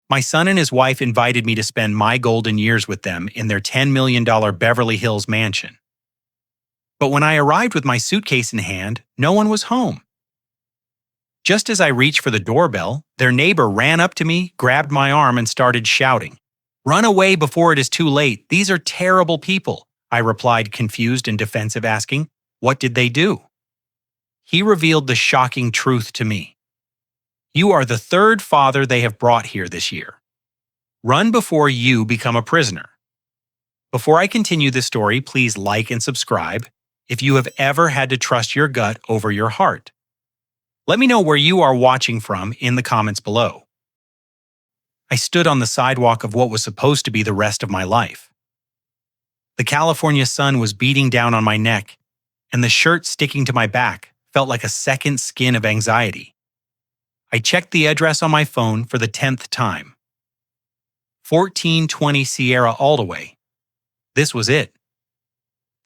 My son and his wife invited me to spend my golden years with them in their $10 million Beverly Hills mansion. But when I arrived with my suitcase in hand, no one was home. Just as I reached for the doorbell, their neighbor ran up to me, grabbed my arm, and started shouting, "Run away before it is too late. These are terrible people." I replied, confused and defensive, asking, "What did they do?" He revealed the shocking truth to me. "You are the third father they have brought here this year. Run before you become a prisoner." Before I continue this story, please like and subscribe if you have ever had to trust your gut over your heart. Let me know where you are watching from in the comments below. I stood on the sidewalk of what was supposed to be the rest of my life. The California sun was beating down on my neck, and the shirt sticking to my back felt like a second skin of anxiety. I checked the address on my phone for the 10th time. 1420 Sierra Aldaway. This was it.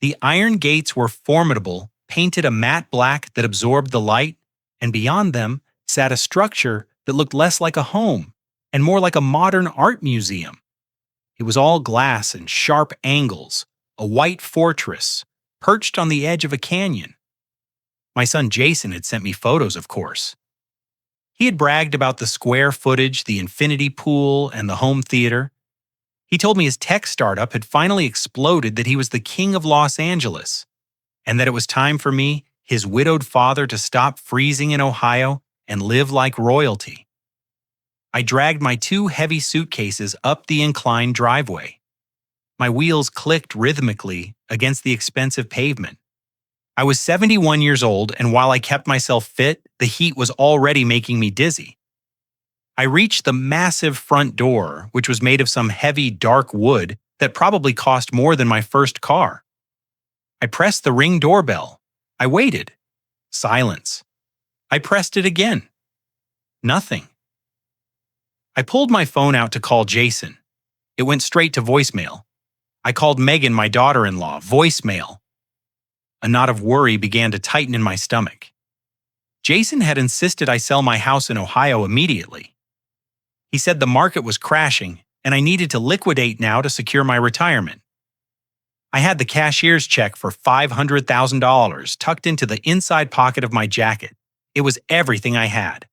The iron gates were formidable, painted a matte black that absorbed the light, and beyond them sat a structure that looked less like a home and more like a modern art museum. It was all glass and sharp angles, a white fortress, perched on the edge of a canyon. My son Jason had sent me photos, of course. He had bragged about the square footage, the infinity pool, and the home theater. He told me his tech startup had finally exploded, that he was the king of Los Angeles, and that it was time for me, his widowed father, to stop freezing in Ohio and live like royalty. I dragged my 2 heavy suitcases up the inclined driveway. My wheels clicked rhythmically against the expensive pavement. I was 71 years old, and while I kept myself fit, the heat was already making me dizzy. I reached the massive front door, which was made of some heavy, dark wood that probably cost more than my first car. I pressed the ring doorbell. I waited. Silence. I pressed it again. Nothing. I pulled my phone out to call Jason. It went straight to voicemail. I called Megan, my daughter-in-law. Voicemail. A knot of worry began to tighten in my stomach. Jason had insisted I sell my house in Ohio immediately. He said the market was crashing, and I needed to liquidate now to secure my retirement. I had the cashier's check for $500,000 tucked into the inside pocket of my jacket. It was everything I had.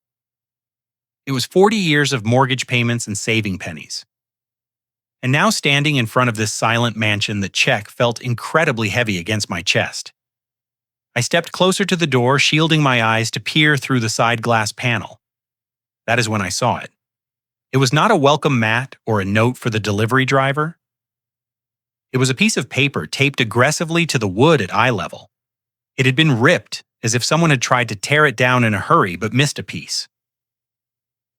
It was 40 years of mortgage payments and saving pennies. And now, standing in front of this silent mansion, the check felt incredibly heavy against my chest. I stepped closer to the door, shielding my eyes to peer through the side glass panel. That is when I saw it. It was not a welcome mat or a note for the delivery driver. It was a piece of paper taped aggressively to the wood at eye level. It had been ripped, as if someone had tried to tear it down in a hurry but missed a piece.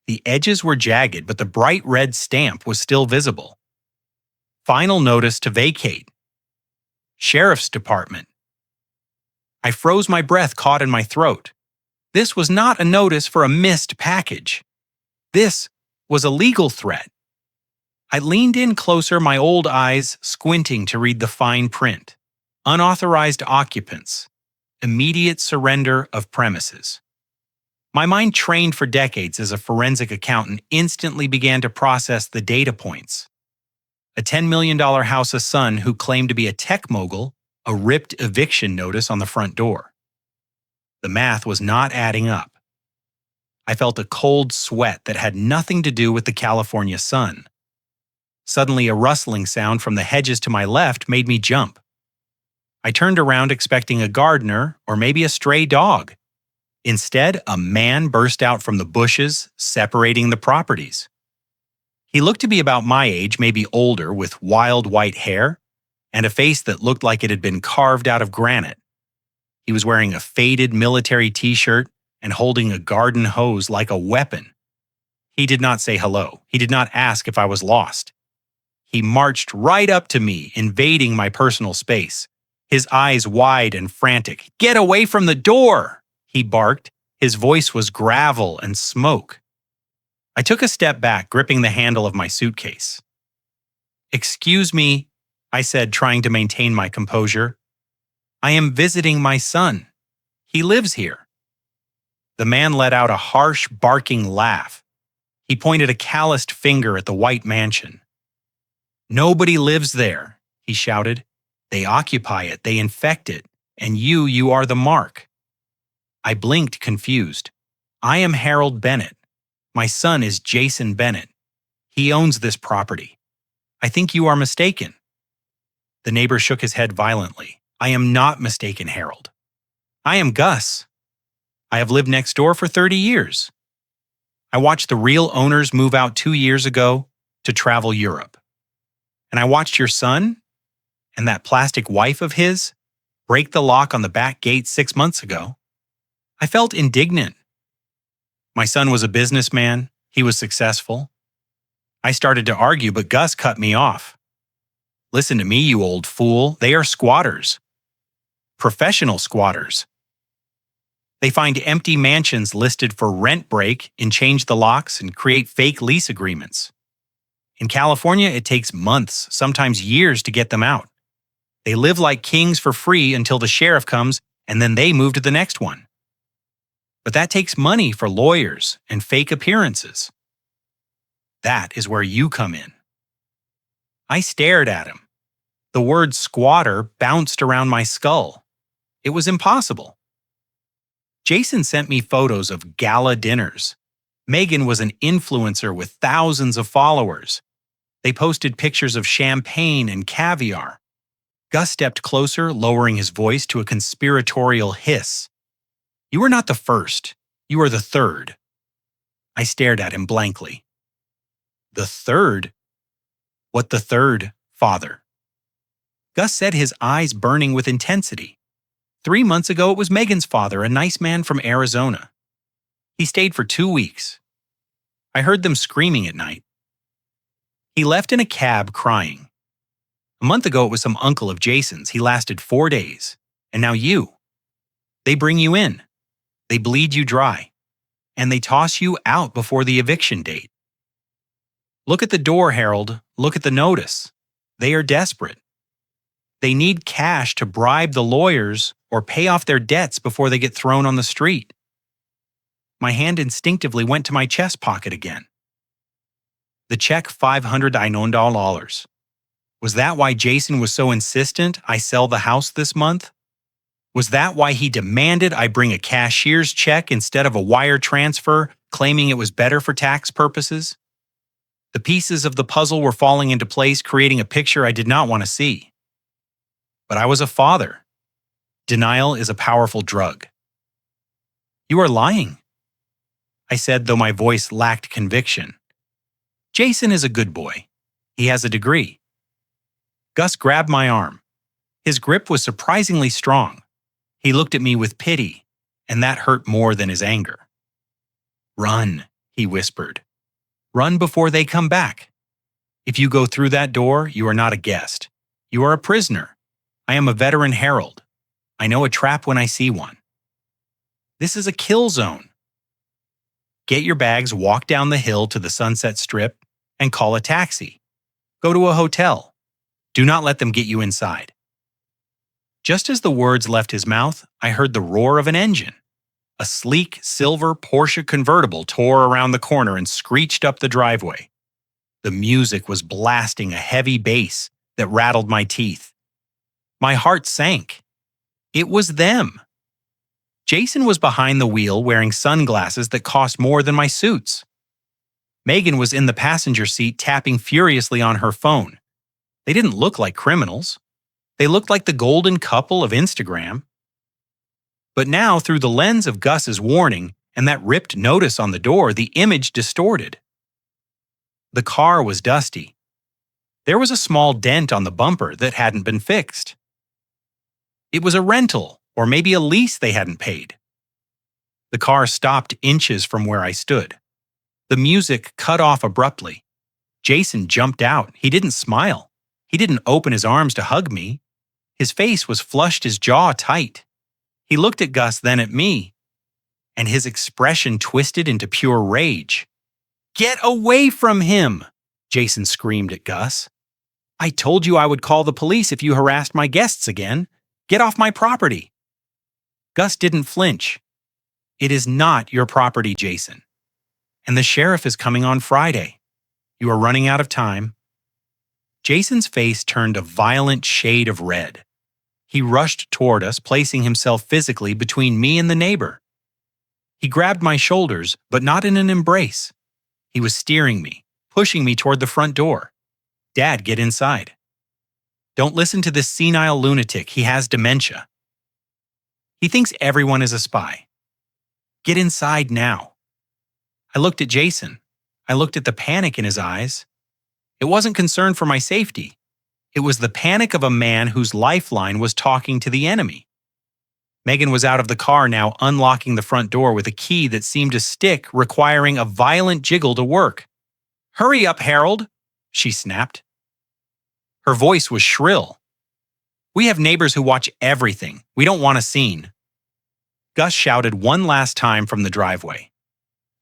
The edges were jagged, but the bright red stamp was still visible. Final notice to vacate. Sheriff's Department. I froze, my breath caught in my throat. This was not a notice for a missed package. This was a legal threat. I leaned in closer, my old eyes squinting to read the fine print. Unauthorized occupants. Immediate surrender of premises. My mind, trained for decades as a forensic accountant, instantly began to process the data points. A $10 million house, a son who claimed to be a tech mogul, a ripped eviction notice on the front door. The math was not adding up. I felt a cold sweat that had nothing to do with the California sun. Suddenly, a rustling sound from the hedges to my left made me jump. I turned around expecting a gardener or maybe a stray dog. Instead, a man burst out from the bushes, separating the properties. He looked to be about my age, maybe older, with wild white hair and a face that looked like it had been carved out of granite. He was wearing a faded military t-shirt and holding a garden hose like a weapon. He did not say hello. He did not ask if I was lost. He marched right up to me, invading my personal space, his eyes wide and frantic. "Get away from the door!" he barked. His voice was gravel and smoke. I took a step back, gripping the handle of my suitcase. "Excuse me," I said, trying to maintain my composure. "I am visiting my son. He lives here." The man let out a harsh, barking laugh. He pointed a calloused finger at the white mansion. "Nobody lives there," he shouted. "They occupy it, they infect it, and you are the mark." I blinked, confused. "I am Harold Bennett. My son is Jason Bennett. He owns this property. I think you are mistaken." The neighbor shook his head violently. "I am not mistaken, Harold. I am Gus. I have lived next door for 30 years. I watched the real owners move out 2 years ago to travel Europe. And I watched your son and that plastic wife of his break the lock on the back gate 6 months ago. I felt indignant. My son was a businessman. He was successful. I started to argue, but Gus cut me off. "Listen to me, you old fool. They are squatters. Professional squatters. They find empty mansions listed for rent break and change the locks and create fake lease agreements. In California, it takes months, sometimes years to get them out. They live like kings for free until the sheriff comes, and then they move to the next one. But that takes money for lawyers and fake appearances. That is where you come in." I stared at him. The word squatter bounced around my skull. It was impossible. Jason sent me photos of gala dinners. Megan was an influencer with thousands of followers. They posted pictures of champagne and caviar. Gus stepped closer, lowering his voice to a conspiratorial hiss. "You are not the first. You are the third." I stared at him blankly. "The third? What the third, Father?" Gus said, his eyes burning with intensity. 3 months ago, it was Megan's father, a nice man from Arizona. He stayed for 2 weeks. I heard them screaming at night. He left in a cab crying. A month ago, it was some uncle of Jason's. He lasted 4 days. And now you. They bring you in. They bleed you dry. And they toss you out before the eviction date. Look at the door, Harold. Look at the notice. They are desperate. They need cash to bribe the lawyers or pay off their debts before they get thrown on the street. My hand instinctively went to my chest pocket again. The check $500. Was that why Jason was so insistent I sell the house this month? Was that why he demanded I bring a cashier's check instead of a wire transfer, claiming it was better for tax purposes? The pieces of the puzzle were falling into place, creating a picture I did not want to see. But I was a father. Denial is a powerful drug. "You are lying," I said, though my voice lacked conviction. "Jason is a good boy. He has a degree." Gus grabbed my arm. His grip was surprisingly strong. He looked at me with pity, and that hurt more than his anger. "Run," he whispered. "Run before they come back. If you go through that door, you are not a guest. You are a prisoner. I am a veteran Harold. I know a trap when I see one. This is a kill zone. Get your bags, walk down the hill to the Sunset Strip, and call a taxi. Go to a hotel. Do not let them get you inside." Just as the words left his mouth, I heard the roar of an engine. A sleek, silver Porsche convertible tore around the corner and screeched up the driveway. The music was blasting a heavy bass that rattled my teeth. My heart sank. It was them. Jason was behind the wheel wearing sunglasses that cost more than my suits. Megan was in the passenger seat tapping furiously on her phone. They didn't look like criminals. They looked like the golden couple of Instagram. But now, through the lens of Gus's warning and that ripped notice on the door, the image distorted. The car was dusty. There was a small dent on the bumper that hadn't been fixed. It was a rental, or maybe a lease they hadn't paid. The car stopped inches from where I stood. The music cut off abruptly. Jason jumped out. He didn't smile. He didn't open his arms to hug me. His face was flushed, his jaw tight. He looked at Gus, then at me, and his expression twisted into pure rage. "Get away from him!" Jason screamed at Gus. "I told you I would call the police if you harassed my guests again. Get off my property." Gus didn't flinch. "It is not your property, Jason. And the sheriff is coming on Friday. You are running out of time." Jason's face turned a violent shade of red. He rushed toward us, placing himself physically between me and the neighbor. He grabbed my shoulders, but not in an embrace. He was steering me, pushing me toward the front door. "Dad, get inside. Don't listen to this senile lunatic. He has dementia. He thinks everyone is a spy. Get inside now." I looked at Jason. I looked at the panic in his eyes. It wasn't concern for my safety. It was the panic of a man whose lifeline was talking to the enemy. Megan was out of the car now, unlocking the front door with a key that seemed to stick, requiring a violent jiggle to work. "Hurry up, Harold," she snapped. Her voice was shrill. "We have neighbors who watch everything. We don't want a scene." Gus shouted one last time from the driveway.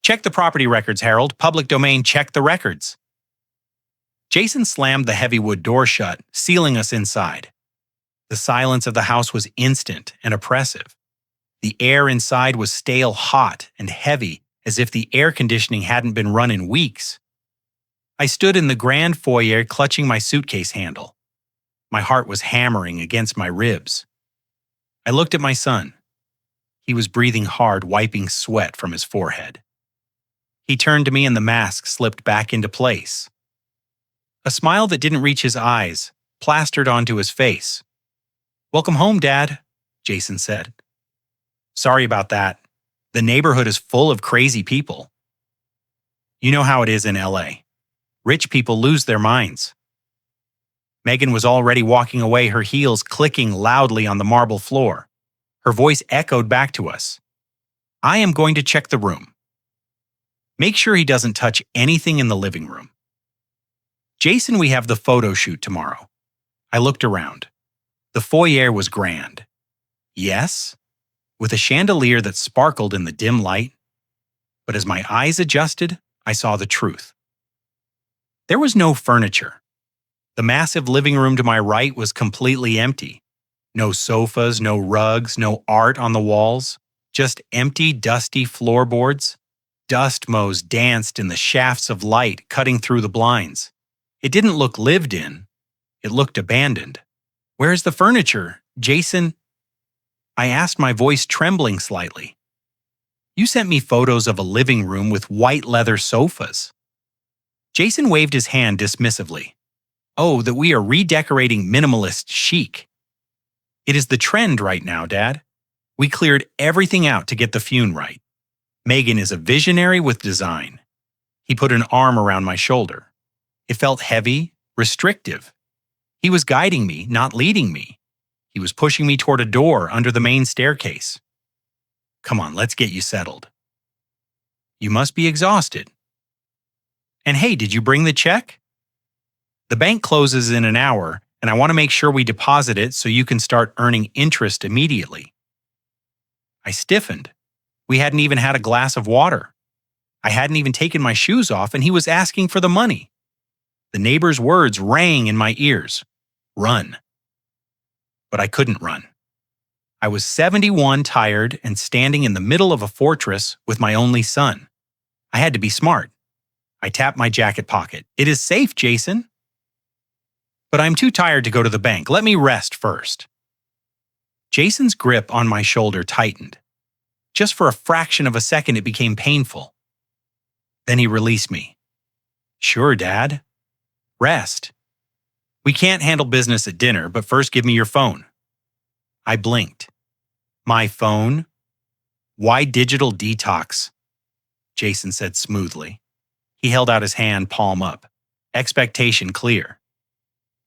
"Check the property records, Harold. Public domain, check the records." Jason slammed the heavy wood door shut, sealing us inside. The silence of the house was instant and oppressive. The air inside was stale hot and heavy, as if the air conditioning hadn't been run in weeks. I stood in the grand foyer clutching my suitcase handle. My heart was hammering against my ribs. I looked at my son. He was breathing hard, wiping sweat from his forehead. He turned to me and the mask slipped back into place. A smile that didn't reach his eyes plastered onto his face. "Welcome home, Dad," Jason said. "Sorry about that. The neighborhood is full of crazy people. You know how it is in LA. Rich people lose their minds." Megan was already walking away, her heels clicking loudly on the marble floor. Her voice echoed back to us. "I am going to check the room. Make sure he doesn't touch anything in the living room. Jason, we have the photo shoot tomorrow." I looked around. The foyer was grand. Yes, with a chandelier that sparkled in the dim light. But as my eyes adjusted, I saw the truth. There was no furniture. The massive living room to my right was completely empty. No sofas, no rugs, no art on the walls. Just empty, dusty floorboards. Dust motes danced in the shafts of light cutting through the blinds. It didn't look lived in. It looked abandoned. "Where's the furniture, Jason?" I asked, my voice trembling slightly. "You sent me photos of a living room with white leather sofas." Jason waved his hand dismissively. "Oh, that we are redecorating minimalist chic. It is the trend right now, Dad. We cleared everything out to get the fune right. Megan is a visionary with design." He put an arm around my shoulder. It felt heavy, restrictive. He was guiding me, not leading me. He was pushing me toward a door under the main staircase. "Come on, let's get you settled. You must be exhausted. And hey, did you bring the check? The bank closes in an hour, and I want to make sure we deposit it so you can start earning interest immediately." I stiffened. We hadn't even had a glass of water. I hadn't even taken my shoes off, and he was asking for the money. The neighbor's words rang in my ears. Run. But I couldn't run. I was 71, tired, and standing in the middle of a fortress with my only son. I had to be smart. I tapped my jacket pocket. "It is safe, Jason." "But I'm too tired to go to the bank. Let me rest first." Jason's grip on my shoulder tightened. Just for a fraction of a second, it became painful. Then he released me. "Sure, Dad. Rest. We can't handle business at dinner, but first give me your phone." I blinked. "My phone? Why digital detox?" Jason said smoothly. He held out his hand, palm up. Expectation clear.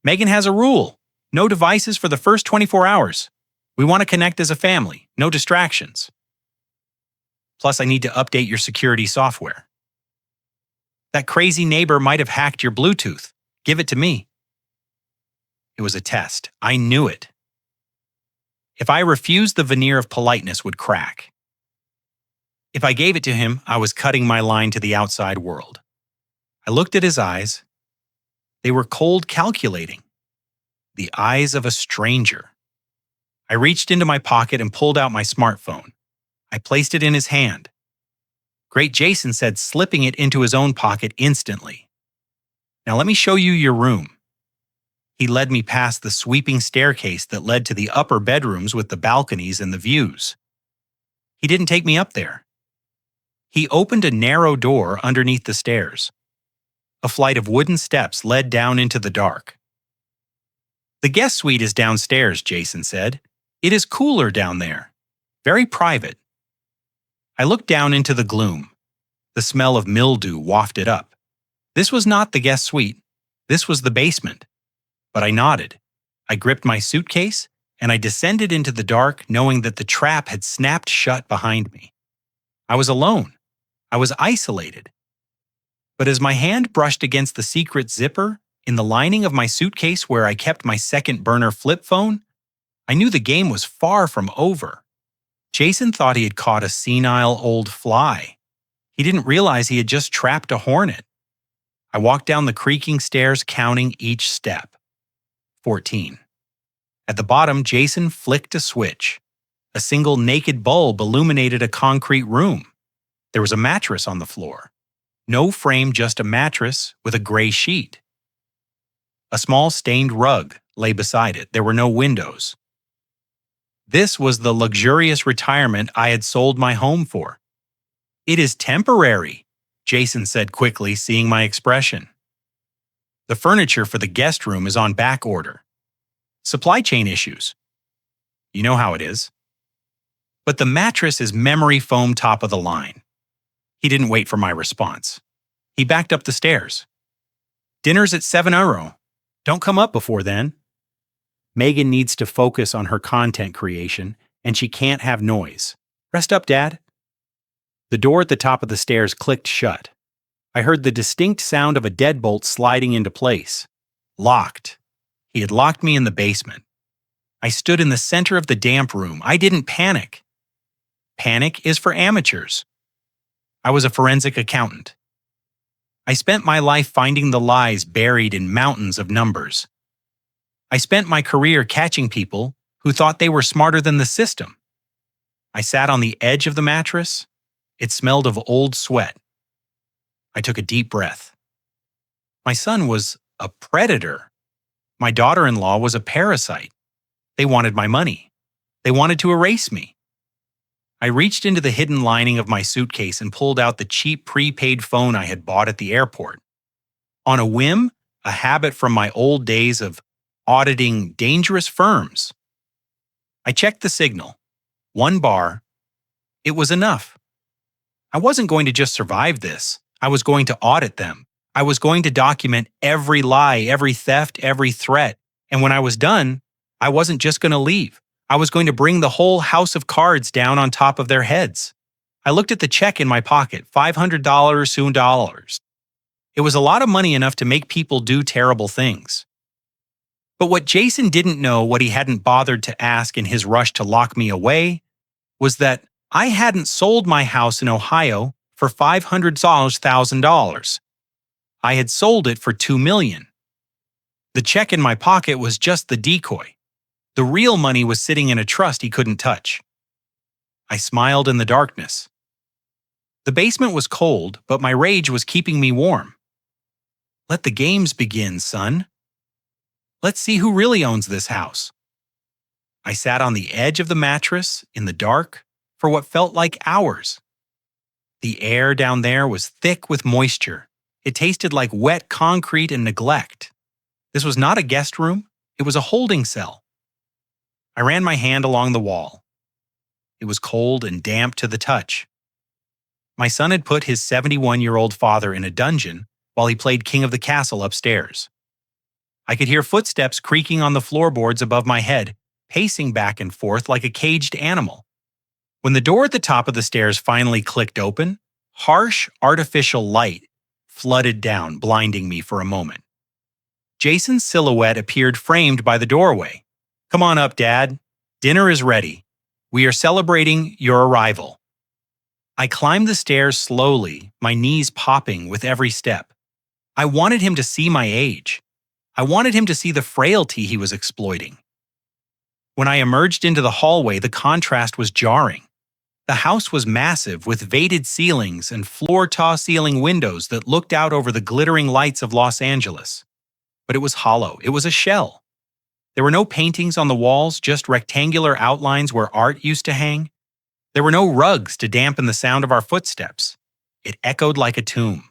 "Megan has a rule. No devices for the first 24 hours. We want to connect as a family. No distractions. Plus, I need to update your security software. That crazy neighbor might have hacked your Bluetooth. Give it to me." It was a test. I knew it. If I refused, the veneer of politeness would crack. If I gave it to him, I was cutting my line to the outside world. I looked at his eyes. They were cold, calculating. The eyes of a stranger. I reached into my pocket and pulled out my smartphone. I placed it in his hand. Great, Jason said, slipping it into his own pocket instantly. Now let me show you your room. He led me past the sweeping staircase that led to the upper bedrooms with the balconies and the views. He didn't take me up there. He opened a narrow door underneath the stairs. A flight of wooden steps led down into the dark. The guest suite is downstairs, Jason said. It is cooler down there. Very private. I looked down into the gloom. The smell of mildew wafted up. This was not the guest suite. This was the basement. But I nodded. I gripped my suitcase, and I descended into the dark, knowing that the trap had snapped shut behind me. I was alone. I was isolated. But as my hand brushed against the secret zipper in the lining of my suitcase where I kept my second burner flip phone, I knew the game was far from over. Jason thought he had caught a senile old fly. He didn't realize he had just trapped a hornet. I walked down the creaking stairs, counting each step. 14. At the bottom, Jason flicked a switch. A single naked bulb illuminated a concrete room. There was a mattress on the floor. No frame, just a mattress with a gray sheet. A small stained rug lay beside it. There were no windows. This was the luxurious retirement I had sold my home for. It is temporary, Jason said quickly, seeing my expression. The furniture for the guest room is on back order. Supply chain issues. You know how it is. But the mattress is memory foam, top of the line. He didn't wait for my response. He backed up the stairs. Dinner's at €7. Don't come up before then. Megan needs to focus on her content creation, and she can't have noise. Rest up, Dad. The door at the top of the stairs clicked shut. I heard the distinct sound of a deadbolt sliding into place. Locked. He had locked me in the basement. I stood in the center of the damp room. I didn't panic. Panic is for amateurs. I was a forensic accountant. I spent my life finding the lies buried in mountains of numbers. I spent my career catching people who thought they were smarter than the system. I sat on the edge of the mattress. It smelled of old sweat. I took a deep breath. My son was a predator. My daughter-in-law was a parasite. They wanted my money. They wanted to erase me. I reached into the hidden lining of my suitcase and pulled out the cheap prepaid phone I had bought at the airport. On a whim, a habit from my old days of auditing dangerous firms. I checked the signal. 1 bar. It was enough. I wasn't going to just survive this. I was going to audit them. I was going to document every lie, every theft, every threat. And when I was done, I wasn't just going to leave. I was going to bring the whole house of cards down on top of their heads. I looked at the check in my pocket, $500 soon dollars. It was a lot of money, enough to make people do terrible things. But what Jason didn't know, what he hadn't bothered to ask in his rush to lock me away, was that I hadn't sold my house in Ohio for $500,000. I had sold it for $2 million. The check in my pocket was just the decoy. The real money was sitting in a trust he couldn't touch. I smiled in the darkness. The basement was cold, but my rage was keeping me warm. Let the games begin, son. Let's see who really owns this house. I sat on the edge of the mattress in the dark for what felt like hours. The air down there was thick with moisture. It tasted like wet concrete and neglect. This was not a guest room. It was a holding cell. I ran my hand along the wall. It was cold and damp to the touch. My son had put his 71-year-old father in a dungeon while he played king of the castle upstairs. I could hear footsteps creaking on the floorboards above my head, pacing back and forth like a caged animal. When the door at the top of the stairs finally clicked open, harsh, artificial light flooded down, blinding me for a moment. Jason's silhouette appeared framed by the doorway. "Come on up, Dad. Dinner is ready. We are celebrating your arrival." I climbed the stairs slowly, my knees popping with every step. I wanted him to see my age. I wanted him to see the frailty he was exploiting. When I emerged into the hallway, the contrast was jarring. The house was massive with vated ceilings and floor-to-ceiling windows that looked out over the glittering lights of Los Angeles. But it was hollow. It was a shell. There were no paintings on the walls, just rectangular outlines where art used to hang. There were no rugs to dampen the sound of our footsteps. It echoed like a tomb.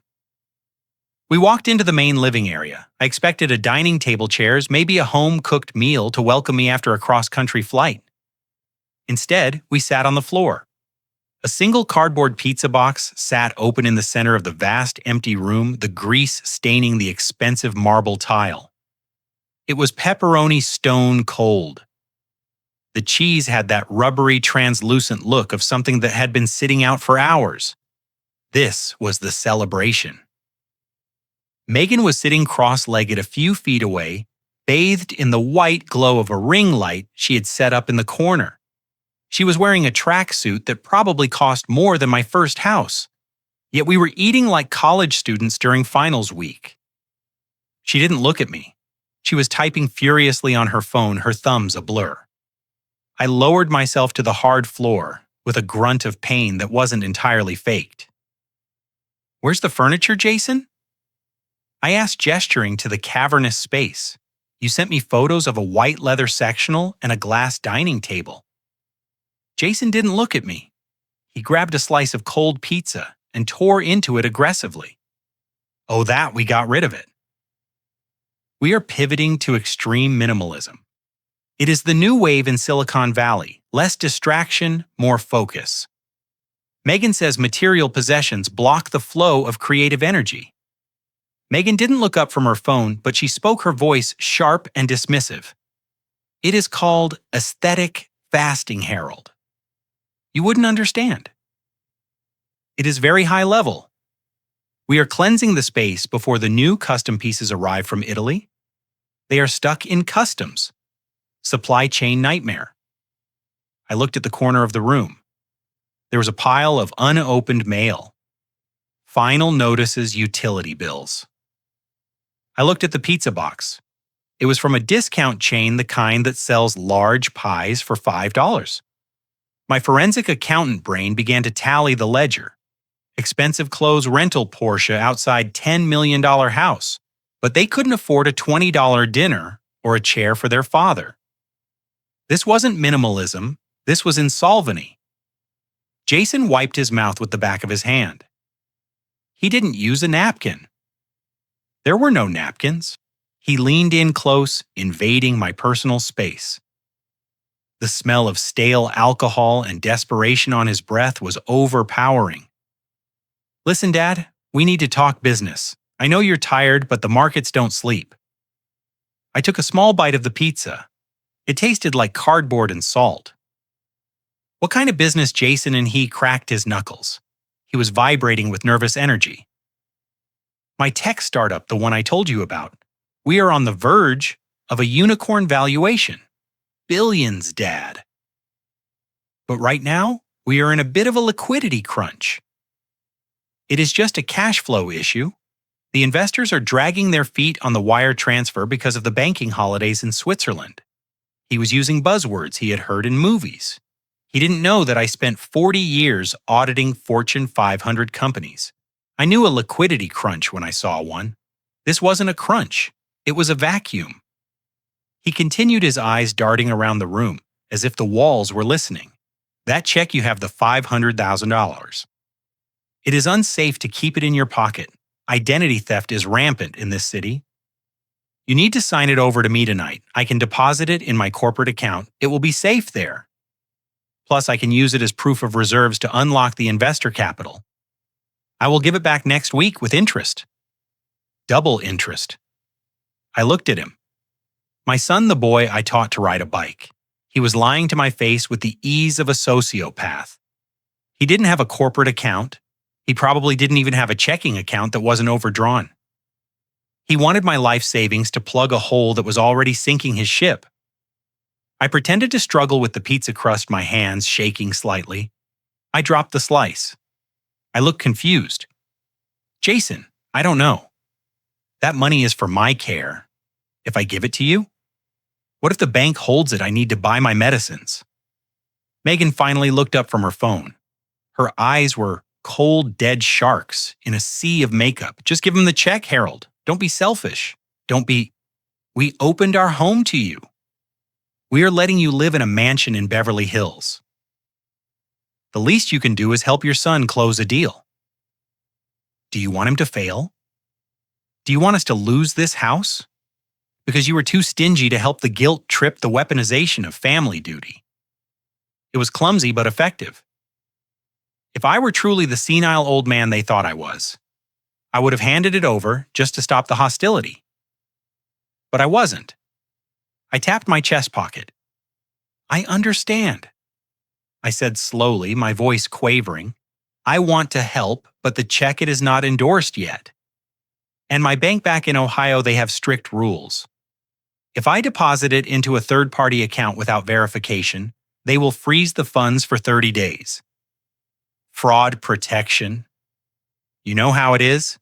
We walked into the main living area. I expected a dining table chairs, maybe a home-cooked meal to welcome me after a cross-country flight. Instead, we sat on the floor. A single cardboard pizza box sat open in the center of the vast empty room, the grease staining the expensive marble tile. It was pepperoni stone cold. The cheese had that rubbery, translucent look of something that had been sitting out for hours. This was the celebration. Megan was sitting cross-legged a few feet away, bathed in the white glow of a ring light she had set up in the corner. She was wearing a tracksuit that probably cost more than my first house. Yet we were eating like college students during finals week. She didn't look at me. She was typing furiously on her phone, her thumbs a blur. I lowered myself to the hard floor with a grunt of pain that wasn't entirely faked. "Where's the furniture, Jason?" I asked, gesturing to the cavernous space. "You sent me photos of a white leather sectional and a glass dining table." Jason didn't look at me. He grabbed a slice of cold pizza and tore into it aggressively. "Oh, that we got rid of it." We are pivoting to extreme minimalism. It is the new wave in Silicon Valley. Less distraction, more focus. Megan says material possessions block the flow of creative energy. Megan didn't look up from her phone, but she spoke, her voice sharp and dismissive. "It is called aesthetic fasting, Harold. You wouldn't understand. It is very high level. We are cleansing the space before the new custom pieces arrive from Italy. They are stuck in customs. Supply chain nightmare." I looked at the corner of the room. There was a pile of unopened mail. Final notices, utility bills. I looked at the pizza box. It was from a discount chain, the kind that sells large pies for $5. My forensic accountant brain began to tally the ledger. Expensive clothes rental Porsche outside $10 million house, but they couldn't afford a $20 dinner or a chair for their father. This wasn't minimalism, this was insolvency. Jason wiped his mouth with the back of his hand. He didn't use a napkin. There were no napkins. He leaned in close, invading my personal space. The smell of stale alcohol and desperation on his breath was overpowering. "Listen, Dad, we need to talk business. I know you're tired, but the markets don't sleep." I took a small bite of the pizza. It tasted like cardboard and salt. "What kind of business?" Jason and he cracked his knuckles. He was vibrating with nervous energy. "My tech startup, the one I told you about. We are on the verge of a unicorn valuation. Billions, Dad. But right now, we are in a bit of a liquidity crunch. It is just a cash flow issue. The investors are dragging their feet on the wire transfer because of the banking holidays in Switzerland." He was using buzzwords he had heard in movies. He didn't know that I spent 40 years auditing Fortune 500 companies. I knew a liquidity crunch when I saw one. This wasn't a crunch. It was a vacuum. He continued, his eyes darting around the room, as if the walls were listening. "That check, you have the $500,000. It is unsafe to keep it in your pocket. Identity theft is rampant in this city. You need to sign it over to me tonight. I can deposit it in my corporate account. It will be safe there. Plus, I can use it as proof of reserves to unlock the investor capital. I will give it back next week with interest. Double interest." I looked at him. My son, the boy I taught to ride a bike. He was lying to my face with the ease of a sociopath. He didn't have a corporate account. He probably didn't even have a checking account that wasn't overdrawn. He wanted my life savings to plug a hole that was already sinking his ship. I pretended to struggle with the pizza crust, my hands shaking slightly. I dropped the slice. I looked confused. "Jason, I don't know. That money is for my care. If I give it to you? What if the bank holds it? I need to buy my medicines." Megan finally looked up from her phone. Her eyes were cold, dead sharks in a sea of makeup. Just give him the check, Harold. Don't be selfish. Don't be. We opened our home to you. We are letting you live in a mansion in Beverly Hills. The least you can do is help your son close a deal. Do you want him to fail? Do you want us to lose this house? Because you were too stingy to help the guilt trip the weaponization of family duty. It was clumsy but effective. If I were truly the senile old man they thought I was, I would have handed it over just to stop the hostility. But I wasn't. I tapped my chest pocket. I understand. I said slowly, my voice quavering. I want to help, but the check it is not endorsed yet. And my bank back in Ohio, they have strict rules. If I deposit it into a third-party account without verification, they will freeze the funds for 30 days. Fraud protection. You know how it is?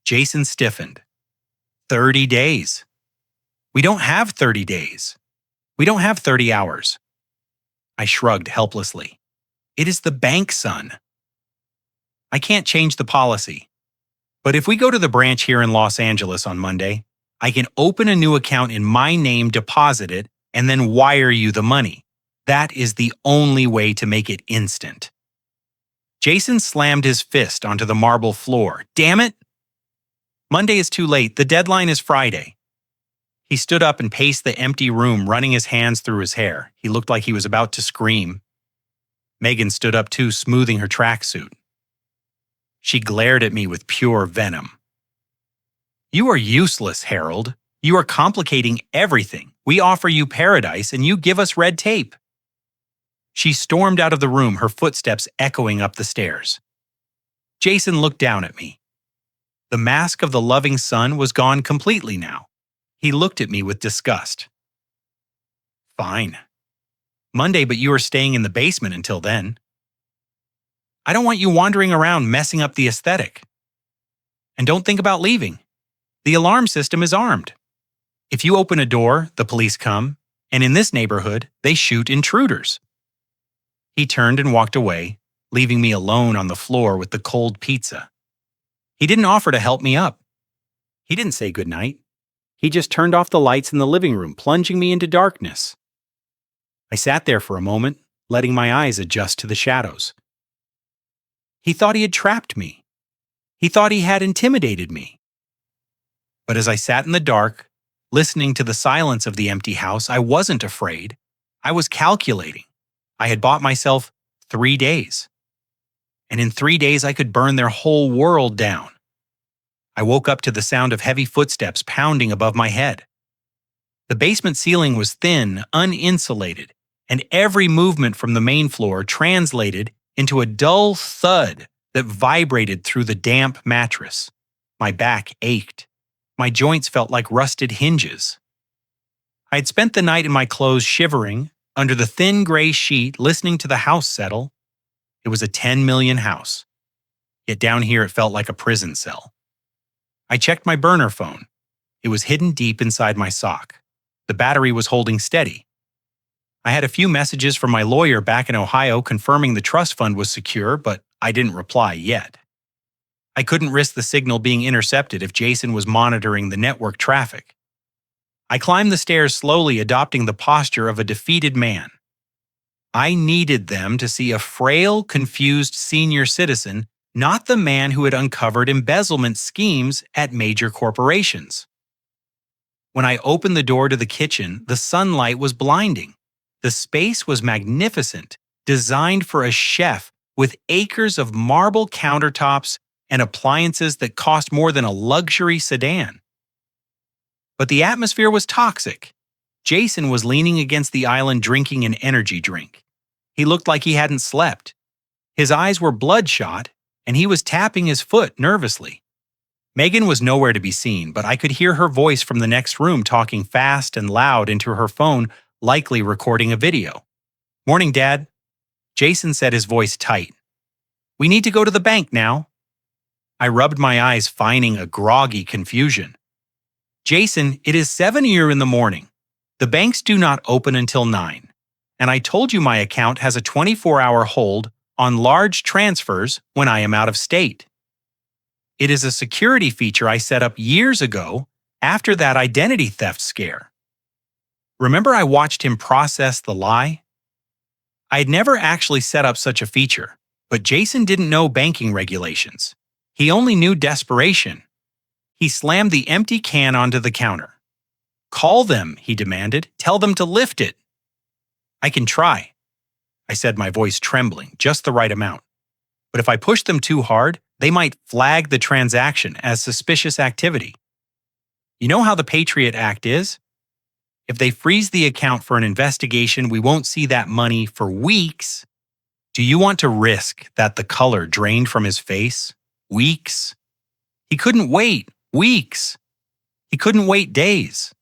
Jason stiffened. 30 days. We don't have 30 days. We don't have 30 hours. I shrugged helplessly. It is the bank, son. I can't change the policy. But if we go to the branch here in Los Angeles on Monday, I can open a new account in my name, deposit it, and then wire you the money. That is the only way to make it instant. Jason slammed his fist onto the marble floor. Damn it! Monday is too late. The deadline is Friday. He stood up and paced the empty room, running his hands through his hair. He looked like he was about to scream. Megan stood up too, smoothing her tracksuit. She glared at me with pure venom. You are useless, Harold. You are complicating everything. We offer you paradise and you give us red tape. She stormed out of the room, her footsteps echoing up the stairs. Jason looked down at me. The mask of the loving son was gone completely now. He looked at me with disgust. Fine. Monday, but you are staying in the basement until then. I don't want you wandering around messing up the aesthetic. And don't think about leaving. The alarm system is armed. If you open a door, the police come, and in this neighborhood, they shoot intruders. He turned and walked away, leaving me alone on the floor with the cold pizza. He didn't offer to help me up. He didn't say goodnight. He just turned off the lights in the living room, plunging me into darkness. I sat there for a moment, letting my eyes adjust to the shadows. He thought he had trapped me. He thought he had intimidated me. But as I sat in the dark, listening to the silence of the empty house, I wasn't afraid. I was calculating. I had bought myself 3 days. And in 3 days, I could burn their whole world down. I woke up to the sound of heavy footsteps pounding above my head. The basement ceiling was thin, uninsulated, and every movement from the main floor translated into a dull thud that vibrated through the damp mattress. My back ached. My joints felt like rusted hinges. I had spent the night in my clothes shivering under the thin gray sheet, listening to the house settle. It was a 10 million house. Yet down here it felt like a prison cell. I checked my burner phone. It was hidden deep inside my sock. The battery was holding steady. I had a few messages from my lawyer back in Ohio confirming the trust fund was secure, but I didn't reply yet. I couldn't risk the signal being intercepted if Jason was monitoring the network traffic. I climbed the stairs slowly, adopting the posture of a defeated man. I needed them to see a frail, confused senior citizen, not the man who had uncovered embezzlement schemes at major corporations. When I opened the door to the kitchen, the sunlight was blinding. The space was magnificent, designed for a chef with acres of marble countertops and appliances that cost more than a luxury sedan. But the atmosphere was toxic. Jason was leaning against the island drinking an energy drink. He looked like he hadn't slept. His eyes were bloodshot, and he was tapping his foot nervously. Megan was nowhere to be seen, but I could hear her voice from the next room talking fast and loud into her phone, likely recording a video. Morning, Dad. Jason said, his voice tight. We need to go to the bank now. I rubbed my eyes, finding a groggy confusion. Jason, it is 7 here in the morning. The banks do not open until 9. And I told you my account has a 24-hour hold on large transfers when I am out of state. It is a security feature I set up years ago after that identity theft scare. Remember I watched him process the lie? I had never actually set up such a feature, but Jason didn't know banking regulations. He only knew desperation. He slammed the empty can onto the counter. "Call them," he demanded. "Tell them to lift it." "I can try," I said, my voice trembling, just the right amount. "But if I push them too hard, they might flag the transaction as suspicious activity. You know how the Patriot Act is? If they freeze the account for an investigation, we won't see that money for weeks. Do you want to risk that?" The color drained from his face. Weeks. He couldn't wait. Weeks. He couldn't wait days.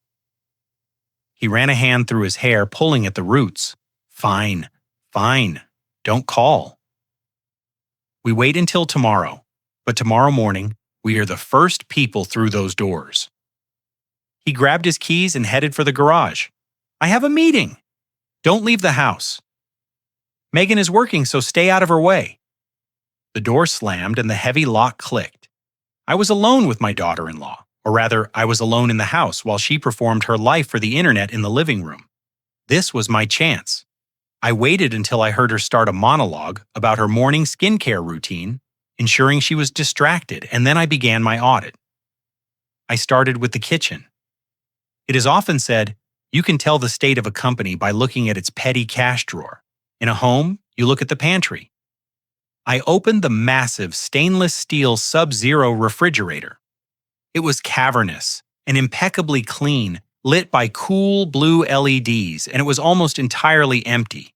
He ran a hand through his hair, pulling at the roots. "Fine. Fine. Don't call. We wait until tomorrow, but tomorrow morning, we are the first people through those doors." He grabbed his keys and headed for the garage. "I have a meeting." "Don't leave the house. Megan is working, so stay out of her way." The door slammed and the heavy lock clicked. I was alone with my daughter-in-law, or rather, I was alone in the house while she performed her life for the internet in the living room. This was my chance. I waited until I heard her start a monologue about her morning skincare routine, ensuring she was distracted, and then I began my audit. I started with the kitchen. It is often said, you can tell the state of a company by looking at its petty cash drawer. In a home, you look at the pantry. I opened the massive stainless steel Sub-Zero refrigerator. It was cavernous and impeccably clean, lit by cool blue LEDs, and it was almost entirely empty.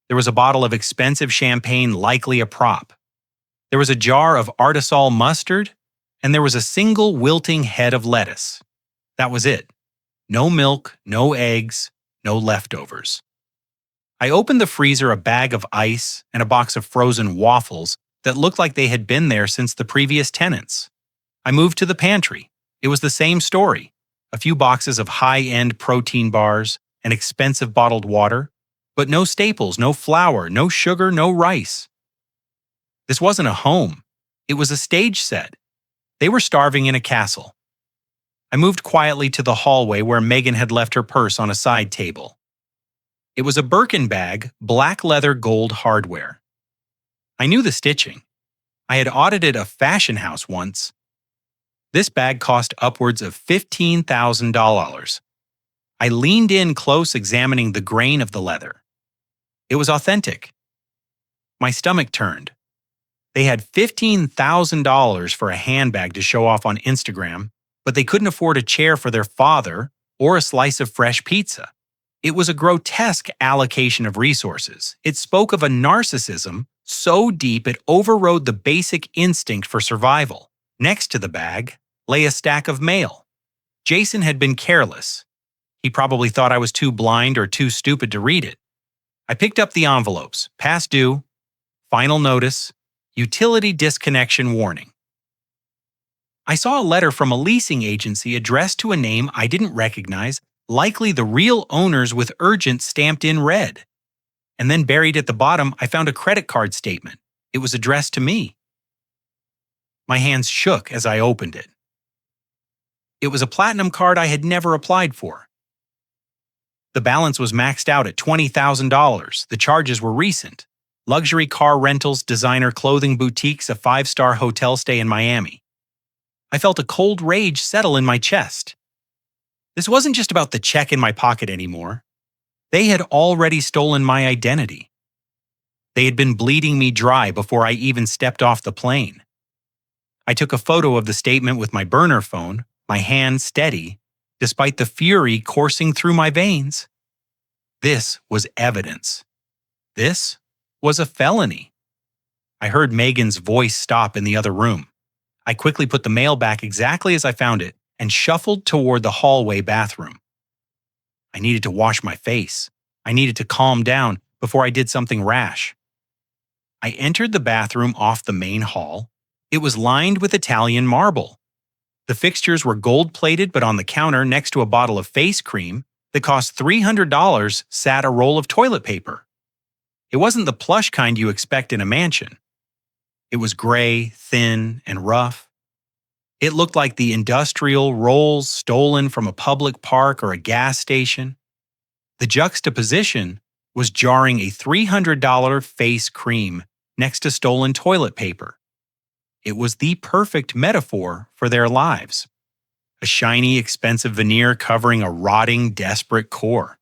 There was a bottle of expensive champagne, likely a prop. There was a jar of Artisol mustard, and there was a single wilting head of lettuce. That was it. No milk, no eggs, no leftovers. I opened the freezer, a bag of ice and a box of frozen waffles that looked like they had been there since the previous tenants. I moved to the pantry. It was the same story. A few boxes of high-end protein bars and expensive bottled water, but no staples, no flour, no sugar, no rice. This wasn't a home. It was a stage set. They were starving in a castle. I moved quietly to the hallway where Megan had left her purse on a side table. It was a Birkin bag, black leather gold hardware. I knew the stitching. I had audited a fashion house once. This bag cost upwards of $15,000. I leaned in close, examining the grain of the leather. It was authentic. My stomach turned. They had $15,000 for a handbag to show off on Instagram, but they couldn't afford a chair for their father or a slice of fresh pizza. It was a grotesque allocation of resources. It spoke of a narcissism so deep it overrode the basic instinct for survival. Next to the bag lay a stack of mail. Jason had been careless. He probably thought I was too blind or too stupid to read it. I picked up the envelopes. Past due, final notice, utility disconnection warning. I saw a letter from a leasing agency addressed to a name I didn't recognize, likely the real owners, with urgent stamped in red. And then buried at the bottom, I found a credit card statement. It was addressed to me. My hands shook as I opened it. It was a platinum card I had never applied for. The balance was maxed out at $20,000. The charges were recent. Luxury car rentals, designer clothing boutiques, a 5-star hotel stay in Miami. I felt a cold rage settle in my chest. This wasn't just about the check in my pocket anymore. They had already stolen my identity. They had been bleeding me dry before I even stepped off the plane. I took a photo of the statement with my burner phone, my hand steady, despite the fury coursing through my veins. This was evidence. This was a felony. I heard Megan's voice stop in the other room. I quickly put the mail back exactly as I found it and shuffled toward the hallway bathroom. I needed to wash my face. I needed to calm down before I did something rash. I entered the bathroom off the main hall. It was lined with Italian marble. The fixtures were gold-plated, but on the counter next to a bottle of face cream that cost $300 sat a roll of toilet paper. It wasn't the plush kind you expect in a mansion. It was gray, thin, and rough. It looked like the industrial rolls stolen from a public park or a gas station. The juxtaposition was jarring a $300 face cream next to stolen toilet paper. It was the perfect metaphor for their lives. A shiny, expensive veneer covering a rotting, desperate core.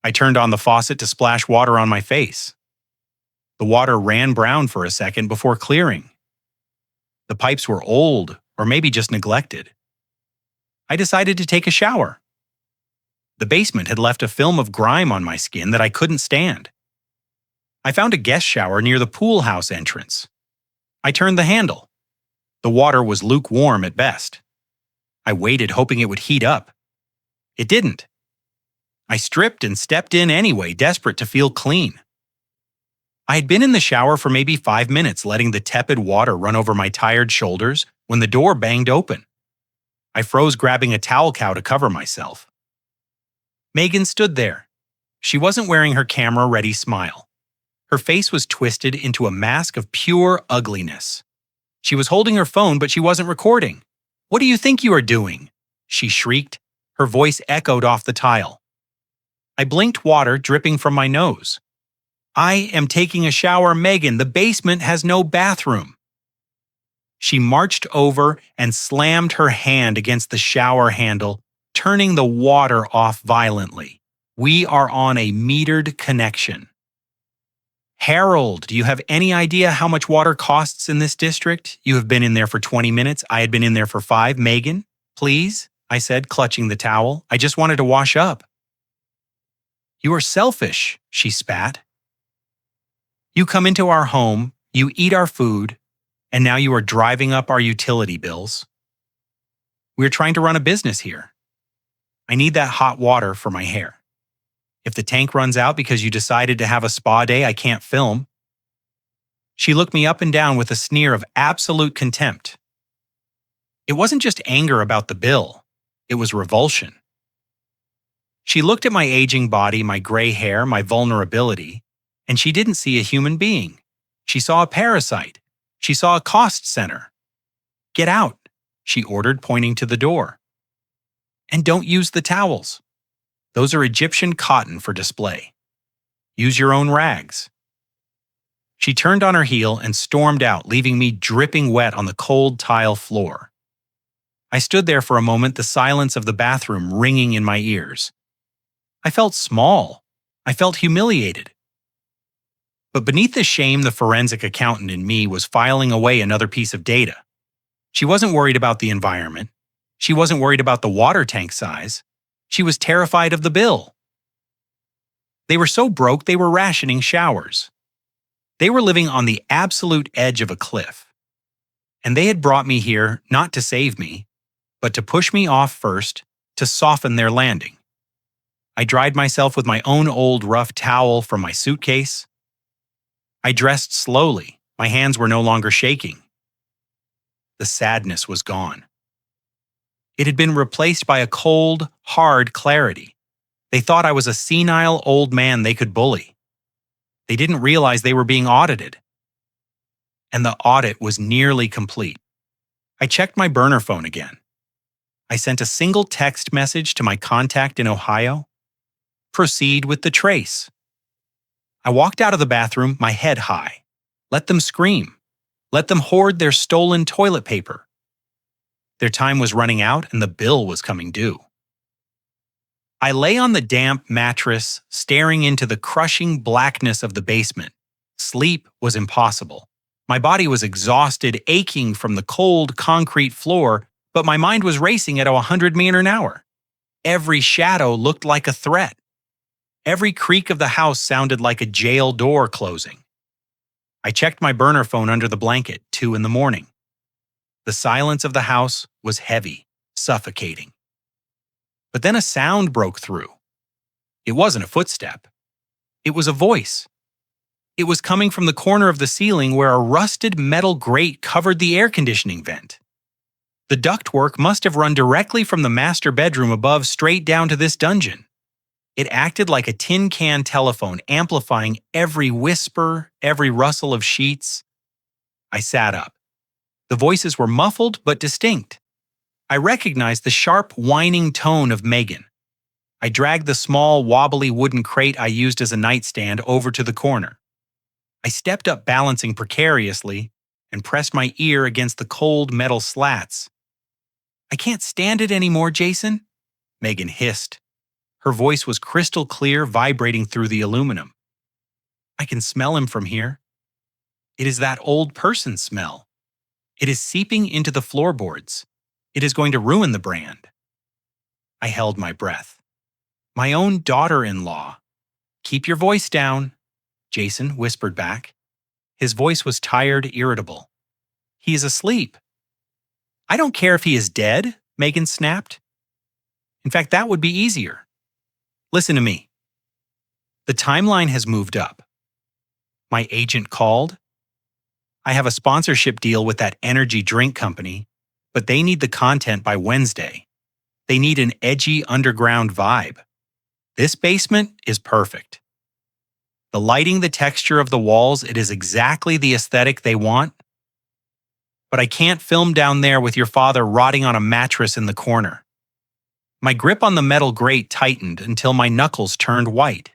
I turned on the faucet to splash water on my face. The water ran brown for a second before clearing. The pipes were old, or maybe just neglected. I decided to take a shower. The basement had left a film of grime on my skin that I couldn't stand. I found a guest shower near the pool house entrance. I turned the handle. The water was lukewarm at best. I waited, hoping it would heat up. It didn't. I stripped and stepped in anyway, desperate to feel clean. I had been in the shower for maybe 5 minutes, letting the tepid water run over my tired shoulders when the door banged open. I froze, grabbing a towel cow to cover myself. Megan stood there. She wasn't wearing her camera-ready smile. Her face was twisted into a mask of pure ugliness. She was holding her phone, but she wasn't recording. "What do you think you are doing?" she shrieked. Her voice echoed off the tile. I blinked, water dripping from my nose. "I am taking a shower, Megan. The basement has no bathroom." She marched over and slammed her hand against the shower handle, turning the water off violently. "We are on a metered connection." "Harold, do you have any idea how much water costs in this district? You have been in there for 20 minutes. I had been in there for 5. Megan, please," I said, clutching the towel. "I just wanted to wash up." "You are selfish," she spat. "You come into our home, you eat our food, and now you are driving up our utility bills. We're trying to run a business here. I need that hot water for my hair. If the tank runs out because you decided to have a spa day, I can't film." She looked me up and down with a sneer of absolute contempt. It wasn't just anger about the bill. It was revulsion. She looked at my aging body, my gray hair, my vulnerability, and she didn't see a human being. She saw a parasite. She saw a cost center. "Get out," she ordered, pointing to the door. "And don't use the towels. Those are Egyptian cotton for display. Use your own rags." She turned on her heel and stormed out, leaving me dripping wet on the cold tile floor. I stood there for a moment, the silence of the bathroom ringing in my ears. I felt small. I felt humiliated. But beneath the shame, the forensic accountant in me was filing away another piece of data. She wasn't worried about the environment. She wasn't worried about the water tank size. She was terrified of the bill. They were so broke they were rationing showers. They were living on the absolute edge of a cliff. And they had brought me here not to save me, but to push me off first, to soften their landing. I dried myself with my own old rough towel from my suitcase. I dressed slowly. My hands were no longer shaking. The sadness was gone. It had been replaced by a cold, hard clarity. They thought I was a senile old man they could bully. They didn't realize they were being audited. And the audit was nearly complete. I checked my burner phone again. I sent a single text message to my contact in Ohio. Proceed with the trace. I walked out of the bathroom, my head high. Let them scream. Let them hoard their stolen toilet paper. Their time was running out and the bill was coming due. I lay on the damp mattress, staring into the crushing blackness of the basement. Sleep was impossible. My body was exhausted, aching from the cold concrete floor, but my mind was racing at 100 meters an hour. Every shadow looked like a threat. Every creak of the house sounded like a jail door closing. I checked my burner phone under the blanket, 2 a.m. The silence of the house was heavy, suffocating. But then a sound broke through. It wasn't a footstep. It was a voice. It was coming from the corner of the ceiling where a rusted metal grate covered the air conditioning vent. The ductwork must have run directly from the master bedroom above straight down to this dungeon. It acted like a tin can telephone, amplifying every whisper, every rustle of sheets. I sat up. The voices were muffled but distinct. I recognized the sharp, whining tone of Megan. I dragged the small, wobbly wooden crate I used as a nightstand over to the corner. I stepped up, balancing precariously, and pressed my ear against the cold metal slats. "I can't stand it anymore, Jason," Megan hissed. Her voice was crystal clear, vibrating through the aluminum. "I can smell him from here. It is that old person smell. It is seeping into the floorboards. It is going to ruin the brand." I held my breath. "My own daughter-in-law." "Keep your voice down," Jason whispered back. His voice was tired, irritable. "He is asleep." "I don't care if he is dead," Megan snapped. "In fact, that would be easier. Listen to me. The timeline has moved up. My agent called. I have a sponsorship deal with that energy drink company, but they need the content by Wednesday. They need an edgy underground vibe. This basement is perfect. The lighting, the texture of the walls, it is exactly the aesthetic they want. But I can't film down there with your father rotting on a mattress in the corner." My grip on the metal grate tightened until my knuckles turned white.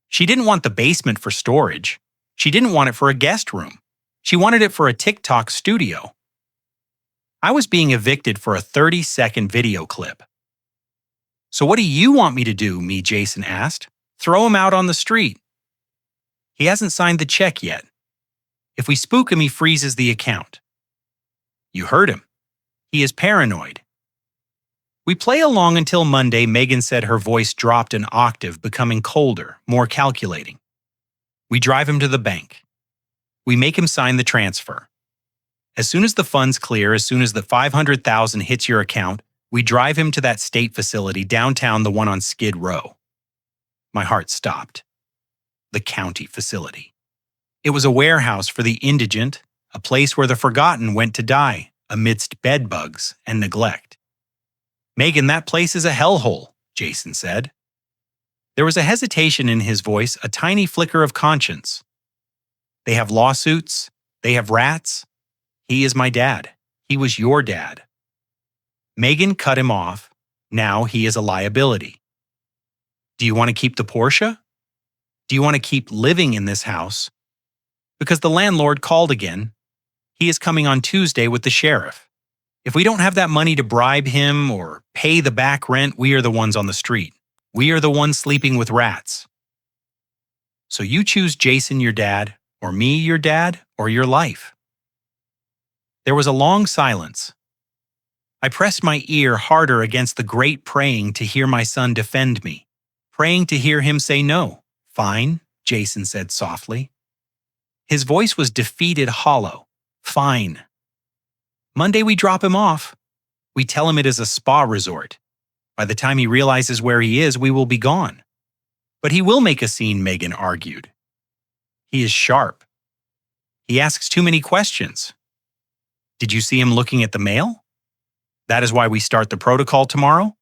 She didn't want the basement for storage. She didn't want it for a guest room. She wanted it for a TikTok studio. I was being evicted for a 30-second video clip. "So what do you want me to do?" Jason asked. "Throw him out on the street?" "He hasn't signed the check yet. If we spook him, he freezes the account." "You heard him. He is paranoid." We play along until Monday. Megan said, her voice dropped an octave, becoming colder, more calculating. We drive him to the bank. We make him sign the transfer. As soon as the funds clear, as soon as the $500,000 hits your account, we drive him to that state facility downtown, the one on Skid Row. My heart stopped. The county facility. It was a warehouse for the indigent, a place where the forgotten went to die amidst bedbugs and neglect. "Megan, that place is a hellhole," Jason said. There was a hesitation in his voice, a tiny flicker of conscience. "They have lawsuits. They have rats. He is my dad. He was your dad." Megan cut him off. "Now he is a liability. Do you want to keep the Porsche? Do you want to keep living in this house? Because the landlord called again. He is coming on Tuesday with the sheriff. If we don't have that money to bribe him or pay the back rent, we are the ones on the street. We are the ones sleeping with rats. So you choose Jason, your dad, or me, your dad, or your life." There was a long silence. I pressed my ear harder against the grate, praying to hear my son defend me, praying to hear him say no. "Fine," Jason said softly. His voice was defeated, hollow. "Fine. Monday we drop him off. We tell him it is a spa resort. By the time he realizes where he is, we will be gone." "But he will make a scene," Megan argued. "He is sharp. He asks too many questions. Did you see him looking at the mail? That is why we start the protocol tomorrow."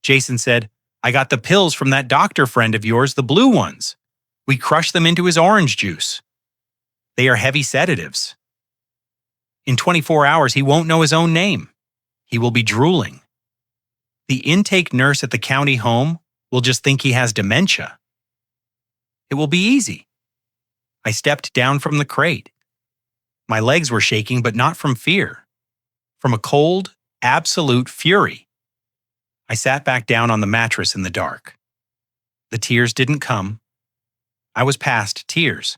Jason said, "I got the pills from that doctor friend of yours, the blue ones. We crushed them into his orange juice. They are heavy sedatives. In 24 hours, he won't know his own name. He will be drooling. The intake nurse at the county home will just think he has dementia. It will be easy." I stepped down from the crate. My legs were shaking, but not from fear. From a cold, absolute fury. I sat back down on the mattress in the dark. The tears didn't come. I was past tears.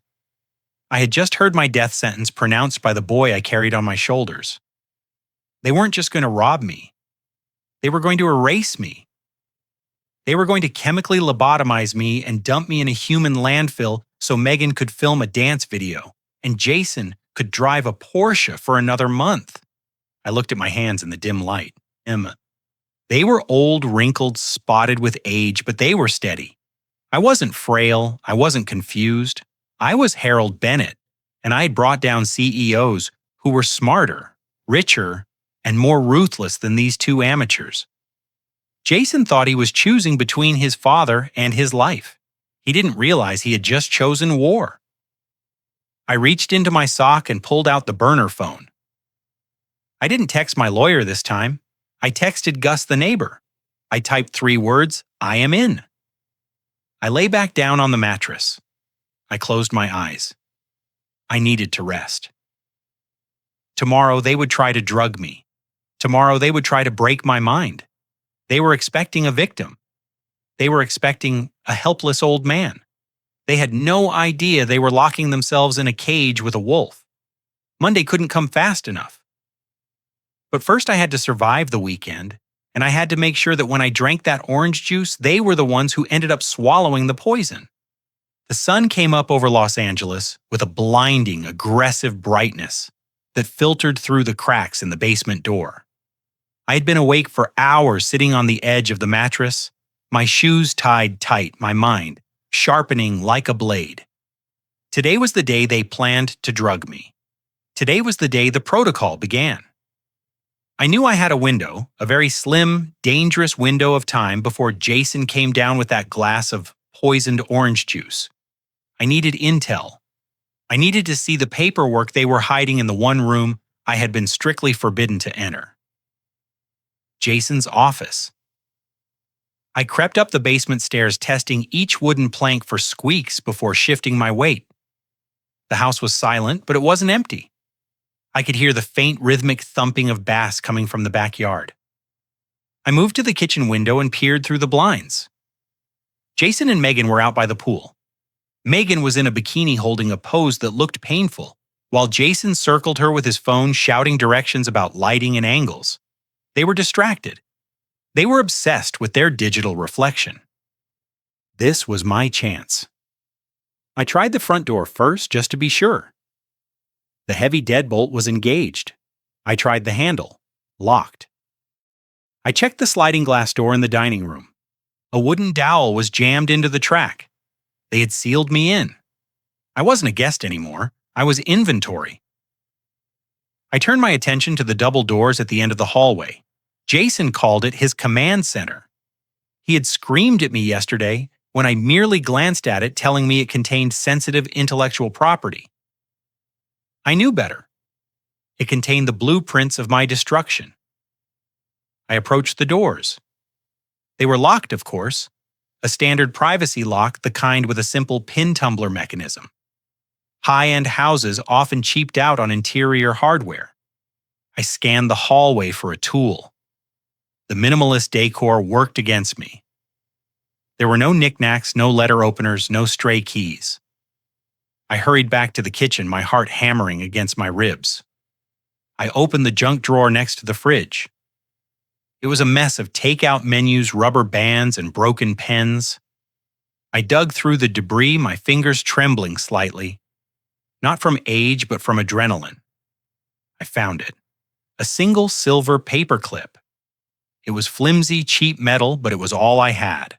I had just heard my death sentence pronounced by the boy I carried on my shoulders. They weren't just going to rob me. They were going to erase me. They were going to chemically lobotomize me and dump me in a human landfill so Megan could film a dance video and Jason could drive a Porsche for another month. I looked at my hands in the dim light. They were old, wrinkled, spotted with age, but they were steady. I wasn't frail. I wasn't confused. I was Harold Bennett, and I had brought down CEOs who were smarter, richer, and more ruthless than these two amateurs. Jason thought he was choosing between his father and his life. He didn't realize he had just chosen war. I reached into my sock and pulled out the burner phone. I didn't text my lawyer this time. I texted Gus the neighbor. I typed 3 words, "I am in." I lay back down on the mattress. I closed my eyes. I needed to rest. Tomorrow they would try to drug me. Tomorrow they would try to break my mind. They were expecting a victim. They were expecting a helpless old man. They had no idea they were locking themselves in a cage with a wolf. Monday couldn't come fast enough. But first I had to survive the weekend, and I had to make sure that when I drank that orange juice, they were the ones who ended up swallowing the poison. The sun came up over Los Angeles with a blinding, aggressive brightness that filtered through the cracks in the basement door. I had been awake for hours sitting on the edge of the mattress, my shoes tied tight, my mind sharpening like a blade. Today was the day they planned to drug me. Today was the day the protocol began. I knew I had a window, a very slim, dangerous window of time before Jason came down with that glass of poisoned orange juice. I needed intel. I needed to see the paperwork they were hiding in the one room I had been strictly forbidden to enter. Jason's office. I crept up the basement stairs, testing each wooden plank for squeaks before shifting my weight. The house was silent, but it wasn't empty. I could hear the faint rhythmic thumping of bass coming from the backyard. I moved to the kitchen window and peered through the blinds. Jason and Megan were out by the pool. Megan was in a bikini holding a pose that looked painful, while Jason circled her with his phone shouting directions about lighting and angles. They were distracted. They were obsessed with their digital reflection. This was my chance. I tried the front door first just to be sure. The heavy deadbolt was engaged. I tried the handle. Locked. I checked the sliding glass door in the dining room. A wooden dowel was jammed into the track. They had sealed me in. I wasn't a guest anymore. I was inventory. I turned my attention to the double doors at the end of the hallway. Jason called it his command center. He had screamed at me yesterday when I merely glanced at it, telling me it contained sensitive intellectual property. I knew better. It contained the blueprints of my destruction. I approached the doors. They were locked, of course, a standard privacy lock, the kind with a simple pin tumbler mechanism. High-end houses often cheaped out on interior hardware. I scanned the hallway for a tool. The minimalist decor worked against me. There were no knickknacks, no letter openers, no stray keys. I hurried back to the kitchen, my heart hammering against my ribs. I opened the junk drawer next to the fridge. It was a mess of takeout menus, rubber bands, and broken pens. I dug through the debris, my fingers trembling slightly. Not from age, but from adrenaline. I found it. A single silver paperclip. It was flimsy, cheap metal, but it was all I had.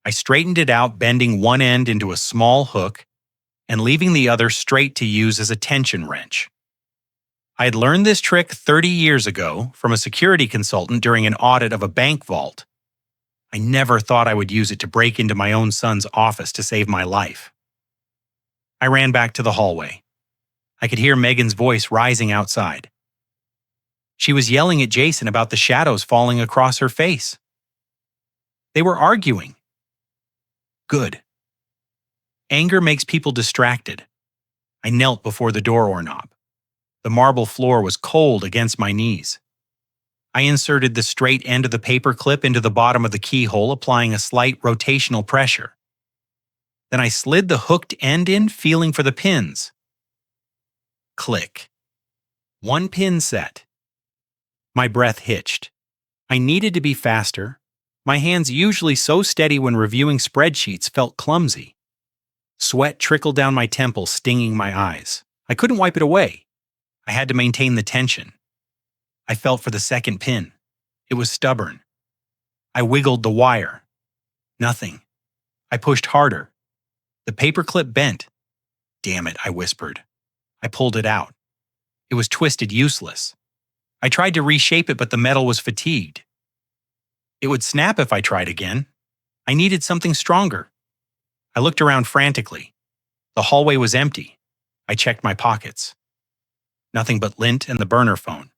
I straightened it out, bending one end into a small hook and leaving the other straight to use as a tension wrench. I had learned this trick 30 years ago from a security consultant during an audit of a bank vault. I never thought I would use it to break into my own son's office to save my life. I ran back to the hallway. I could hear Megan's voice rising outside. She was yelling at Jason about the shadows falling across her face. They were arguing. Good. Anger makes people distracted. I knelt before the doorknob. The marble floor was cold against my knees. I inserted the straight end of the paperclip into the bottom of the keyhole, applying a slight rotational pressure. Then I slid the hooked end in, feeling for the pins. Click. 1 pin set. My breath hitched. I needed to be faster. My hands, usually so steady when reviewing spreadsheets, felt clumsy. Sweat trickled down my temple, stinging my eyes. I couldn't wipe it away. I had to maintain the tension. I felt for the second pin. It was stubborn. I wiggled the wire. Nothing. I pushed harder. The paperclip bent. Damn it, I whispered. I pulled it out. It was twisted, useless. I tried to reshape it, but the metal was fatigued. It would snap if I tried again. I needed something stronger. I looked around frantically. The hallway was empty. I checked my pockets. Nothing but lint and the burner phone.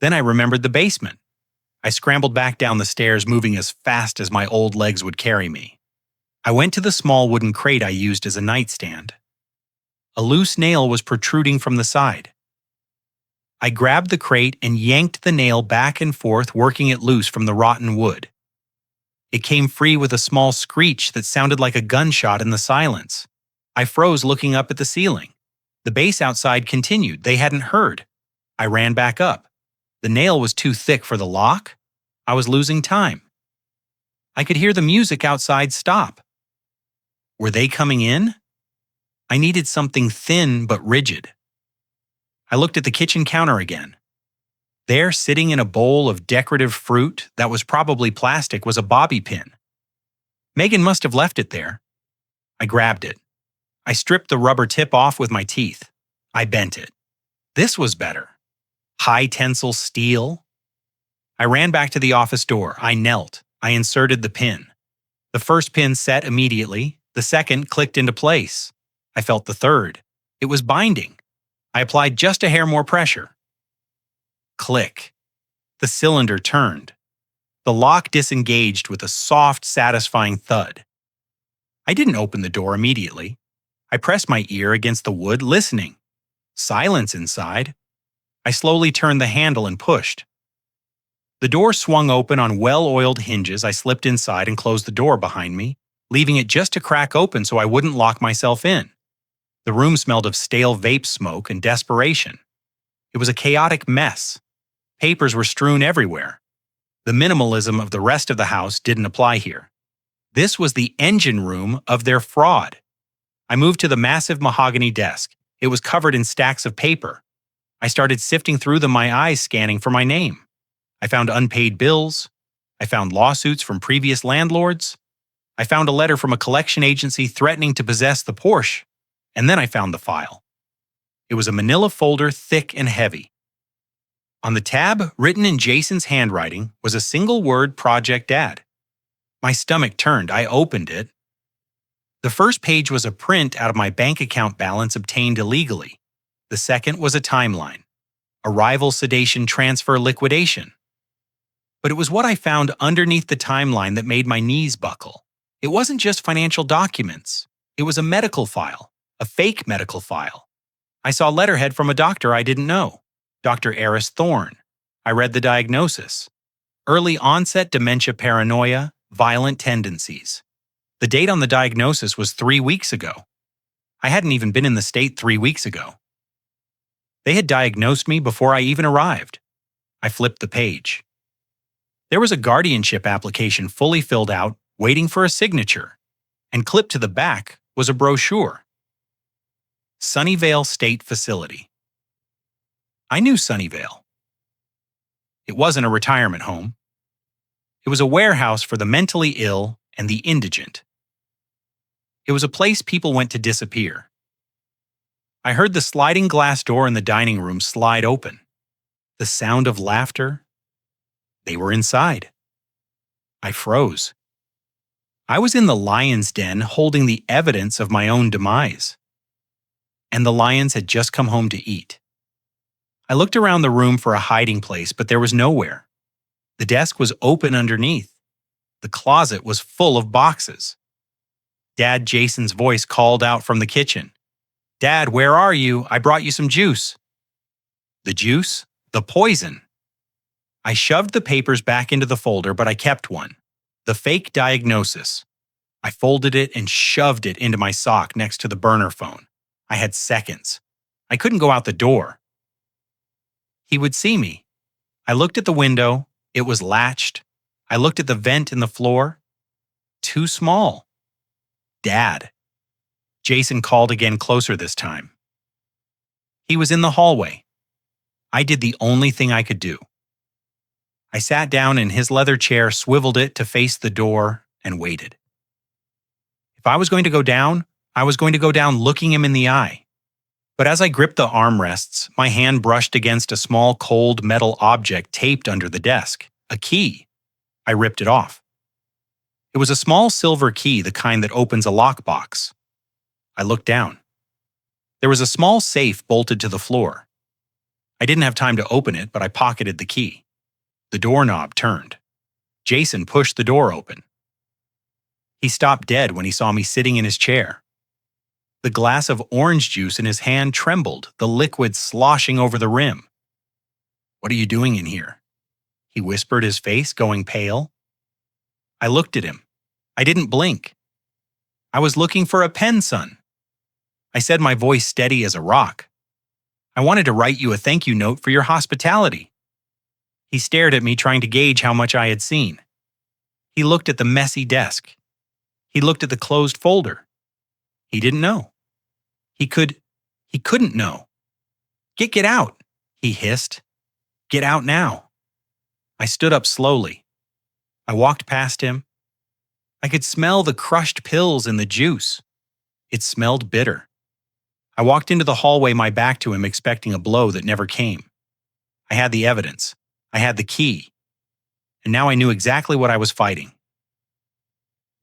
Then I remembered the basement. I scrambled back down the stairs, moving as fast as my old legs would carry me. I went to the small wooden crate I used as a nightstand. A loose nail was protruding from the side. I grabbed the crate and yanked the nail back and forth, working it loose from the rotten wood. It came free with a small screech that sounded like a gunshot in the silence. I froze, looking up at the ceiling. The bass outside continued. They hadn't heard. I ran back up. The nail was too thick for the lock. I was losing time. I could hear the music outside stop. Were they coming in? I needed something thin but rigid. I looked at the kitchen counter again. There, sitting in a bowl of decorative fruit that was probably plastic, was a bobby pin. Megan must have left it there. I grabbed it. I stripped the rubber tip off with my teeth. I bent it. This was better. High tensile steel. I ran back to the office door. I knelt. I inserted the pin. The first pin set immediately. The second clicked into place. I felt the third. It was binding. I applied just a hair more pressure. Click. The cylinder turned. The lock disengaged with a soft, satisfying thud. I didn't open the door immediately. I pressed my ear against the wood, listening. Silence inside. I slowly turned the handle and pushed. The door swung open on well-oiled hinges. I slipped inside and closed the door behind me, leaving it just a crack open so I wouldn't lock myself in. The room smelled of stale vape smoke and desperation. It was a chaotic mess. Papers were strewn everywhere. The minimalism of the rest of the house didn't apply here. This was the engine room of their fraud. I moved to the massive mahogany desk. It was covered in stacks of paper. I started sifting through them, my eyes scanning for my name. I found unpaid bills. I found lawsuits from previous landlords. I found a letter from a collection agency threatening to possess the Porsche. And then I found the file. It was a manila folder, thick and heavy. On the tab, written in Jason's handwriting, was a single word, Project Dad. My stomach turned. I opened it. The first page was a print out of my bank account balance obtained illegally. The second was a timeline. Arrival, sedation, transfer, liquidation. But it was what I found underneath the timeline that made my knees buckle. It wasn't just financial documents. It was a medical file, a fake medical file. I saw letterhead from a doctor I didn't know, Dr. Eris Thorne. I read the diagnosis. Early onset dementia paranoia, violent tendencies. The date on the diagnosis was 3 weeks ago. I hadn't even been in the state 3 weeks ago. They had diagnosed me before I even arrived. I flipped the page. There was a guardianship application fully filled out, waiting for a signature, and clipped to the back was a brochure. Sunnyvale State Facility. I knew Sunnyvale. It wasn't a retirement home. It was a warehouse for the mentally ill and the indigent. It was a place people went to disappear. I heard the sliding glass door in the dining room slide open. The sound of laughter. They were inside. I froze. I was in the lion's den holding the evidence of my own demise. And the lions had just come home to eat. I looked around the room for a hiding place, but there was nowhere. The desk was open underneath. The closet was full of boxes. Dad Jason's voice called out from the kitchen. "Dad, where are you? I brought you some juice." The juice? The poison. I shoved the papers back into the folder, but I kept one. The fake diagnosis. I folded it and shoved it into my sock next to the burner phone. I had seconds. I couldn't go out the door. He would see me. I looked at the window. It was latched. I looked at the vent in the floor. Too small. Dad. Jason called again, closer this time. He was in the hallway. I did the only thing I could do. I sat down in his leather chair, swiveled it to face the door, and waited. If I was going to go down, I was going to go down looking him in the eye. But as I gripped the armrests, my hand brushed against a small cold metal object taped under the desk, a key. I ripped it off. It was a small silver key, the kind that opens a lockbox. I looked down. There was a small safe bolted to the floor. I didn't have time to open it, but I pocketed the key. The doorknob turned. Jason pushed the door open. He stopped dead when he saw me sitting in his chair. The glass of orange juice in his hand trembled, the liquid sloshing over the rim. "What are you doing in here?" he whispered, his face going pale. I looked at him. I didn't blink. "I was looking for a pen, son," I said, my voice steady as a rock. "I wanted to write you a thank you note for your hospitality." He stared at me, trying to gauge how much I had seen. He looked at the messy desk. He looked at the closed folder. He didn't know. He couldn't know. Get out," he hissed. "Get out now." I stood up slowly. I walked past him. I could smell the crushed pills in the juice. It smelled bitter. I walked into the hallway, my back to him, expecting a blow that never came. I had the evidence. I had the key. And now I knew exactly what I was fighting.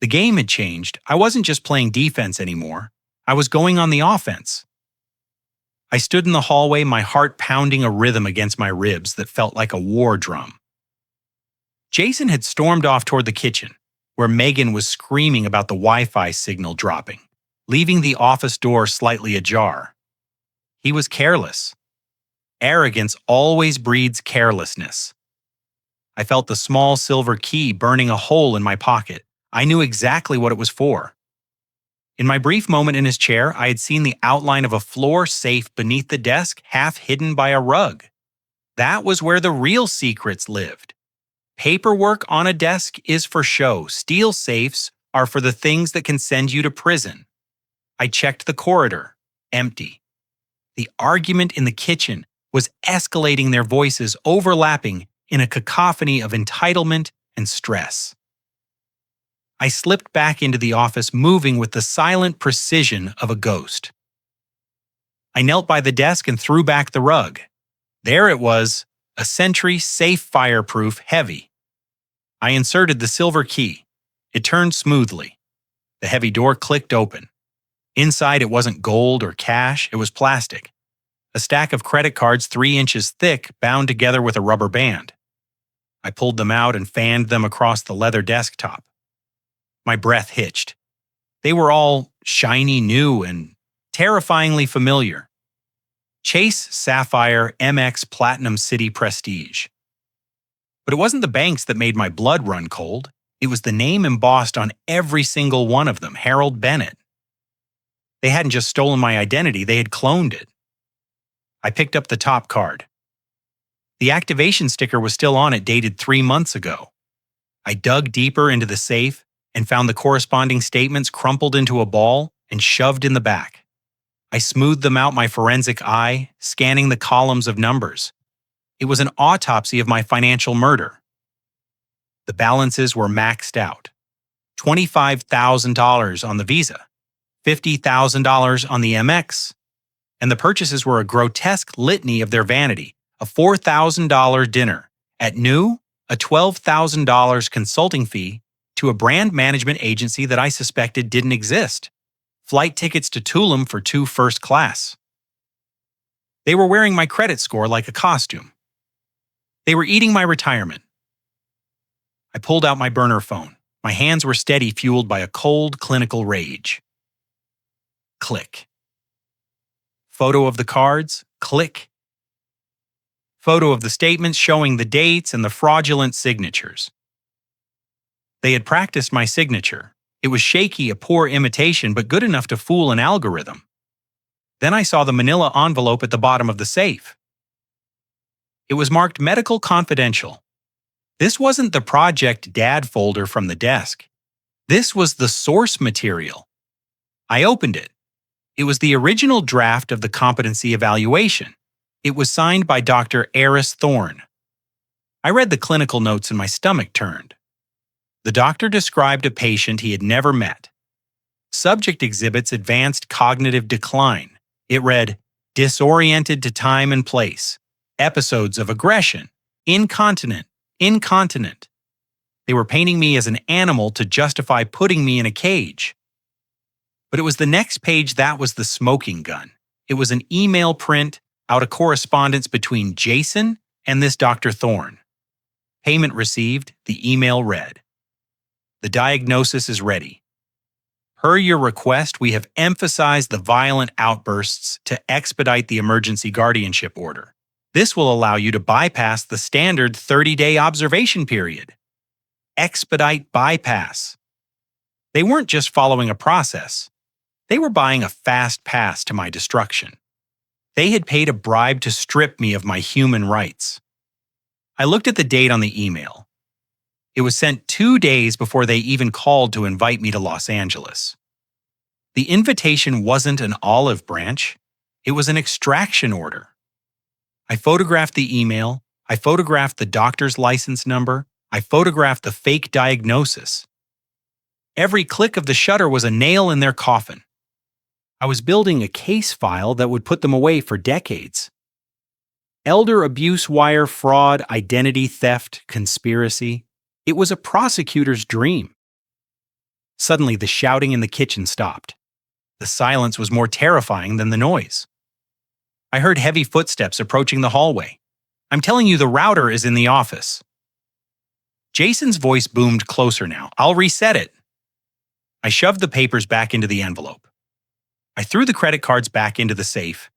The game had changed. I wasn't just playing defense anymore. I was going on the offense. I stood in the hallway, my heart pounding a rhythm against my ribs that felt like a war drum. Jason had stormed off toward the kitchen, where Megan was screaming about the Wi-Fi signal dropping, leaving the office door slightly ajar. He was careless. Arrogance always breeds carelessness. I felt the small silver key burning a hole in my pocket. I knew exactly what it was for. In my brief moment in his chair, I had seen the outline of a floor safe beneath the desk, half hidden by a rug. That was where the real secrets lived. Paperwork on a desk is for show. Steel safes are for the things that can send you to prison. I checked the corridor. Empty. The argument in the kitchen was escalating, their voices overlapping in a cacophony of entitlement and stress. I slipped back into the office, moving with the silent precision of a ghost. I knelt by the desk and threw back the rug. There it was, a Sentry safe, fireproof, heavy. I inserted the silver key. It turned smoothly. The heavy door clicked open. Inside, it wasn't gold or cash, it was plastic. A stack of credit cards 3 inches thick, bound together with a rubber band. I pulled them out and fanned them across the leather desktop. My breath hitched. They were all shiny new and terrifyingly familiar. Chase Sapphire MX Platinum City Prestige. But it wasn't the banks that made my blood run cold. It was the name embossed on every single one of them, Harold Bennett. They hadn't just stolen my identity, they had cloned it. I picked up the top card. The activation sticker was still on it, dated 3 months ago. I dug deeper into the safe and found the corresponding statements crumpled into a ball and shoved in the back. I smoothed them out, my forensic eye, scanning the columns of numbers. It was an autopsy of my financial murder. The balances were maxed out. $25,000 on the Visa, $50,000 on the MX, and the purchases were a grotesque litany of their vanity. A $4,000 dinner at New, a $12,000 consulting fee to a brand management agency that I suspected didn't exist, flight tickets to Tulum for 2 first class. They were wearing my credit score like a costume. They were eating my retirement. I pulled out my burner phone. My hands were steady, fueled by a cold, clinical rage. Click. Photo of the cards. Click. Photo of the statements showing the dates and the fraudulent signatures. They had practiced my signature. It was shaky, a poor imitation, but good enough to fool an algorithm. Then I saw the manila envelope at the bottom of the safe. It was marked Medical Confidential. This wasn't the Project Dad folder from the desk. This was the source material. I opened it. It was the original draft of the competency evaluation. It was signed by Dr. Eris Thorne. I read the clinical notes and my stomach turned. The doctor described a patient he had never met. Subject exhibits advanced cognitive decline. It read, disoriented to time and place, episodes of aggression, incontinent. They were painting me as an animal to justify putting me in a cage. But it was the next page that was the smoking gun. It was an email print out a correspondence between Jason and this Dr. Thorne. Payment received, the email read. The diagnosis is ready. Per your request, we have emphasized the violent outbursts to expedite the emergency guardianship order. This will allow you to bypass the standard 30-day observation period. Expedite bypass. They weren't just following a process. They were buying a fast pass to my destruction. They had paid a bribe to strip me of my human rights. I looked at the date on the email. It was sent 2 days before they even called to invite me to Los Angeles. The invitation wasn't an olive branch. It was an extraction order. I photographed the email. I photographed the doctor's license number. I photographed the fake diagnosis. Every click of the shutter was a nail in their coffin. I was building a case file that would put them away for decades. Elder abuse wire fraud, identity theft, conspiracy. It was a prosecutor's dream. Suddenly, the shouting in the kitchen stopped. The silence was more terrifying than the noise. I heard heavy footsteps approaching the hallway. I'm telling you, the router is in the office. Jason's voice boomed closer now. I'll reset it. I shoved the papers back into the envelope. I threw the credit cards back into the safe.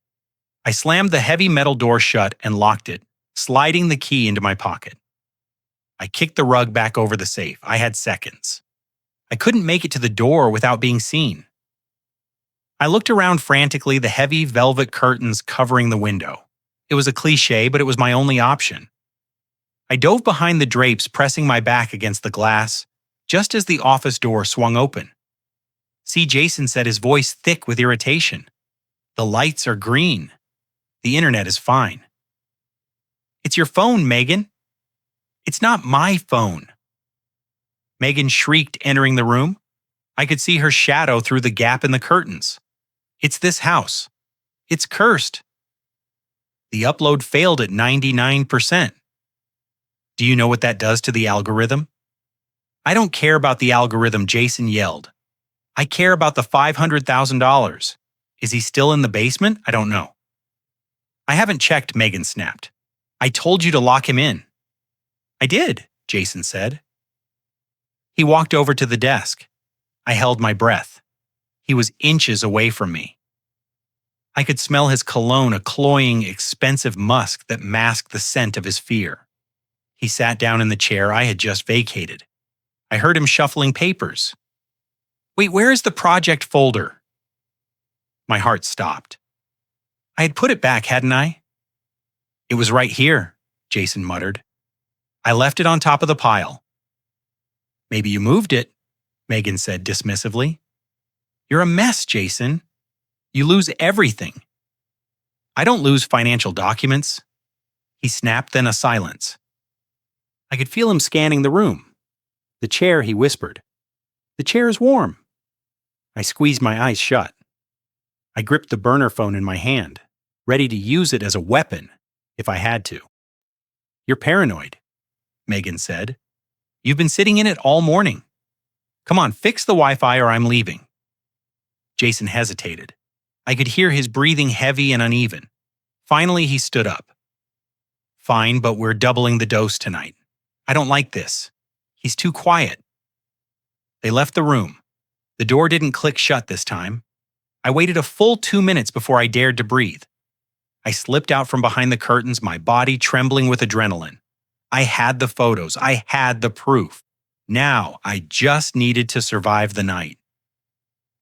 I slammed the heavy metal door shut and locked it, sliding the key into my pocket. I kicked the rug back over the safe. I had seconds. I couldn't make it to the door without being seen. I looked around frantically, the heavy velvet curtains covering the window. It was a cliché, but it was my only option. I dove behind the drapes, pressing my back against the glass, just as the office door swung open. See, Jason said, his voice thick with irritation. The lights are green. The internet is fine. It's your phone, Megan. It's not my phone. Megan shrieked, entering the room. I could see her shadow through the gap in the curtains. It's this house. It's cursed. The upload failed at 99%. Do you know what that does to the algorithm? I don't care about the algorithm, Jason yelled. I care about the $500,000. Is he still in the basement? I don't know. I haven't checked, Megan snapped. I told you to lock him in. I did, Jason said. He walked over to the desk. I held my breath. He was inches away from me. I could smell his cologne, a cloying, expensive musk that masked the scent of his fear. He sat down in the chair I had just vacated. I heard him shuffling papers. Wait, where is the project folder? My heart stopped. I had put it back, hadn't I? It was right here, Jason muttered. I left it on top of the pile. Maybe you moved it, Megan said dismissively. You're a mess, Jason. You lose everything. I don't lose financial documents. He snapped, then a silence. I could feel him scanning the room. The chair, he whispered. The chair is warm. I squeezed my eyes shut. I gripped the burner phone in my hand, ready to use it as a weapon if I had to. You're paranoid, Megan said. You've been sitting in it all morning. Come on, fix the Wi-Fi or I'm leaving. Jason hesitated. I could hear his breathing heavy and uneven. Finally, he stood up. Fine, but we're doubling the dose tonight. I don't like this. He's too quiet. They left the room. The door didn't click shut this time. I waited a full 2 minutes before I dared to breathe. I slipped out from behind the curtains, my body trembling with adrenaline. I had the photos. I had the proof. Now, I just needed to survive the night.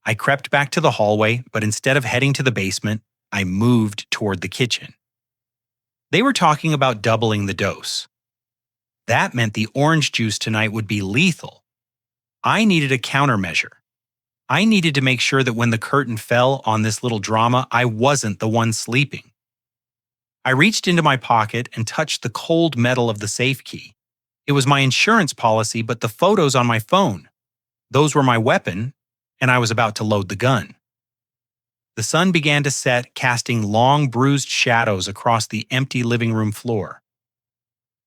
I crept back to the hallway, but instead of heading to the basement, I moved toward the kitchen. They were talking about doubling the dose. That meant the orange juice tonight would be lethal. I needed a countermeasure. I needed to make sure that when the curtain fell on this little drama, I wasn't the one sleeping. I reached into my pocket and touched the cold metal of the safe key. It was my insurance policy, but the photos on my phone. Those were my weapon, and I was about to load the gun. The sun began to set, casting long, bruised shadows across the empty living room floor.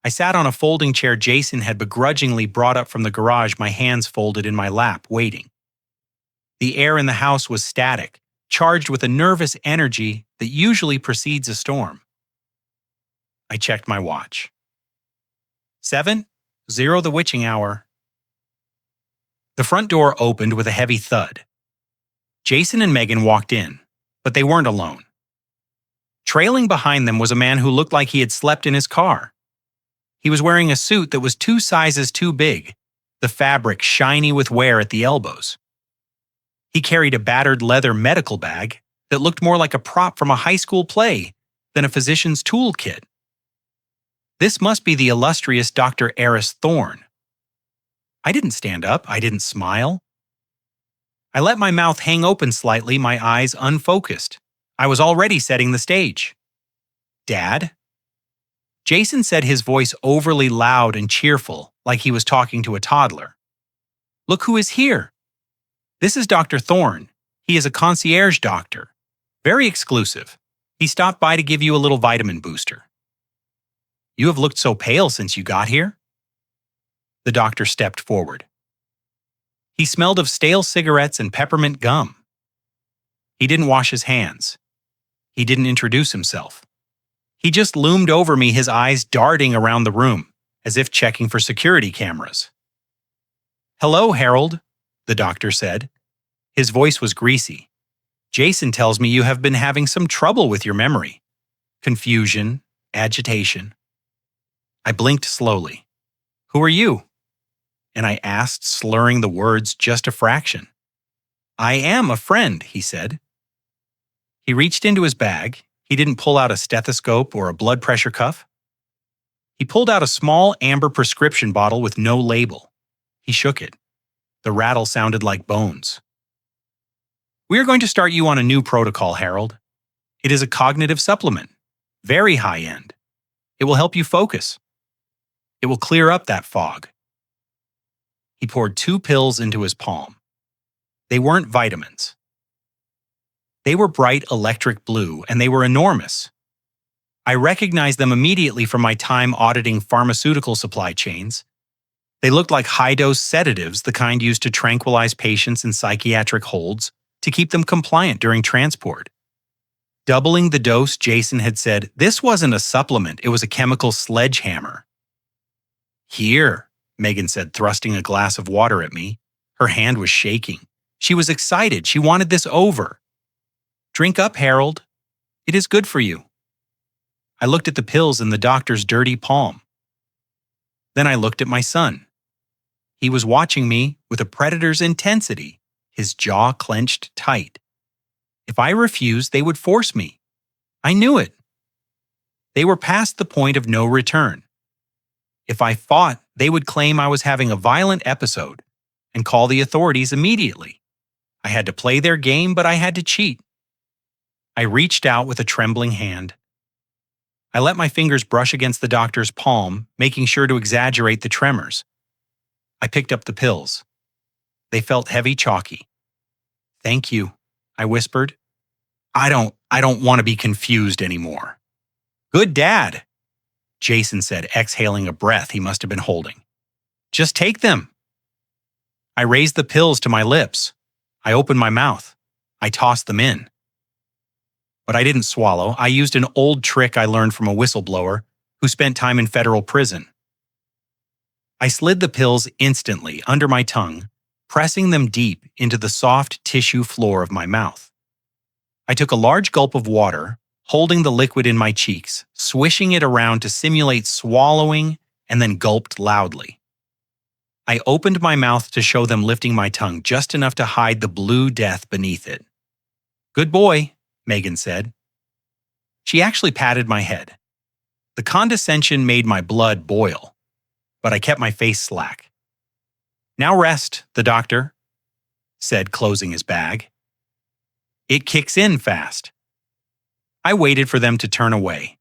I sat on a folding chair Jason had begrudgingly brought up from the garage, my hands folded in my lap, waiting. The air in the house was static, charged with a nervous energy that usually precedes a storm. I checked my watch. 7:00 the witching hour. The front door opened with a heavy thud. Jason and Megan walked in, but they weren't alone. Trailing behind them was a man who looked like he had slept in his car. He was wearing a suit that was 2 sizes too big, the fabric shiny with wear at the elbows. He carried a battered leather medical bag that looked more like a prop from a high school play than a physician's toolkit. This must be the illustrious Dr. Eris Thorne. I didn't stand up. I didn't smile. I let my mouth hang open slightly, my eyes unfocused. I was already setting the stage. Dad? Jason said, his voice overly loud and cheerful, like he was talking to a toddler. Look who is here. This is Dr. Thorne. He is a concierge doctor. Very exclusive. He stopped by to give you a little vitamin booster. You have looked so pale since you got here. The doctor stepped forward. He smelled of stale cigarettes and peppermint gum. He didn't wash his hands. He didn't introduce himself. He just loomed over me, his eyes darting around the room, as if checking for security cameras. Hello, Harold, the doctor said. His voice was greasy. Jason tells me you have been having some trouble with your memory. Confusion, agitation. I blinked slowly. Who are you? And I asked, slurring the words just a fraction. I am a friend, he said. He reached into his bag. He didn't pull out a stethoscope or a blood pressure cuff. He pulled out a small amber prescription bottle with no label. He shook it. The rattle sounded like bones. We are going to start you on a new protocol, Harold. It is a cognitive supplement, very high end. It will help you focus. It will clear up that fog. He poured 2 pills into his palm. They weren't vitamins. They were bright electric blue, and they were enormous. I recognized them immediately from my time auditing pharmaceutical supply chains. They looked like high-dose sedatives, the kind used to tranquilize patients in psychiatric holds to keep them compliant during transport. Doubling the dose, Jason had said, this wasn't a supplement, it was a chemical sledgehammer. Here, Megan said, thrusting a glass of water at me. Her hand was shaking. She was excited. She wanted this over. Drink up, Harold. It is good for you. I looked at the pills in the doctor's dirty palm. Then I looked at my son. He was watching me with a predator's intensity, his jaw clenched tight. If I refused, they would force me. I knew it. They were past the point of no return. If I fought, they would claim I was having a violent episode and call the authorities immediately. I had to play their game, but I had to cheat. I reached out with a trembling hand. I let my fingers brush against the doctor's palm, making sure to exaggerate the tremors. I picked up the pills. They felt heavy, chalky. Thank you, I whispered. I don't want to be confused anymore. Good dad, Jason said, exhaling a breath he must have been holding. Just take them. I raised the pills to my lips. I opened my mouth. I tossed them in. But I didn't swallow. I used an old trick I learned from a whistleblower who spent time in federal prison. I slid the pills instantly under my tongue, pressing them deep into the soft tissue floor of my mouth. I took a large gulp of water, holding the liquid in my cheeks, swishing it around to simulate swallowing, and then gulped loudly. I opened my mouth to show them, lifting my tongue just enough to hide the blue death beneath it. Good boy, Megan said. She actually patted my head. The condescension made my blood boil, but I kept my face slack. Now rest, the doctor said, closing his bag. It kicks in fast. I waited for them to turn away.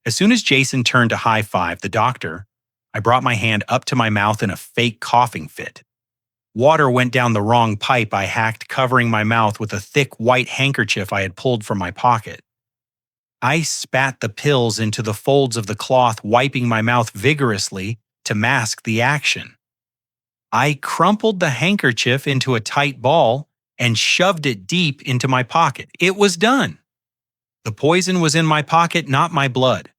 As soon as Jason turned to high-five the doctor, I brought my hand up to my mouth in a fake coughing fit. Water went down the wrong pipe I hacked, covering my mouth with a thick white handkerchief I had pulled from my pocket. I spat the pills into the folds of the cloth, wiping my mouth vigorously to mask the action. I crumpled the handkerchief into a tight ball and shoved it deep into my pocket. It was done. The poison was in my pocket, not my blood.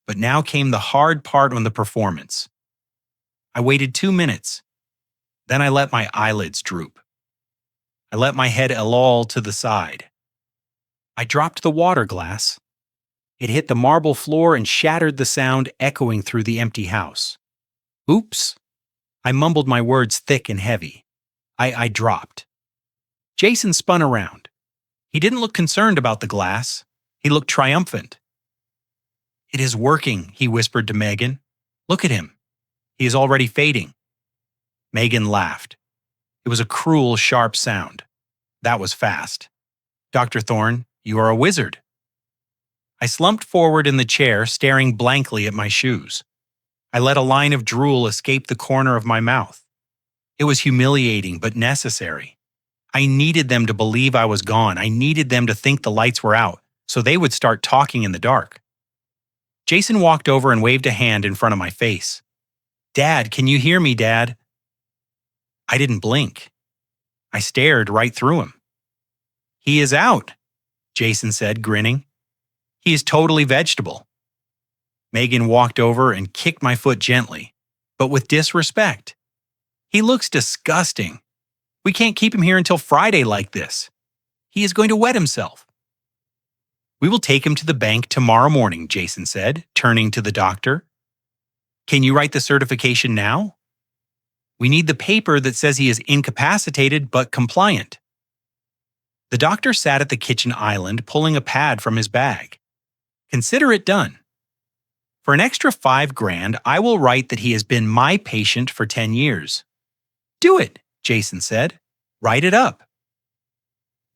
But now came the hard part on the performance. I waited 2 minutes. Then I let my eyelids droop. I let my head loll to the side. I dropped the water glass. It hit the marble floor and shattered the sound echoing through the empty house. Oops. I mumbled my words thick and heavy. I dropped. Jason spun around. He didn't look concerned about the glass. He looked triumphant. "It is working," he whispered to Megan. "Look at him. He is already fading." Megan laughed. It was a cruel, sharp sound. That was fast. "Dr. Thorne, you are a wizard." I slumped forward in the chair, staring blankly at my shoes. I let a line of drool escape the corner of my mouth. It was humiliating but necessary. I needed them to believe I was gone. I needed them to think the lights were out, so they would start talking in the dark. Jason walked over and waved a hand in front of my face. "Dad, can you hear me, Dad?" I didn't blink. I stared right through him. "He is out," Jason said, grinning. "He is totally vegetable." Megan walked over and kicked my foot gently, but with disrespect. "He looks disgusting. We can't keep him here until Friday like this. He is going to wet himself." "We will take him to the bank tomorrow morning," Jason said, turning to the doctor. "Can you write the certification now? We need the paper that says he is incapacitated but compliant." The doctor sat at the kitchen island, pulling a pad from his bag. "Consider it done. For an extra $5,000, I will write that he has been my patient for 10 years. "Do it," Jason said. "Write it up."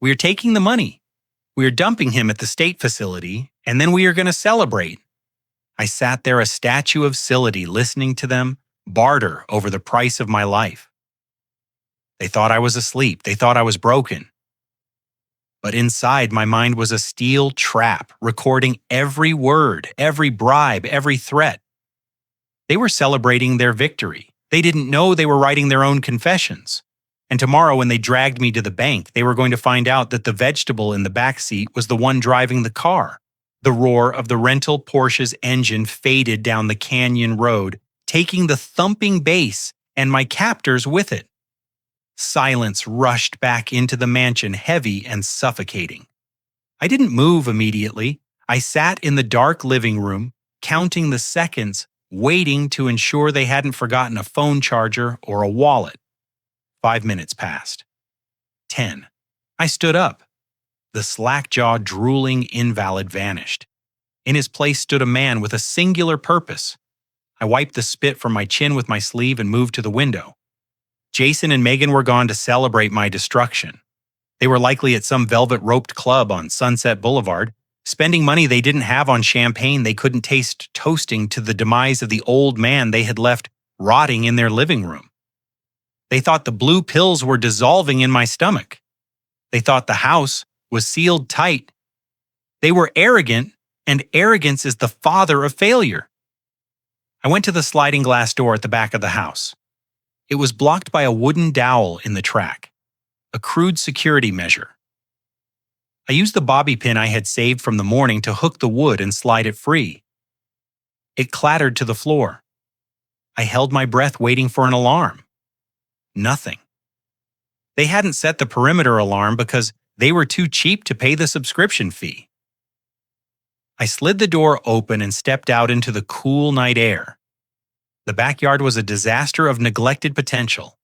"We are taking the money. We are dumping him at the state facility, and then we are going to celebrate." I sat there a statue of Sility, listening to them barter over the price of my life. They thought I was asleep. They thought I was broken. But inside, my mind was a steel trap, recording every word, every bribe, every threat. They were celebrating their victory. They didn't know they were writing their own confessions. And tomorrow, when they dragged me to the bank, they were going to find out that the vegetable in the back seat was the one driving the car. The roar of the rental Porsche's engine faded down the canyon road, taking the thumping bass and my captors with it. Silence rushed back into the mansion, heavy and suffocating. I didn't move immediately. I sat in the dark living room, counting the seconds, waiting to ensure they hadn't forgotten a phone charger or a wallet. 5 minutes passed. 10. I stood up. The slack-jawed, drooling invalid vanished. In his place stood a man with a singular purpose. I wiped the spit from my chin with my sleeve and moved to the window. Jason and Megan were gone to celebrate my destruction. They were likely at some velvet-roped club on Sunset Boulevard, spending money they didn't have on champagne they couldn't taste, toasting to the demise of the old man they had left rotting in their living room. They thought the blue pills were dissolving in my stomach. They thought the house was sealed tight. They were arrogant, and arrogance is the father of failure. I went to the sliding glass door at the back of the house. It was blocked by a wooden dowel in the track, a crude security measure. I used the bobby pin I had saved from the morning to hook the wood and slide it free. It clattered to the floor. I held my breath waiting for an alarm. Nothing. They hadn't set the perimeter alarm because they were too cheap to pay the subscription fee. I slid the door open and stepped out into the cool night air. The backyard was a disaster of neglected potential.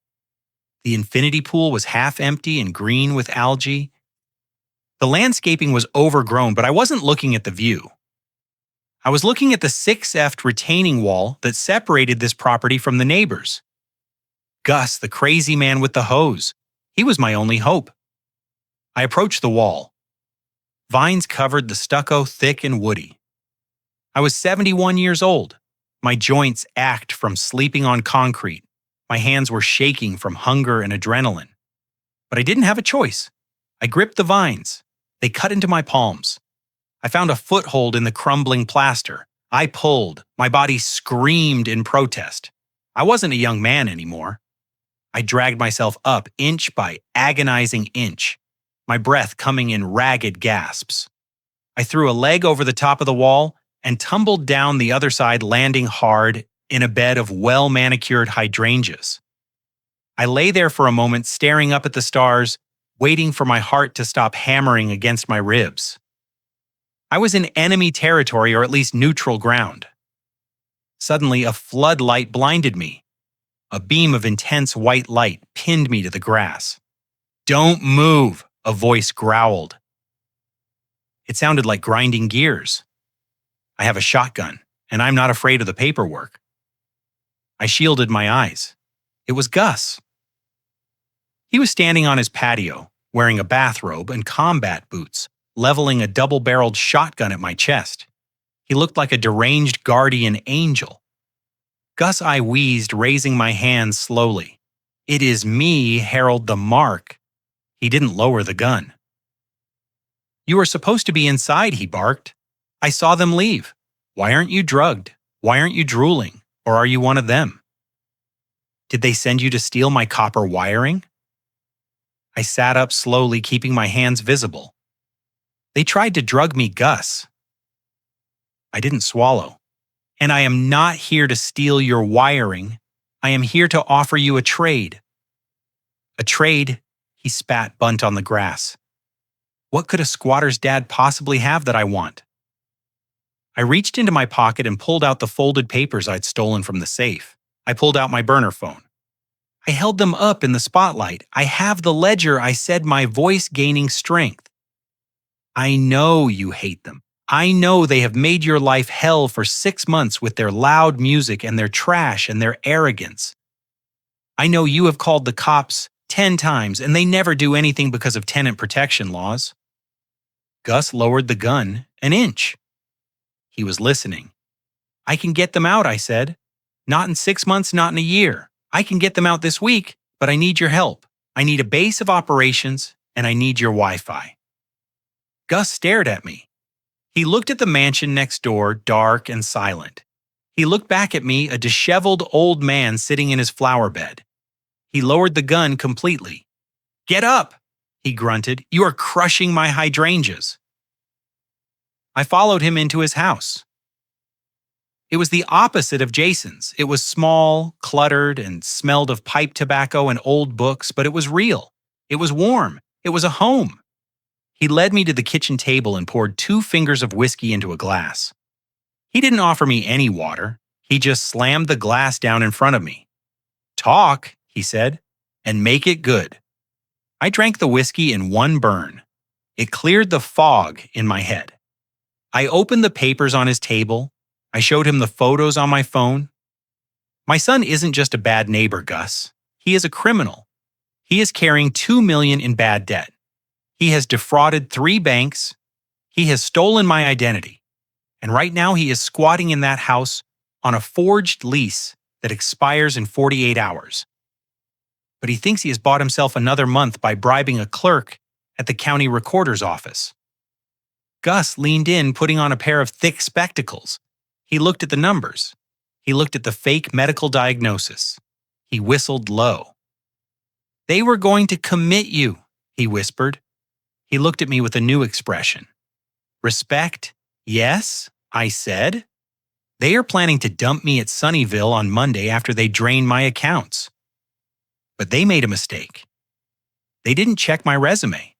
The infinity pool was half empty and green with algae. The landscaping was overgrown, but I wasn't looking at the view. I was looking at the 6F'd retaining wall that separated this property from the neighbors. Gus, the crazy man with the hose, he was my only hope. I approached the wall. Vines covered the stucco, thick and woody. I was 71 years old. My joints ached from sleeping on concrete. My hands were shaking from hunger and adrenaline. But I didn't have a choice. I gripped the vines. They cut into my palms. I found a foothold in the crumbling plaster. I pulled. My body screamed in protest. I wasn't a young man anymore. I dragged myself up inch by agonizing inch, my breath coming in ragged gasps. I threw a leg over the top of the wall and tumbled down the other side, landing hard in a bed of well-manicured hydrangeas. I lay there for a moment, staring up at the stars, waiting for my heart to stop hammering against my ribs. I was in enemy territory, or at least neutral ground. Suddenly, a floodlight blinded me. A beam of intense white light pinned me to the grass. "Don't move," a voice growled. It sounded like grinding gears. I have a shotgun, and I'm not afraid of the paperwork. I shielded my eyes. It was Gus. He was standing on his patio, wearing a bathrobe and combat boots, leveling a double-barreled shotgun at my chest. He looked like a deranged guardian angel. Gus, I wheezed, raising my hands slowly. "It is me, Harold the Mark." He didn't lower the gun. "You were supposed to be inside," he barked. "I saw them leave. Why aren't you drugged? Why aren't you drooling? Or are you one of them? Did they send you to steal my copper wiring?" I sat up slowly, keeping my hands visible. "They tried to drug me, Gus." I didn't swallow. "And I am not here to steal your wiring. I am here to offer you a trade." "A trade?" He spat bunt on the grass. "What could a squatter's dad possibly have that I want?" I reached into my pocket and pulled out the folded papers I'd stolen from the safe. I pulled out my burner phone. I held them up in the spotlight. "I have the ledger," I said, my voice gaining strength. "I know you hate them. I know they have made your life hell for 6 months with their loud music and their trash and their arrogance. I know you have called the cops 10 times and they never do anything because of tenant protection laws." Gus lowered the gun an inch. He was listening. "I can get them out," I said. "Not in 6 months, not in a year. I can get them out this week, but I need your help. I need a base of operations and I need your Wi-Fi." Gus stared at me. He looked at the mansion next door, dark and silent. He looked back at me, a disheveled old man sitting in his flower bed. He lowered the gun completely. "Get up," he grunted. "You are crushing my hydrangeas." I followed him into his house. It was the opposite of Jason's. It was small, cluttered, and smelled of pipe tobacco and old books, but it was real. It was warm. It was a home. He led me to the kitchen table and poured 2 fingers of whiskey into a glass. He didn't offer me any water. He just slammed the glass down in front of me. "Talk," he said, "and make it good." I drank the whiskey in one burn. It cleared the fog in my head. I opened the papers on his table. I showed him the photos on my phone. "My son isn't just a bad neighbor, Gus. He is a criminal. He is carrying $2 million in bad debt. He has defrauded 3 banks. He has stolen my identity. And right now he is squatting in that house on a forged lease that expires in 48 hours. But he thinks he has bought himself another month by bribing a clerk at the county recorder's office." Gus leaned in, putting on a pair of thick spectacles. He looked at the numbers. He looked at the fake medical diagnosis. He whistled low. "They were going to commit you," he whispered. He looked at me with a new expression. "Respect? Yes," I said. "They are planning to dump me at Sunnyvale on Monday after they drain my accounts. But they made a mistake. They didn't check my resume.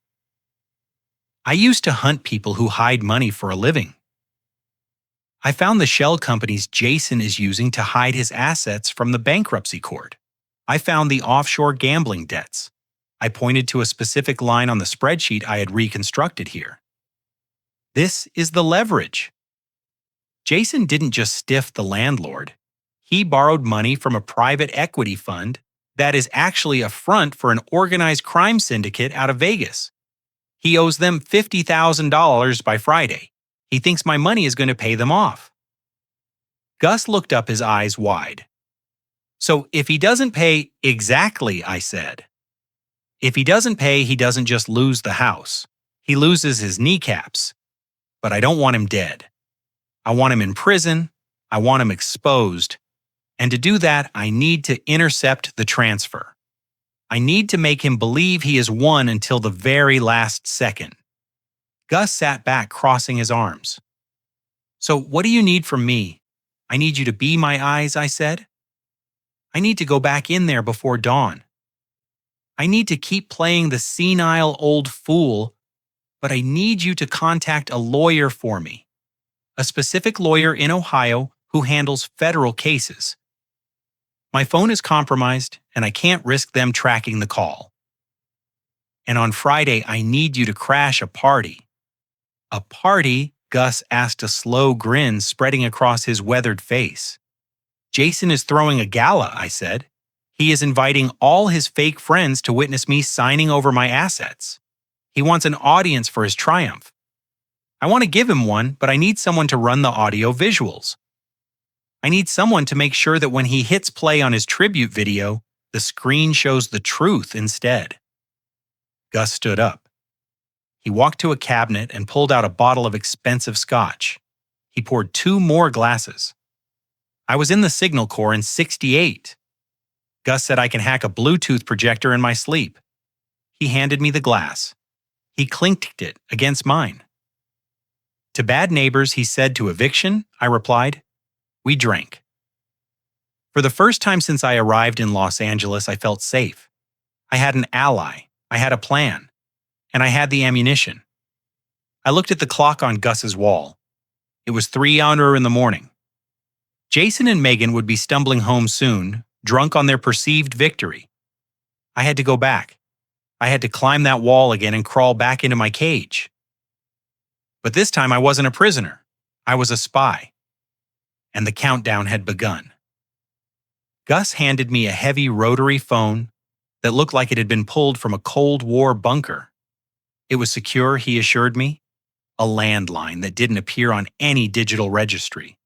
I used to hunt people who hide money for a living. I found the shell companies Jason is using to hide his assets from the bankruptcy court. I found the offshore gambling debts. I pointed to a specific line on the spreadsheet I had reconstructed here. This is the leverage. Jason didn't just stiff the landlord. He borrowed money from a private equity fund that is actually a front for an organized crime syndicate out of Vegas. He owes them $50,000 by Friday. He thinks my money is going to pay them off." Gus looked up, his eyes wide. "So if he doesn't pay," "Exactly," I said. "If he doesn't pay, he doesn't just lose the house. He loses his kneecaps. but I don't want him dead. I want him in prison. I want him exposed. And to do that, I need to intercept the transfer. I need to make him believe he has won until the very last second. Gus sat back, crossing his arms. So what do you need from me? I need you to be my eyes, I said. I need to go back in there before dawn. I need to keep playing the senile old fool, but I need you to contact a lawyer for me. A specific lawyer in Ohio who handles federal cases. My phone is compromised, and I can't risk them tracking the call. And on Friday, I need you to crash a party. A party? Gus asked, a slow grin spreading across his weathered face. Jason is throwing a gala, I said. He is inviting all his fake friends to witness me signing over my assets. He wants an audience for his triumph. I want to give him one, but I need someone to run the audio visuals. I need someone to make sure that when he hits play on his tribute video, the screen shows the truth instead. Gus stood up. He walked to a cabinet and pulled out a bottle of expensive scotch. He poured 2 more glasses. I was in the Signal Corps in '68. Gus said I can hack a Bluetooth projector in my sleep. He handed me the glass. He clinked it against mine. To bad neighbors, he said to eviction, I replied. We drank. For the first time since I arrived in Los Angeles, I felt safe. I had an ally. I had a plan. And I had the ammunition. I looked at the clock on Gus's wall. It was 3:00 in the morning. Jason and Megan would be stumbling home soon, drunk on their perceived victory. I had to go back. I had to climb that wall again and crawl back into my cage. But this time I wasn't a prisoner. I was a spy. And the countdown had begun. Gus handed me a heavy rotary phone that looked like it had been pulled from a Cold War bunker. It was secure, he assured me. A landline that didn't appear on any digital registry.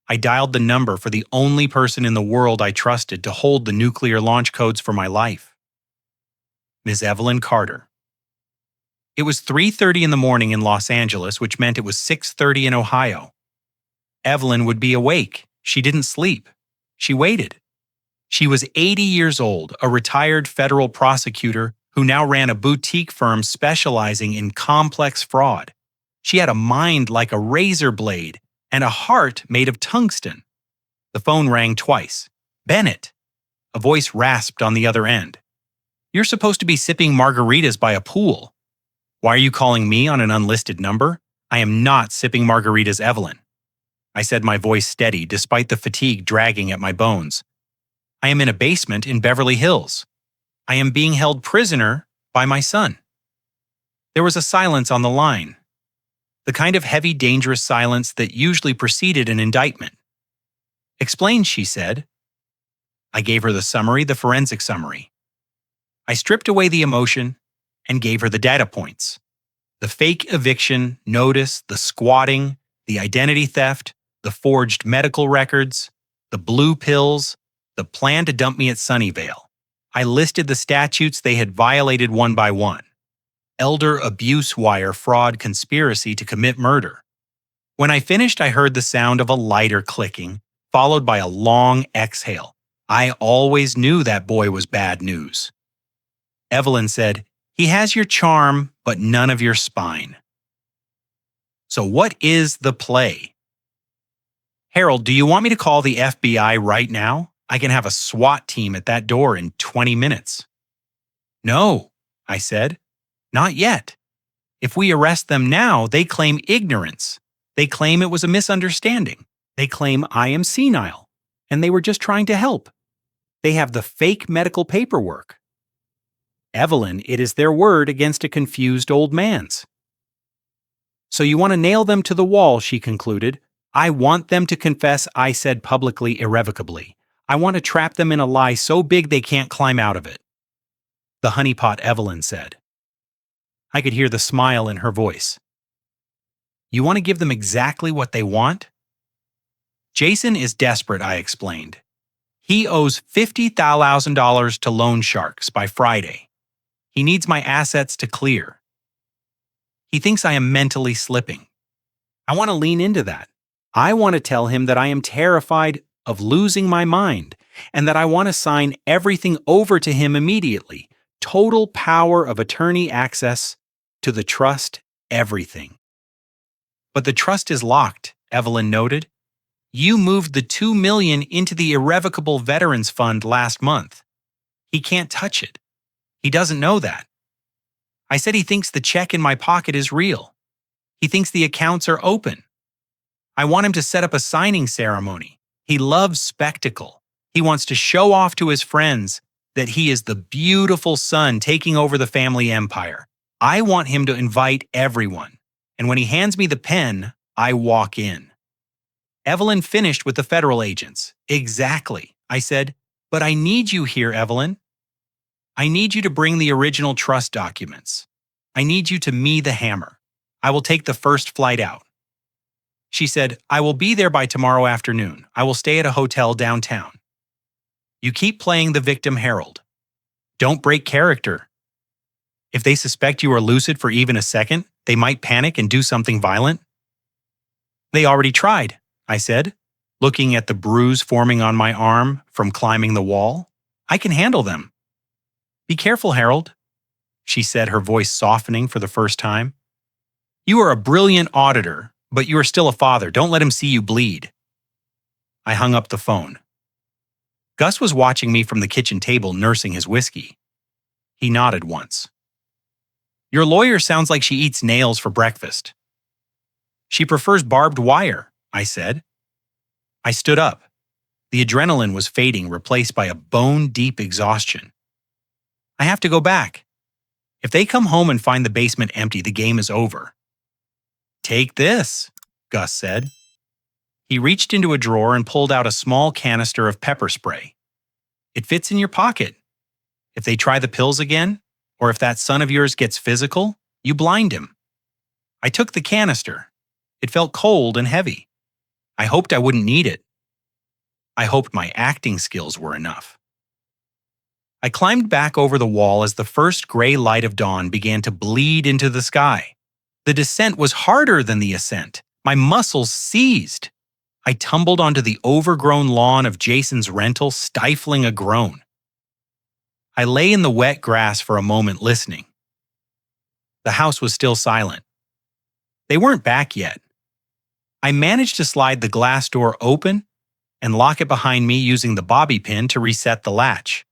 I dialed the number for the only person in the world I trusted to hold the nuclear launch codes for my life. Ms. Evelyn Carter. It was 3:30 in the morning in Los Angeles, which meant it was 6:30 in Ohio. Evelyn would be awake. She didn't sleep. She waited. She was 80 years old, a retired federal prosecutor who now ran a boutique firm specializing in complex fraud. She had a mind like a razor blade and a heart made of tungsten. The phone rang twice. Bennett. A voice rasped on the other end. You're supposed to be sipping margaritas by a pool. Why are you calling me on an unlisted number? I am not sipping margaritas, Evelyn. I said, my voice steady despite the fatigue dragging at my bones. I am in a basement in Beverly Hills. I am being held prisoner by my son. There was a silence on the line. The kind of heavy, dangerous silence that usually preceded an indictment. Explain, she said. I gave her the summary, the forensic summary. I stripped away the emotion and gave her the data points. The fake eviction notice, the squatting, the identity theft, the forged medical records, the blue pills, the plan to dump me at Sunnyvale. I listed the statutes they had violated one by one. Elder abuse wire fraud conspiracy to commit murder. When I finished, I heard the sound of a lighter clicking, followed by a long exhale. I always knew that boy was bad news. Evelyn said, he has your charm, but none of your spine. So what is the play? Harold, do you want me to call the FBI right now? I can have a SWAT team at that door in 20 minutes. No, I said. Not yet. If we arrest them now, they claim ignorance. They claim it was a misunderstanding. They claim I am senile, and they were just trying to help. They have the fake medical paperwork. Evelyn, it is their word against a confused old man's. So you want to nail them to the wall, she concluded. I want them to confess I said publicly irrevocably. I want to trap them in a lie so big they can't climb out of it. The honeypot Evelyn said. I could hear the smile in her voice. You want to give them exactly what they want? Jason is desperate, I explained. He owes $50,000 to loan sharks by Friday. He needs my assets to clear. He thinks I am mentally slipping. I want to lean into that. I want to tell him that I am terrified of losing my mind and that I want to sign everything over to him immediately. Total power of attorney access to the trust, everything. But the trust is locked, Evelyn noted. You moved the $2 million into the Irrevocable Veterans Fund last month. He can't touch it. He doesn't know that. I said he thinks the check in my pocket is real. He thinks the accounts are open. I want him to set up a signing ceremony. He loves spectacle. He wants to show off to his friends that he is the beautiful son taking over the family empire. I want him to invite everyone. And when he hands me the pen, I walk in. Evelyn finished with the federal agents. Exactly, I said. But I need you here, Evelyn. I need you to bring the original trust documents. I need you to me the hammer. I will take the first flight out. She said, I will be there by tomorrow afternoon. I will stay at a hotel downtown. You keep playing the victim herald. Don't break character. If they suspect you are lucid for even a second, they might panic and do something violent. They already tried, I said, looking at the bruise forming on my arm from climbing the wall. I can handle them. Be careful, Harold, she said, her voice softening for the first time. You are a brilliant auditor, but you are still a father. Don't let him see you bleed. I hung up the phone. Gus was watching me from the kitchen table nursing his whiskey. He nodded once. Your lawyer sounds like she eats nails for breakfast. She prefers barbed wire, I said. I stood up. The adrenaline was fading, replaced by a bone-deep exhaustion. I have to go back. If they come home and find the basement empty, the game is over. Take this, Gus said. He reached into a drawer and pulled out a small canister of pepper spray. It fits in your pocket. If they try the pills again, or if that son of yours gets physical, you blind him. I took the canister. It felt cold and heavy. I hoped I wouldn't need it. I hoped my acting skills were enough. I climbed back over the wall as the first gray light of dawn began to bleed into the sky. The descent was harder than the ascent. My muscles seized. I tumbled onto the overgrown lawn of Jason's rental, stifling a groan. I lay in the wet grass for a moment listening. The house was still silent. They weren't back yet. I managed to slide the glass door open and lock it behind me using the bobby pin to reset the latch.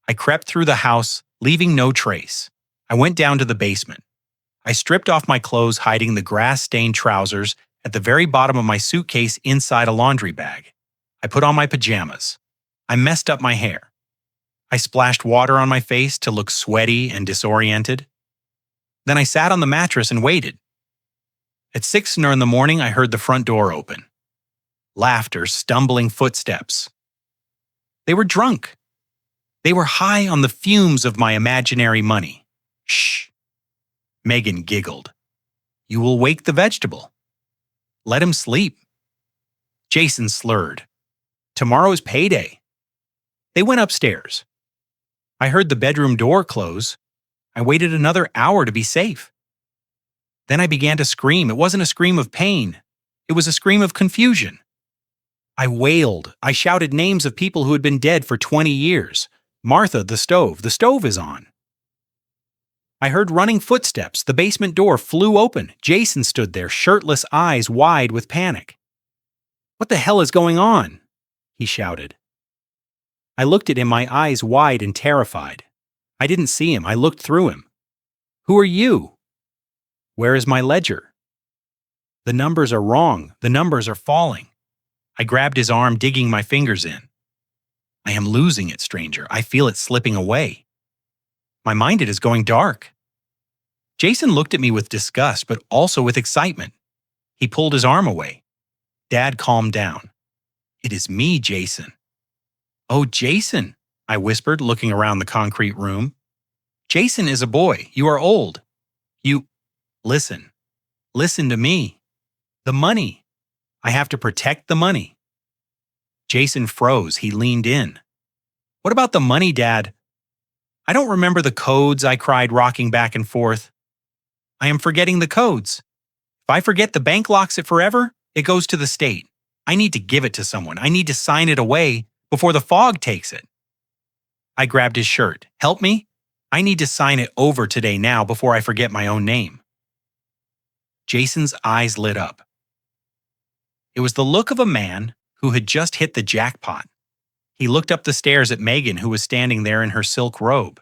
I crept through the house, leaving no trace. I went down to the basement. I stripped off my clothes, hiding the grass-stained trousers at the very bottom of my suitcase inside a laundry bag. I put on my pajamas. I messed up my hair. I splashed water on my face to look sweaty and disoriented. Then I sat on the mattress and waited. At 6 in the morning, I heard the front door open. Laughter, stumbling footsteps. They were drunk. They were high on the fumes of my imaginary money. Shh. Megan giggled. You will wake the vegetable. Let him sleep. Jason slurred. Tomorrow's payday. They went upstairs. I heard the bedroom door close. I waited another hour to be safe. Then I began to scream. It wasn't a scream of pain. It was a scream of confusion. I wailed. I shouted names of people who had been dead for 20 years. Martha, the stove is on. I heard running footsteps. The basement door flew open. Jason stood there, shirtless, eyes wide with panic. What the hell is going on? He shouted. I looked at him, my eyes wide and terrified. I didn't see him. I looked through him. Who are you? Where is my ledger? The numbers are wrong. The numbers are falling. I grabbed his arm, digging my fingers in. I am losing it, stranger. I feel it slipping away. My mind, it is going dark. Jason looked at me with disgust, but also with excitement. He pulled his arm away. Dad calmed down. It is me, Jason. Oh, Jason, I whispered, looking around the concrete room. Jason is a boy. You are old. Listen. Listen to me. The money. I have to protect the money. Jason froze. He leaned in. What about the money, Dad? I don't remember the codes, I cried, rocking back and forth. I am forgetting the codes. If I forget the bank locks it forever, it goes to the state. I need to give it to someone. I need to sign it away before the fog takes it. I grabbed his shirt. Help me? I need to sign it over today now before I forget my own name. Jason's eyes lit up. It was the look of a man who had just hit the jackpot. He looked up the stairs at Megan, who was standing there in her silk robe.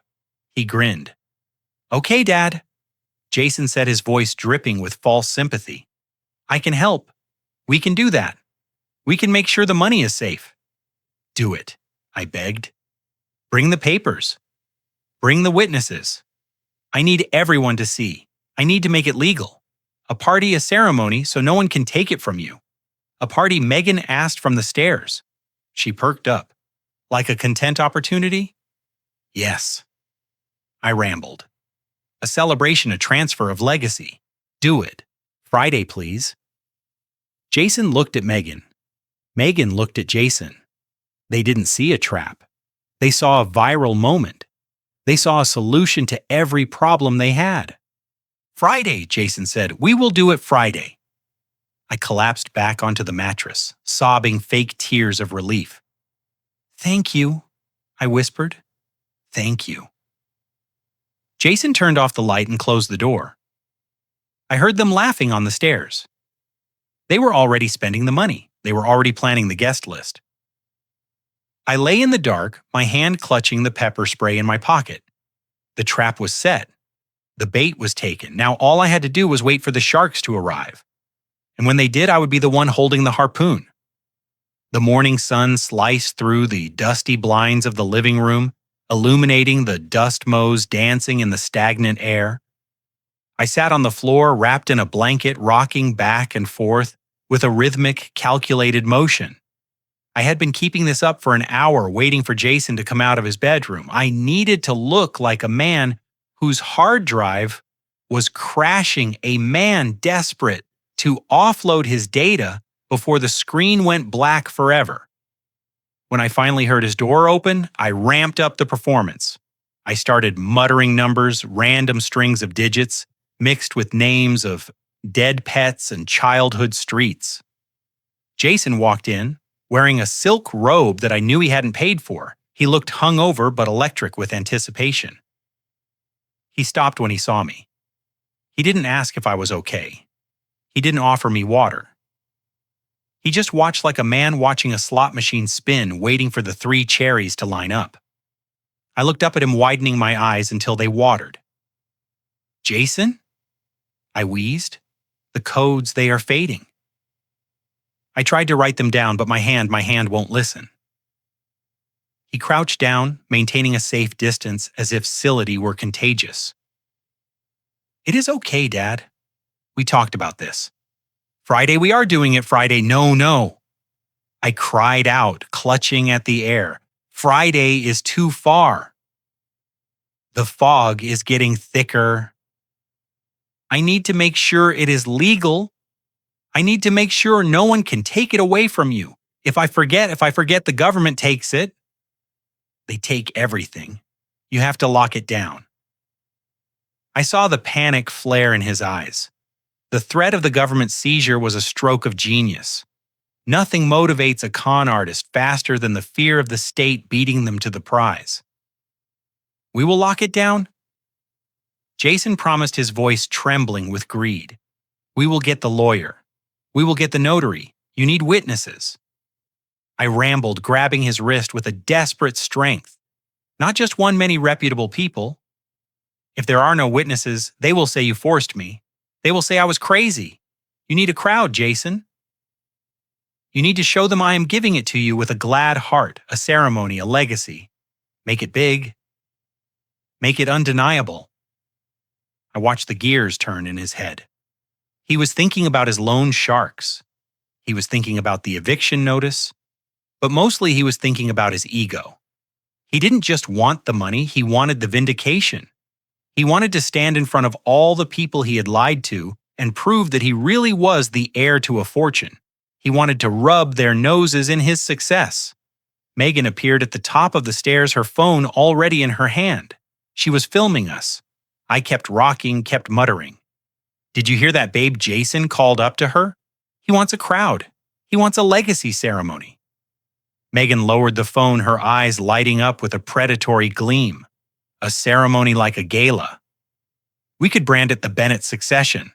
He grinned. Okay, Dad. Jason said, his voice dripping with false sympathy. I can help. We can do that. We can make sure the money is safe. Do it, I begged. Bring the papers. Bring the witnesses. I need everyone to see. I need to make it legal. A party, a ceremony, so no one can take it from you. A party Megan asked from the stairs. She perked up. Like a content opportunity? Yes. I rambled. A celebration, a transfer of legacy. Do it. Friday, please. Jason looked at Megan. Megan looked at Jason. They didn't see a trap. They saw a viral moment. They saw a solution to every problem they had. Friday, Jason said. We will do it Friday. I collapsed back onto the mattress, sobbing fake tears of relief. Thank you, I whispered. Thank you. Jason turned off the light and closed the door. I heard them laughing on the stairs. They were already spending the money. They were already planning the guest list. I lay in the dark, my hand clutching the pepper spray in my pocket. The trap was set. The bait was taken. Now all I had to do was wait for the sharks to arrive. And when they did, I would be the one holding the harpoon. The morning sun sliced through the dusty blinds of the living room, illuminating the dust motes dancing in the stagnant air. I sat on the floor, wrapped in a blanket, rocking back and forth with a rhythmic, calculated motion. I had been keeping this up for an hour, waiting for Jason to come out of his bedroom. I needed to look like a man whose hard drive was crashing, a man desperate to offload his data before the screen went black forever. When I finally heard his door open, I ramped up the performance. I started muttering numbers, random strings of digits, mixed with names of dead pets and childhood streets. Jason walked in, wearing a silk robe that I knew he hadn't paid for. He looked hungover but electric with anticipation. He stopped when he saw me. He didn't ask if I was okay. He didn't offer me water. He just watched like a man watching a slot machine spin, waiting for the 3 cherries to line up. I looked up at him, widening my eyes until they watered. Jason? I wheezed. The codes, they are fading. I tried to write them down, but my hand won't listen. He crouched down, maintaining a safe distance as if sility were contagious. It is okay, Dad. We talked about this. Friday, we are doing it Friday. No. I cried out, clutching at the air. Friday is too far. The fog is getting thicker. I need to make sure it is legal. I need to make sure no one can take it away from you. If I forget, the government takes it. They take everything. You have to lock it down. I saw the panic flare in his eyes. The threat of the government seizure was a stroke of genius. Nothing motivates a con artist faster than the fear of the state beating them to the prize. We will lock it down? Jason promised, his voice trembling with greed. We will get the lawyer. We will get the notary. You need witnesses. I rambled, grabbing his wrist with a desperate strength. Not just one, many reputable people. If there are no witnesses, they will say you forced me. They will say I was crazy. You need a crowd, Jason. You need to show them I am giving it to you with a glad heart, a ceremony, a legacy. Make it big. Make it undeniable. I watched the gears turn in his head. He was thinking about his loan sharks. He was thinking about the eviction notice. But mostly he was thinking about his ego. He didn't just want the money, he wanted the vindication. He wanted to stand in front of all the people he had lied to and prove that he really was the heir to a fortune. He wanted to rub their noses in his success. Megan appeared at the top of the stairs, her phone already in her hand. She was filming us. I kept rocking, kept muttering. Did you hear that babe Jason called up to her? He wants a crowd. He wants a legacy ceremony. Megan lowered the phone, her eyes lighting up with a predatory gleam. A ceremony like a gala. We could brand it the Bennett succession.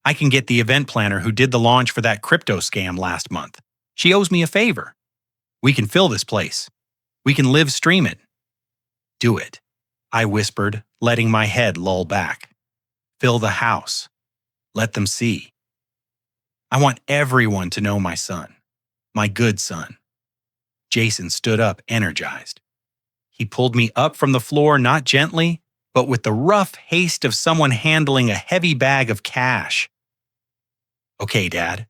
I can get the event planner who did the launch for that crypto scam last month. She owes me a favor. We can fill this place. We can live stream it. Do it, I whispered, letting my head lull back. Fill the house. Let them see. I want everyone to know my son. My good son. Jason stood up, energized. He pulled me up from the floor, not gently, but with the rough haste of someone handling a heavy bag of cash. Okay, Dad.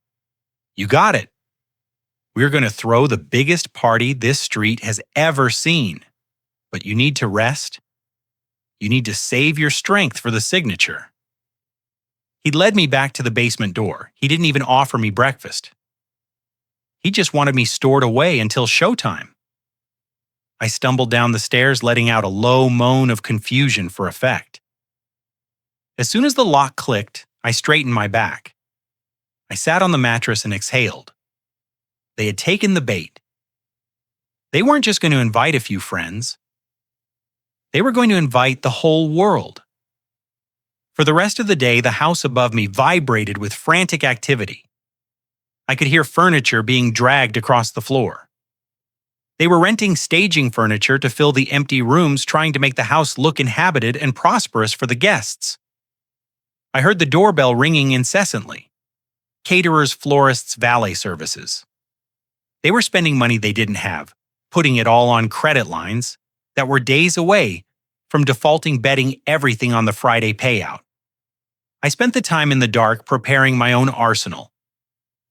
You got it. We're going to throw the biggest party this street has ever seen. But you need to rest. You need to save your strength for the signature. He led me back to the basement door. He didn't even offer me breakfast. He just wanted me stored away until showtime. I stumbled down the stairs, letting out a low moan of confusion for effect. As soon as the lock clicked, I straightened my back. I sat on the mattress and exhaled. They had taken the bait. They weren't just going to invite a few friends. They were going to invite the whole world. For the rest of the day, the house above me vibrated with frantic activity. I could hear furniture being dragged across the floor. They were renting staging furniture to fill the empty rooms, trying to make the house look inhabited and prosperous for the guests. I heard the doorbell ringing incessantly. Caterers, florists, valet services. They were spending money they didn't have, putting it all on credit lines that were days away from defaulting, betting everything on the Friday payout. I spent the time in the dark preparing my own arsenal.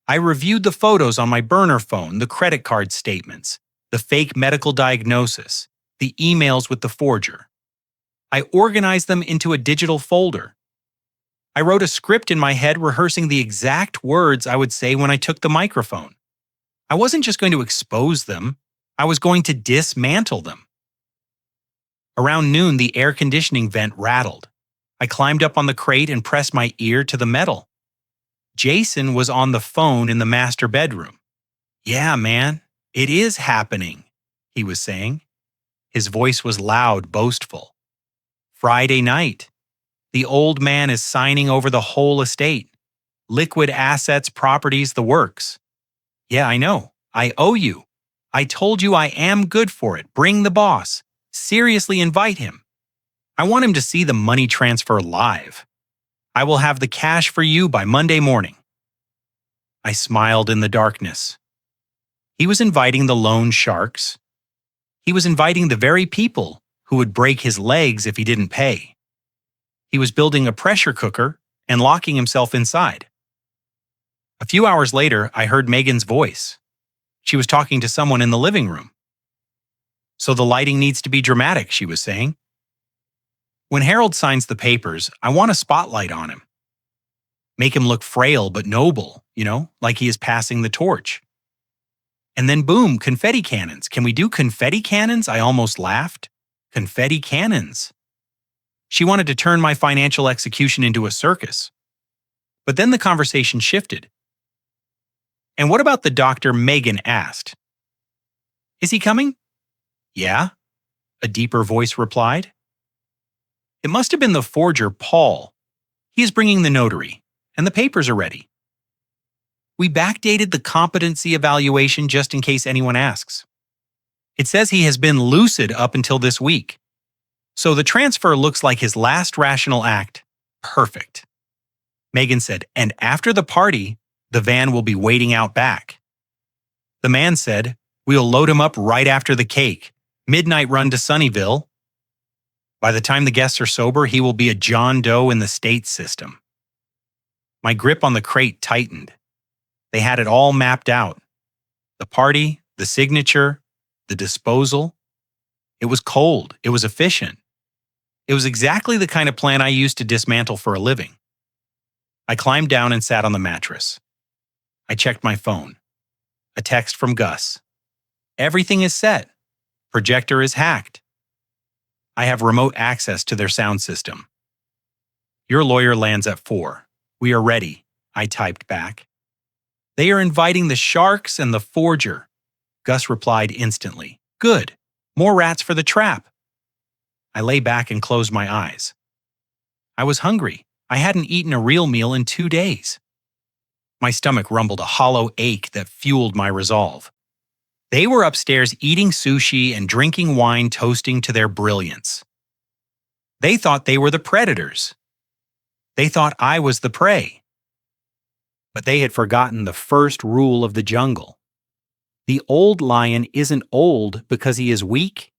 I reviewed the photos on my burner phone, the credit card statements, the fake medical diagnosis, the emails with the forger. I organized them into a digital folder. I wrote a script in my head rehearsing the exact words I would say when I took the microphone. I wasn't just going to expose them, I was going to dismantle them. Around noon, the air conditioning vent rattled. I climbed up on the crate and pressed my ear to the metal. Jason was on the phone in the master bedroom. Yeah, man, it is happening, he was saying. His voice was loud, boastful. Friday night. The old man is signing over the whole estate. Liquid assets, properties, the works. Yeah, I know. I owe you. I told you I am good for it. Bring the boss. Seriously invite him. I want him to see the money transfer live. I will have the cash for you by Monday morning. I smiled in the darkness. He was inviting the loan sharks. He was inviting the very people who would break his legs if he didn't pay. He was building a pressure cooker and locking himself inside. A few hours later, I heard Megan's voice. She was talking to someone in the living room. So the lighting needs to be dramatic, she was saying. When Harold signs the papers, I want a spotlight on him. Make him look frail but noble, like he is passing the torch. And then boom, confetti cannons. Can we do confetti cannons? I almost laughed. Confetti cannons. She wanted to turn my financial execution into a circus. But then the conversation shifted. And what about the doctor? Megan asked. Is he coming? Yeah, a deeper voice replied. It must have been the forger, Paul. He is bringing the notary, and the papers are ready. We backdated the competency evaluation just in case anyone asks. It says he has been lucid up until this week. So the transfer looks like his last rational act. Perfect. Megan said, and after the party, the van will be waiting out back. The man said, we'll load him up right after the cake. Midnight run to Sunnyvale. By the time the guests are sober, he will be a John Doe in the state system. My grip on the crate tightened. They had it all mapped out. The party, the signature, the disposal. It was cold. It was efficient. It was exactly the kind of plan I used to dismantle for a living. I climbed down and sat on the mattress. I checked my phone. A text from Gus. Everything is set. Projector is hacked. I have remote access to their sound system. Your lawyer lands at 4. We are ready, I typed back. They are inviting the sharks and the forger. Gus replied instantly. Good. More rats for the trap. I lay back and closed my eyes. I was hungry. I hadn't eaten a real meal in 2 days. My stomach rumbled a hollow ache that fueled my resolve. They were upstairs eating sushi and drinking wine, toasting to their brilliance. They thought they were the predators. They thought I was the prey. But they had forgotten the first rule of the jungle. The old lion isn't old because he is weak.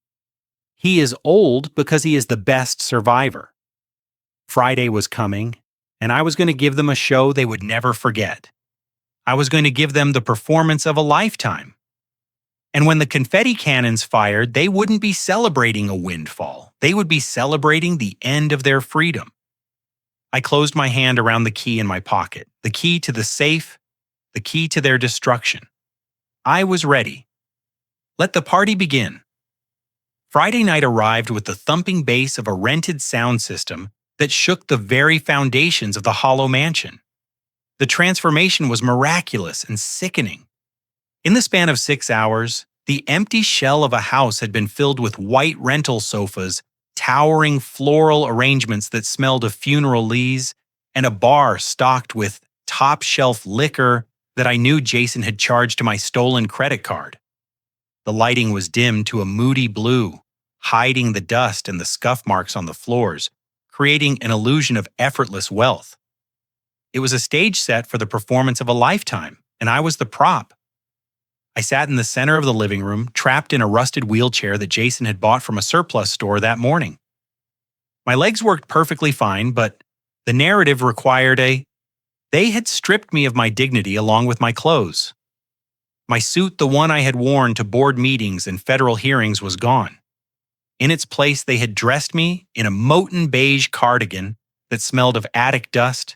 He is old because he is the best survivor. Friday was coming, and I was going to give them a show they would never forget. I was going to give them the performance of a lifetime. And when the confetti cannons fired, they wouldn't be celebrating a windfall. They would be celebrating the end of their freedom. I closed my hand around the key in my pocket, the key to the safe, the key to their destruction. I was ready. Let the party begin. Friday night arrived with the thumping bass of a rented sound system that shook the very foundations of the hollow mansion. The transformation was miraculous and sickening. In the span of 6 hours, the empty shell of a house had been filled with white rental sofas, towering floral arrangements that smelled of funeral lees, and a bar stocked with top-shelf liquor that I knew Jason had charged to my stolen credit card. The lighting was dimmed to a moody blue, hiding the dust and the scuff marks on the floors, creating an illusion of effortless wealth. It was a stage set for the performance of a lifetime, and I was the prop. I sat in the center of the living room, trapped in a rusted wheelchair that Jason had bought from a surplus store that morning. My legs worked perfectly fine, but the narrative required They had stripped me of my dignity along with my clothes. My suit, the one I had worn to board meetings and federal hearings, was gone. In its place, they had dressed me in a Moten beige cardigan that smelled of attic dust,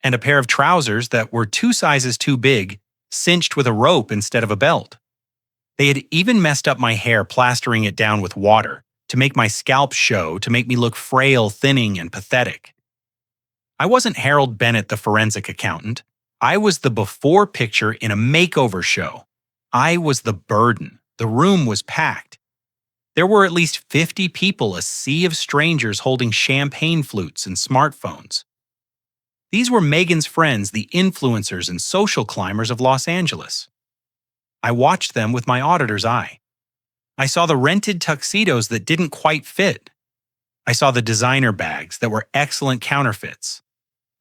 and a pair of trousers that were 2 sizes too big, cinched with a rope instead of a belt. They had even messed up my hair, plastering it down with water to make my scalp show, to make me look frail, thinning, and pathetic. I wasn't Harold Bennett, the forensic accountant. I was the before picture in a makeover show. I was the burden. The room was packed. There were at least 50 people, a sea of strangers holding champagne flutes and smartphones. These were Megan's friends, the influencers and social climbers of Los Angeles. I watched them with my auditor's eye. I saw the rented tuxedos that didn't quite fit. I saw the designer bags that were excellent counterfeits.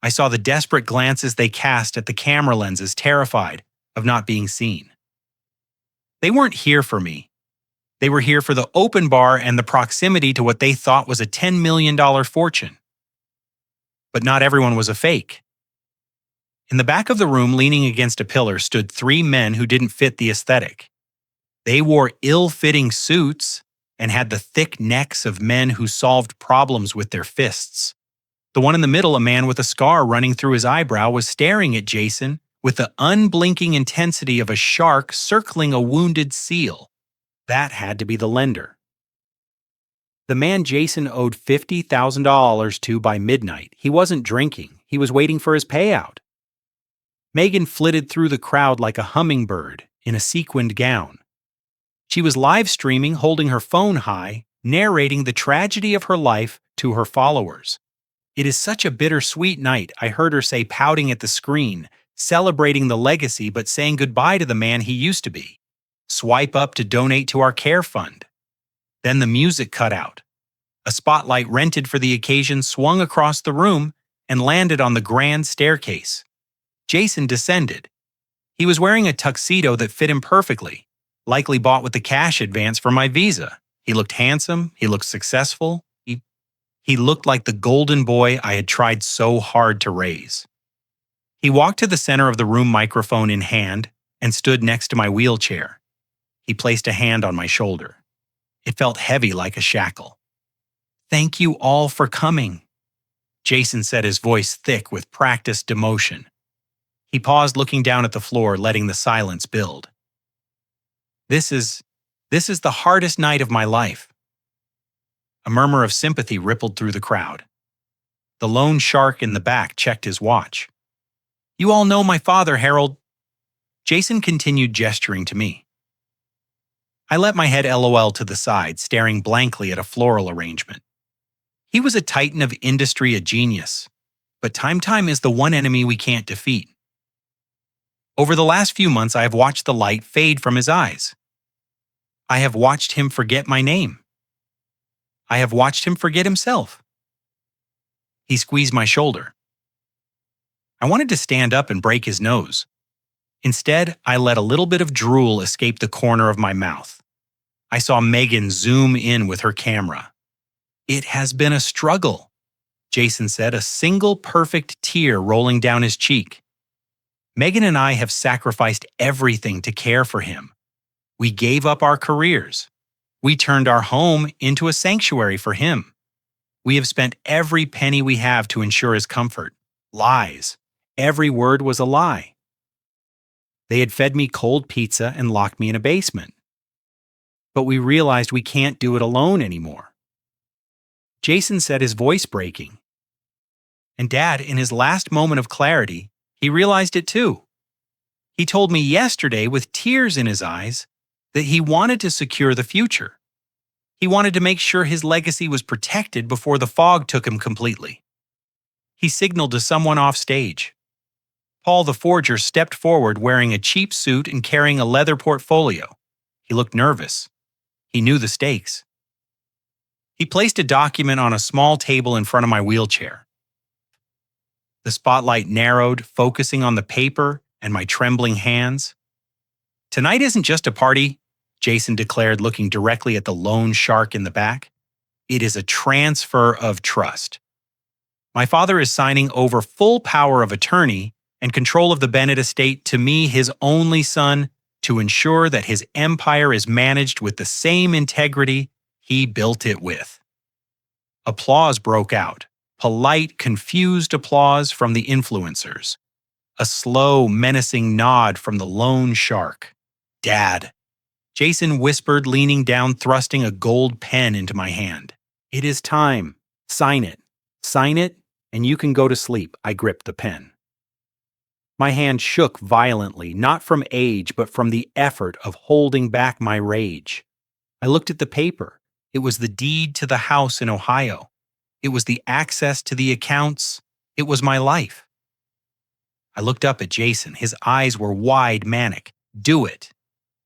I saw the desperate glances they cast at the camera lenses, terrified of not being seen. They weren't here for me. They were here for the open bar and the proximity to what they thought was a $10 million fortune. But not everyone was a fake. In the back of the room, leaning against a pillar, stood 3 men who didn't fit the aesthetic. They wore ill-fitting suits and had the thick necks of men who solved problems with their fists. The one in the middle, a man with a scar running through his eyebrow, was staring at Jason with the unblinking intensity of a shark circling a wounded seal. That had to be the lender. The man Jason owed $50,000 to by midnight. He wasn't drinking. He was waiting for his payout. Megan flitted through the crowd like a hummingbird in a sequined gown. She was live streaming, holding her phone high, narrating the tragedy of her life to her followers. "It is such a bittersweet night," I heard her say, pouting at the screen, celebrating the legacy but saying goodbye to the man he used to be. "Swipe up to donate to our care fund." Then the music cut out. A spotlight rented for the occasion swung across the room and landed on the grand staircase. Jason descended. He was wearing a tuxedo that fit him perfectly, likely bought with the cash advance from my Visa. He looked handsome. He looked successful. He looked like the golden boy I had tried so hard to raise. He walked to the center of the room, microphone in hand, and stood next to my wheelchair. He placed a hand on my shoulder. It felt heavy like a shackle. "Thank you all for coming," Jason said, his voice thick with practiced demotion. He paused, looking down at the floor, letting the silence build. This is the hardest night of my life." A murmur of sympathy rippled through the crowd. The lone shark in the back checked his watch. "You all know my father, Harold." Jason continued gesturing to me. I let my head LOL to the side, staring blankly at a floral arrangement. He was a titan of industry, a genius. But time is the one enemy we can't defeat. Over the last few months, I have watched the light fade from his eyes. I have watched him forget my name. I have watched him forget himself. He squeezed my shoulder. I wanted to stand up and break his nose. Instead, I let a little bit of drool escape the corner of my mouth. I saw Megan zoom in with her camera. "It has been a struggle," Jason said, a single perfect tear rolling down his cheek. "Megan and I have sacrificed everything to care for him. We gave up our careers. We turned our home into a sanctuary for him. We have spent every penny we have to ensure his comfort. Lies. Every word was a lie. They had fed me cold pizza and locked me in a basement. But we realized we can't do it alone anymore." Jason said, his voice breaking. And Dad, in his last moment of clarity, he realized it too. He told me yesterday with tears in his eyes that he wanted to secure the future. He wanted to make sure his legacy was protected before the fog took him completely. He signaled to someone off stage. Paul the forger stepped forward wearing a cheap suit and carrying a leather portfolio. He looked nervous. He knew the stakes. He placed a document on a small table in front of my wheelchair. The spotlight narrowed, focusing on the paper and my trembling hands. "Tonight isn't just a party," Jason declared, looking directly at the lone shark in the back. "It is a transfer of trust. My father is signing over full power of attorney and control of the Bennett estate to me, his only son, to ensure that his empire is managed with the same integrity he built it with." Applause broke out. Polite, confused applause from the influencers. A slow, menacing nod from the lone shark. "Dad," Jason whispered, leaning down, thrusting a gold pen into my hand. "It is time. Sign it. Sign it, and you can go to sleep." I gripped the pen. My hand shook violently, not from age, but from the effort of holding back my rage. I looked at the paper. It was the deed to the house in Ohio. It was the access to the accounts. It was my life. I looked up at Jason. His eyes were wide, manic. "Do it."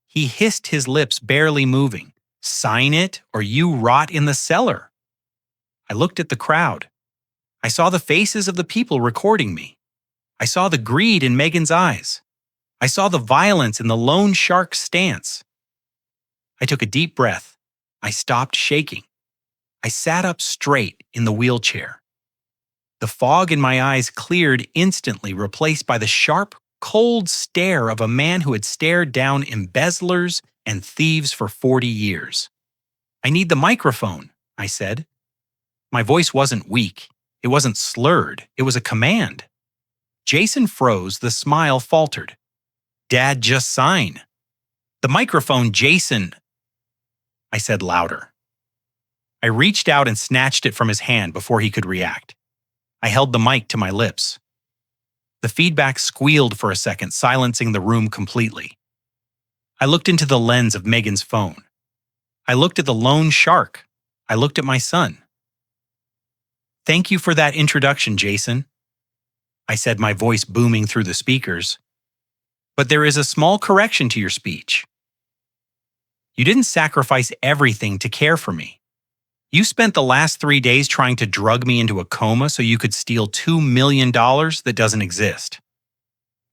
He hissed, his lips barely moving. "Sign it, or you rot in the cellar." I looked at the crowd. I saw the faces of the people recording me. I saw the greed in Megan's eyes. I saw the violence in the lone shark's stance. I took a deep breath. I stopped shaking. I sat up straight in the wheelchair. The fog in my eyes cleared instantly, replaced by the sharp, cold stare of a man who had stared down embezzlers and thieves for 40 years. "I need the microphone," I said. My voice wasn't weak. It wasn't slurred. It was a command. Jason froze. The smile faltered. "Dad, just sign." "The microphone, Jason," I said louder. I reached out and snatched it from his hand before he could react. I held the mic to my lips. The feedback squealed for a second, silencing the room completely. I looked into the lens of Megan's phone. I looked at the lone shark. I looked at my son. "Thank you for that introduction, Jason," I said, my voice booming through the speakers. "But there is a small correction to your speech. You didn't sacrifice everything to care for me. You spent the last 3 days trying to drug me into a coma so you could steal $2 million that doesn't exist."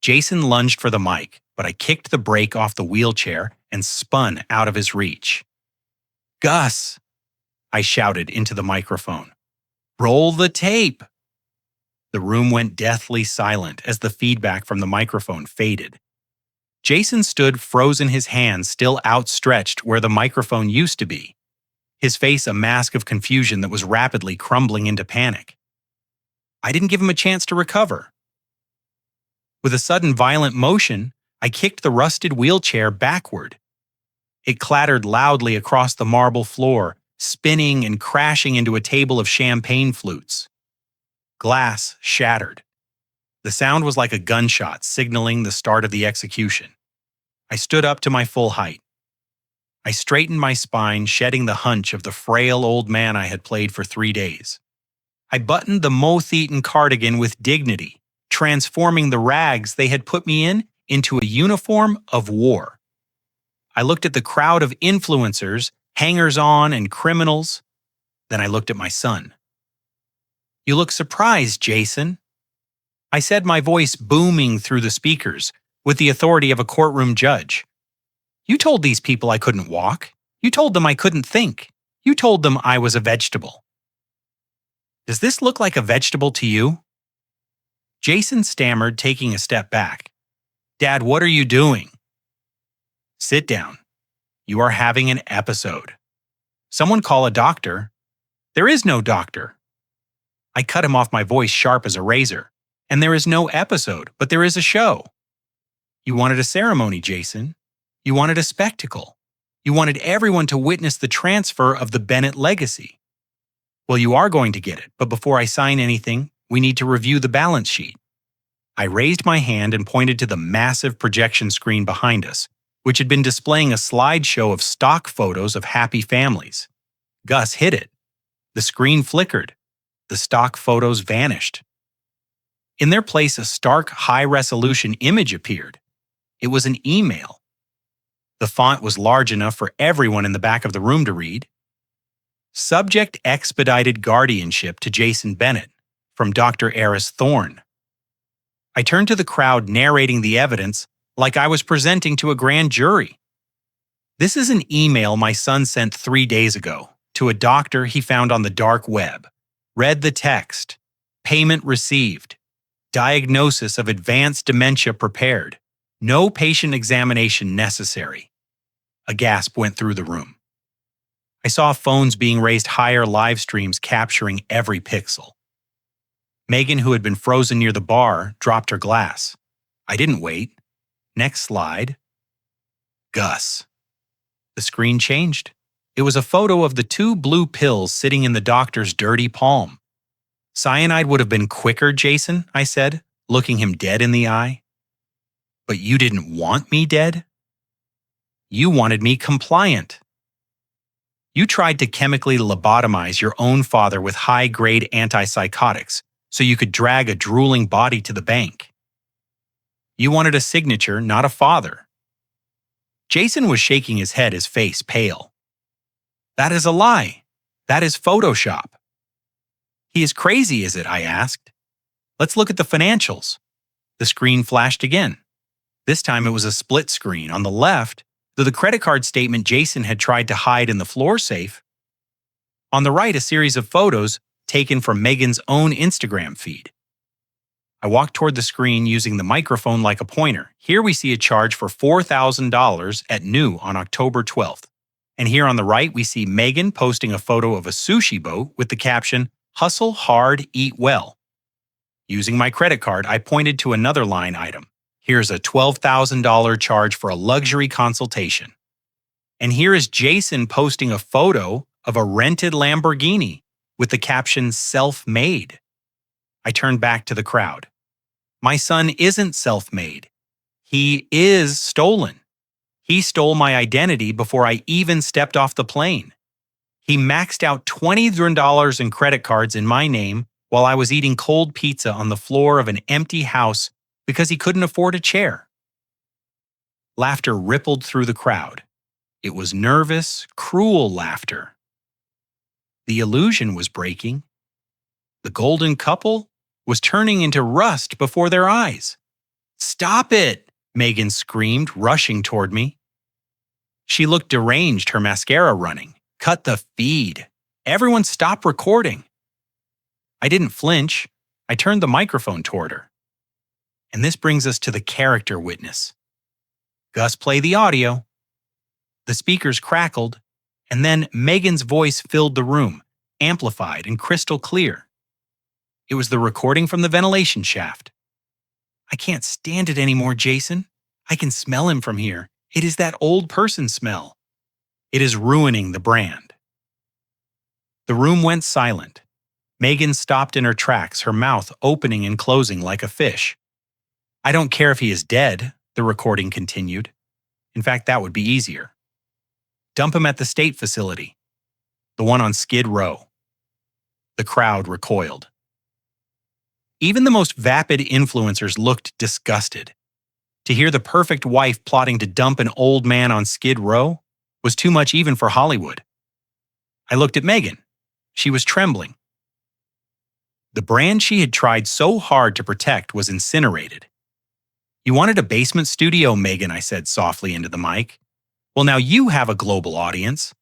Jason lunged for the mic, but I kicked the brake off the wheelchair and spun out of his reach. "Gus," I shouted into the microphone. "Roll the tape." The room went deathly silent as the feedback from the microphone faded. Jason stood frozen, his hands still outstretched where the microphone used to be. His face a mask of confusion that was rapidly crumbling into panic. I didn't give him a chance to recover. With a sudden violent motion, I kicked the rusted wheelchair backward. It clattered loudly across the marble floor, spinning and crashing into a table of champagne flutes. Glass shattered. The sound was like a gunshot signaling the start of the execution. I stood up to my full height. I straightened my spine, shedding the hunch of the frail old man I had played for 3 days. I buttoned the moth-eaten cardigan with dignity, transforming the rags they had put me in into a uniform of war. I looked at the crowd of influencers, hangers-on, and criminals. Then I looked at my son. "You look surprised, Jason," I said, my voice booming through the speakers with the authority of a courtroom judge. "You told these people I couldn't walk. You told them I couldn't think. You told them I was a vegetable. Does this look like a vegetable to you?" Jason stammered, taking a step back. "Dad, what are you doing?" "Sit down. You are having an episode. Someone call a doctor." "There is no doctor." I cut him off, my voice sharp as a razor. "And there is no episode, but there is a show. You wanted a ceremony, Jason. You wanted a spectacle. You wanted everyone to witness the transfer of the Bennett legacy. Well, you are going to get it, but before I sign anything, we need to review the balance sheet." I raised my hand and pointed to the massive projection screen behind us, which had been displaying a slideshow of stock photos of happy families. Gus hit it. The screen flickered. The stock photos vanished. In their place, a stark, high-resolution image appeared. It was an email. The font was large enough for everyone in the back of the room to read. "Subject expedited guardianship to Jason Bennett from Dr. Eris Thorne." I turned to the crowd, narrating the evidence like I was presenting to a grand jury. "This is an email my son sent 3 days ago to a doctor he found on the dark web. Read the text. Payment received. Diagnosis of advanced dementia prepared. No patient examination necessary." A gasp went through the room. I saw phones being raised higher, live streams capturing every pixel. Megan, who had been frozen near the bar, dropped her glass. I didn't wait. Next slide. Gus. The screen changed. It was a photo of the 2 blue pills sitting in the doctor's dirty palm. "Cyanide would have been quicker, Jason," I said, looking him dead in the eye. "But you didn't want me dead? You wanted me compliant. You tried to chemically lobotomize your own father with high-grade antipsychotics so you could drag a drooling body to the bank. You wanted a signature, not a father." Jason was shaking his head, his face pale. "That is a lie. That is Photoshop." "He is crazy, is it?" I asked. "Let's look at the financials." The screen flashed again. This time it was a split screen. On the left, the credit card statement Jason had tried to hide in the floor safe. On the right, a series of photos taken from Megan's own Instagram feed. I walked toward the screen using the microphone like a pointer. Here we see a charge for $4,000 at new on October 12th. And here on the right, we see Megan posting a photo of a sushi boat with the caption, "Hustle hard, eat well." Using my credit card, I pointed to another line item. Here's a $12,000 charge for a luxury consultation. And here is Jason posting a photo of a rented Lamborghini with the caption, "Self-made." I turned back to the crowd. My son isn't self-made. He is stolen. He stole my identity before I even stepped off the plane. He maxed out $20 in credit cards in my name while I was eating cold pizza on the floor of an empty house because he couldn't afford a chair. Laughter rippled through the crowd. It was nervous, cruel laughter. The illusion was breaking. The golden couple was turning into rust before their eyes. "Stop it!" Megan screamed, rushing toward me. She looked deranged, her mascara running. "Cut the feed. Everyone stop recording." I didn't flinch. I turned the microphone toward her. And this brings us to the character witness. "Gus, play the audio." The speakers crackled, and then Megan's voice filled the room, amplified and crystal clear. It was the recording from the ventilation shaft. "I can't stand it anymore, Jason. I can smell him from here. It is that old person smell. It is ruining the brand." The room went silent. Megan stopped in her tracks, her mouth opening and closing like a fish. I don't care if he is dead, the recording continued. In fact, that would be easier. Dump him at the state facility, the one on Skid Row. The crowd recoiled. Even the most vapid influencers looked disgusted. To hear the perfect wife plotting to dump an old man on Skid Row was too much even for Hollywood. I looked at Megan. She was trembling. The brand she had tried so hard to protect was incinerated. You wanted a basement studio, Megan, I said softly into the mic. Well, now you have a global audience.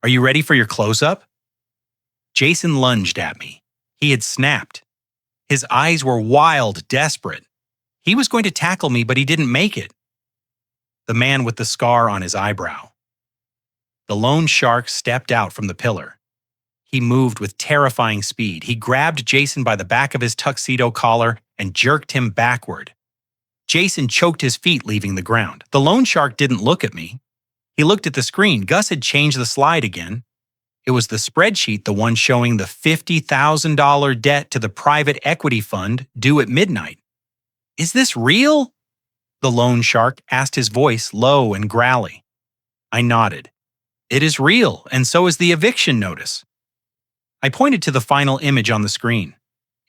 Are you ready for your close-up? Jason lunged at me. He had snapped. His eyes were wild, desperate. He was going to tackle me, but he didn't make it. The man with the scar on his eyebrow. The lone shark stepped out from the pillar. He moved with terrifying speed. He grabbed Jason by the back of his tuxedo collar and jerked him backward. Jason choked his feet, leaving the ground. The loan shark didn't look at me. He looked at the screen. Gus had changed the slide again. It was the spreadsheet, the one showing the $50,000 debt to the private equity fund due at midnight. Is this real? The loan shark asked, his voice low and growly. I nodded. It is real, and so is the eviction notice. I pointed to the final image on the screen.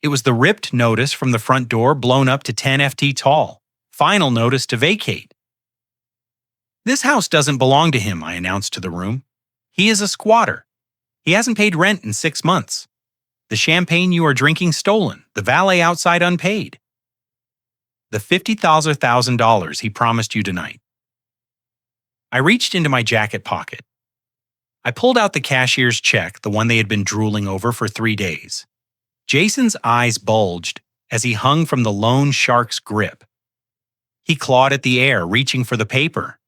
It was the ripped notice from the front door blown up to 10 ft tall. Final notice to vacate. This house doesn't belong to him, I announced to the room. He is a squatter. He hasn't paid rent in 6 months. The champagne you are drinking stolen, the valet outside unpaid. The $50,000 he promised you tonight. I reached into my jacket pocket. I pulled out the cashier's check, the one they had been drooling over for 3 days. Jason's eyes bulged as he hung from the loan shark's grip. He clawed at the air, reaching for the paper.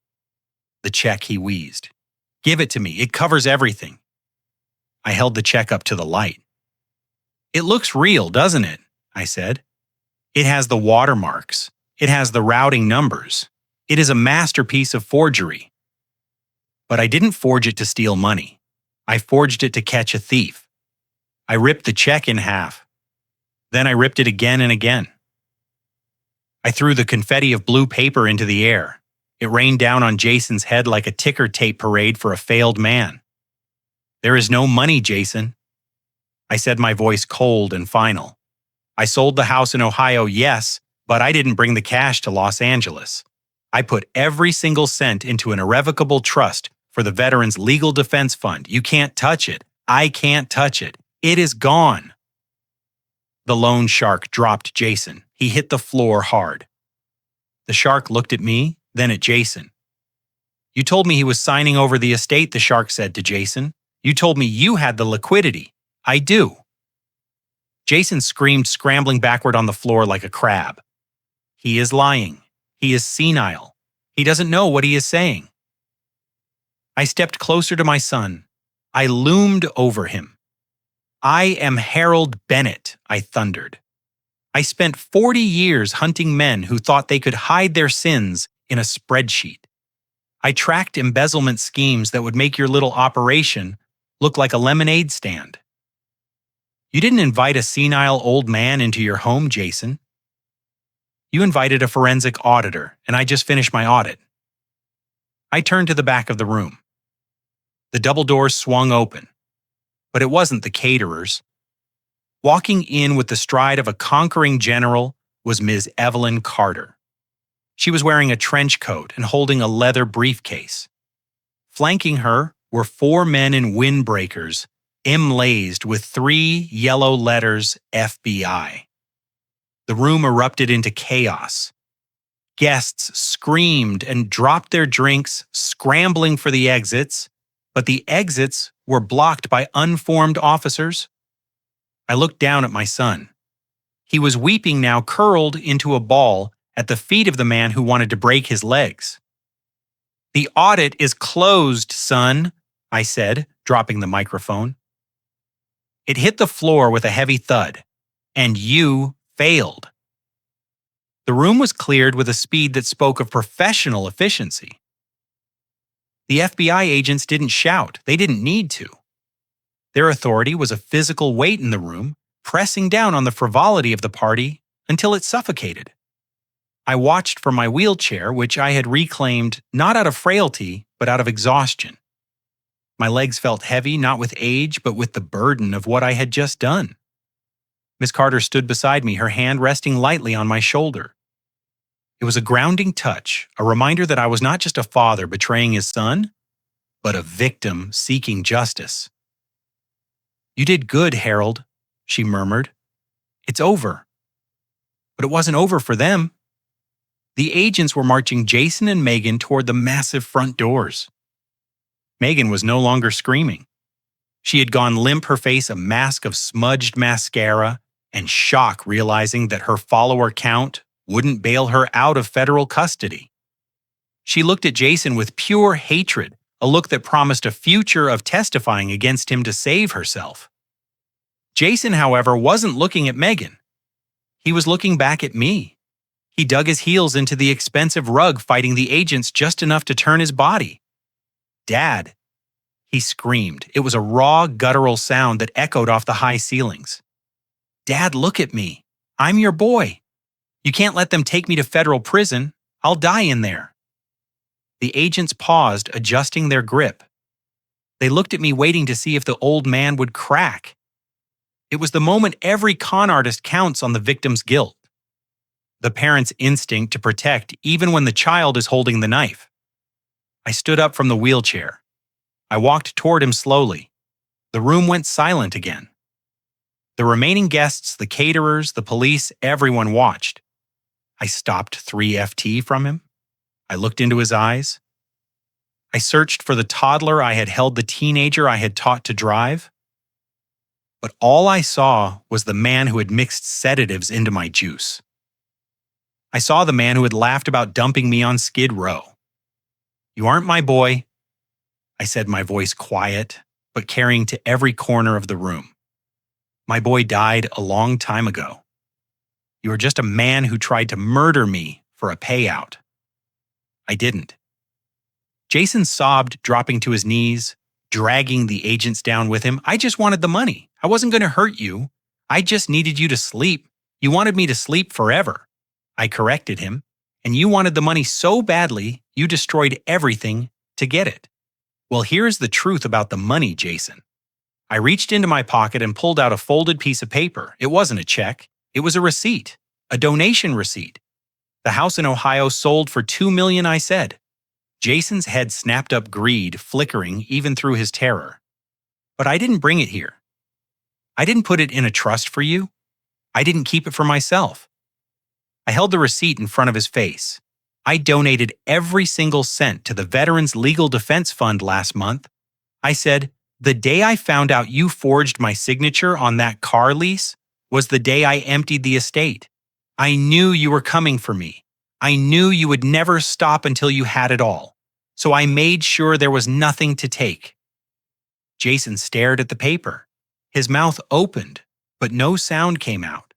The check, he wheezed. Give it to me. It covers everything. I held the check up to the light. It looks real, doesn't it? I said. It has the watermarks. It has the routing numbers. It is a masterpiece of forgery. But I didn't forge it to steal money. I forged it to catch a thief. I ripped the check in half. Then I ripped it again and again. I threw the confetti of blue paper into the air. It rained down on Jason's head like a ticker tape parade for a failed man. There is no money, Jason. I said, my voice cold and final. I sold the house in Ohio, yes, but I didn't bring the cash to Los Angeles. I put every single cent into an irrevocable trust for the Veterans Legal Defense Fund. You can't touch it. I can't touch it. It is gone. The loan shark dropped Jason. He hit the floor hard. The shark looked at me, then at Jason. You told me he was signing over the estate, the shark said to Jason. You told me you had the liquidity. I do. Jason screamed, scrambling backward on the floor like a crab. He is lying. He is senile. He doesn't know what he is saying. I stepped closer to my son. I loomed over him. I am Harold Bennett, I thundered. I spent 40 years hunting men who thought they could hide their sins in a spreadsheet. I tracked embezzlement schemes that would make your little operation look like a lemonade stand. You didn't invite a senile old man into your home, Jason. You invited a forensic auditor, and I just finished my audit. I turned to the back of the room. The double doors swung open, but it wasn't the caterers. Walking in with the stride of a conquering general was Ms. Evelyn Carter. She was wearing a trench coat and holding a leather briefcase. Flanking her were 4 men in windbreakers, emblazed with 3 yellow letters FBI. The room erupted into chaos. Guests screamed and dropped their drinks, scrambling for the exits, but the exits were blocked by unformed officers. I looked down at my son. He was weeping now, curled into a ball at the feet of the man who wanted to break his legs. The audit is closed, son, I said, dropping the microphone. It hit the floor with a heavy thud, and you failed. The room was cleared with a speed that spoke of professional efficiency. The FBI agents didn't shout. They didn't need to. Their authority was a physical weight in the room, pressing down on the frivolity of the party until it suffocated. I watched from my wheelchair, which I had reclaimed not out of frailty, but out of exhaustion. My legs felt heavy, not with age, but with the burden of what I had just done. Miss Carter stood beside me, her hand resting lightly on my shoulder. It was a grounding touch, a reminder that I was not just a father betraying his son, but a victim seeking justice. "You did good, Harold," she murmured. "It's over." But it wasn't over for them. The agents were marching Jason and Megan toward the massive front doors. Megan was no longer screaming. She had gone limp, her face a mask of smudged mascara, and shock realizing that her follower count wouldn't bail her out of federal custody. She looked at Jason with pure hatred, a look that promised a future of testifying against him to save herself. Jason, however, wasn't looking at Megan. He was looking back at me. He dug his heels into the expensive rug, fighting the agents just enough to turn his body. "Dad!" He screamed. It was a raw, guttural sound that echoed off the high ceilings. "Dad, look at me. I'm your boy. You can't let them take me to federal prison. I'll die in there." The agents paused, adjusting their grip. They looked at me, waiting to see if the old man would crack. It was the moment every con artist counts on the victim's guilt. The parent's instinct to protect even when the child is holding the knife. I stood up from the wheelchair. I walked toward him slowly. The room went silent again. The remaining guests, the caterers, the police, everyone watched. I stopped 3FT from him. I looked into his eyes. I searched for the toddler I had held, the teenager I had taught to drive. But all I saw was the man who had mixed sedatives into my juice. I saw the man who had laughed about dumping me on Skid Row. "You aren't my boy," I said, my voice quiet, but carrying to every corner of the room. "My boy died a long time ago. You are just a man who tried to murder me for a payout." I didn't. Jason sobbed, dropping to his knees, dragging the agents down with him. "I just wanted the money. I wasn't going to hurt you. I just needed you to sleep. You wanted me to sleep forever." I corrected him. "And you wanted the money so badly, you destroyed everything to get it." "Well, here's the truth about the money, Jason." I reached into my pocket and pulled out a folded piece of paper. It wasn't a check. It was a receipt, a donation receipt. "The house in Ohio sold for $2 million, I said. Jason's head snapped up, greed flickering even through his terror. "But I didn't bring it here. I didn't put it in a trust for you. I didn't keep it for myself." I held the receipt in front of his face. "I donated every single cent to the Veterans Legal Defense Fund last month." I said, "The day I found out you forged my signature on that car lease was the day I emptied the estate. I knew you were coming for me. I knew you would never stop until you had it all. So I made sure there was nothing to take." Jason stared at the paper. His mouth opened, but no sound came out.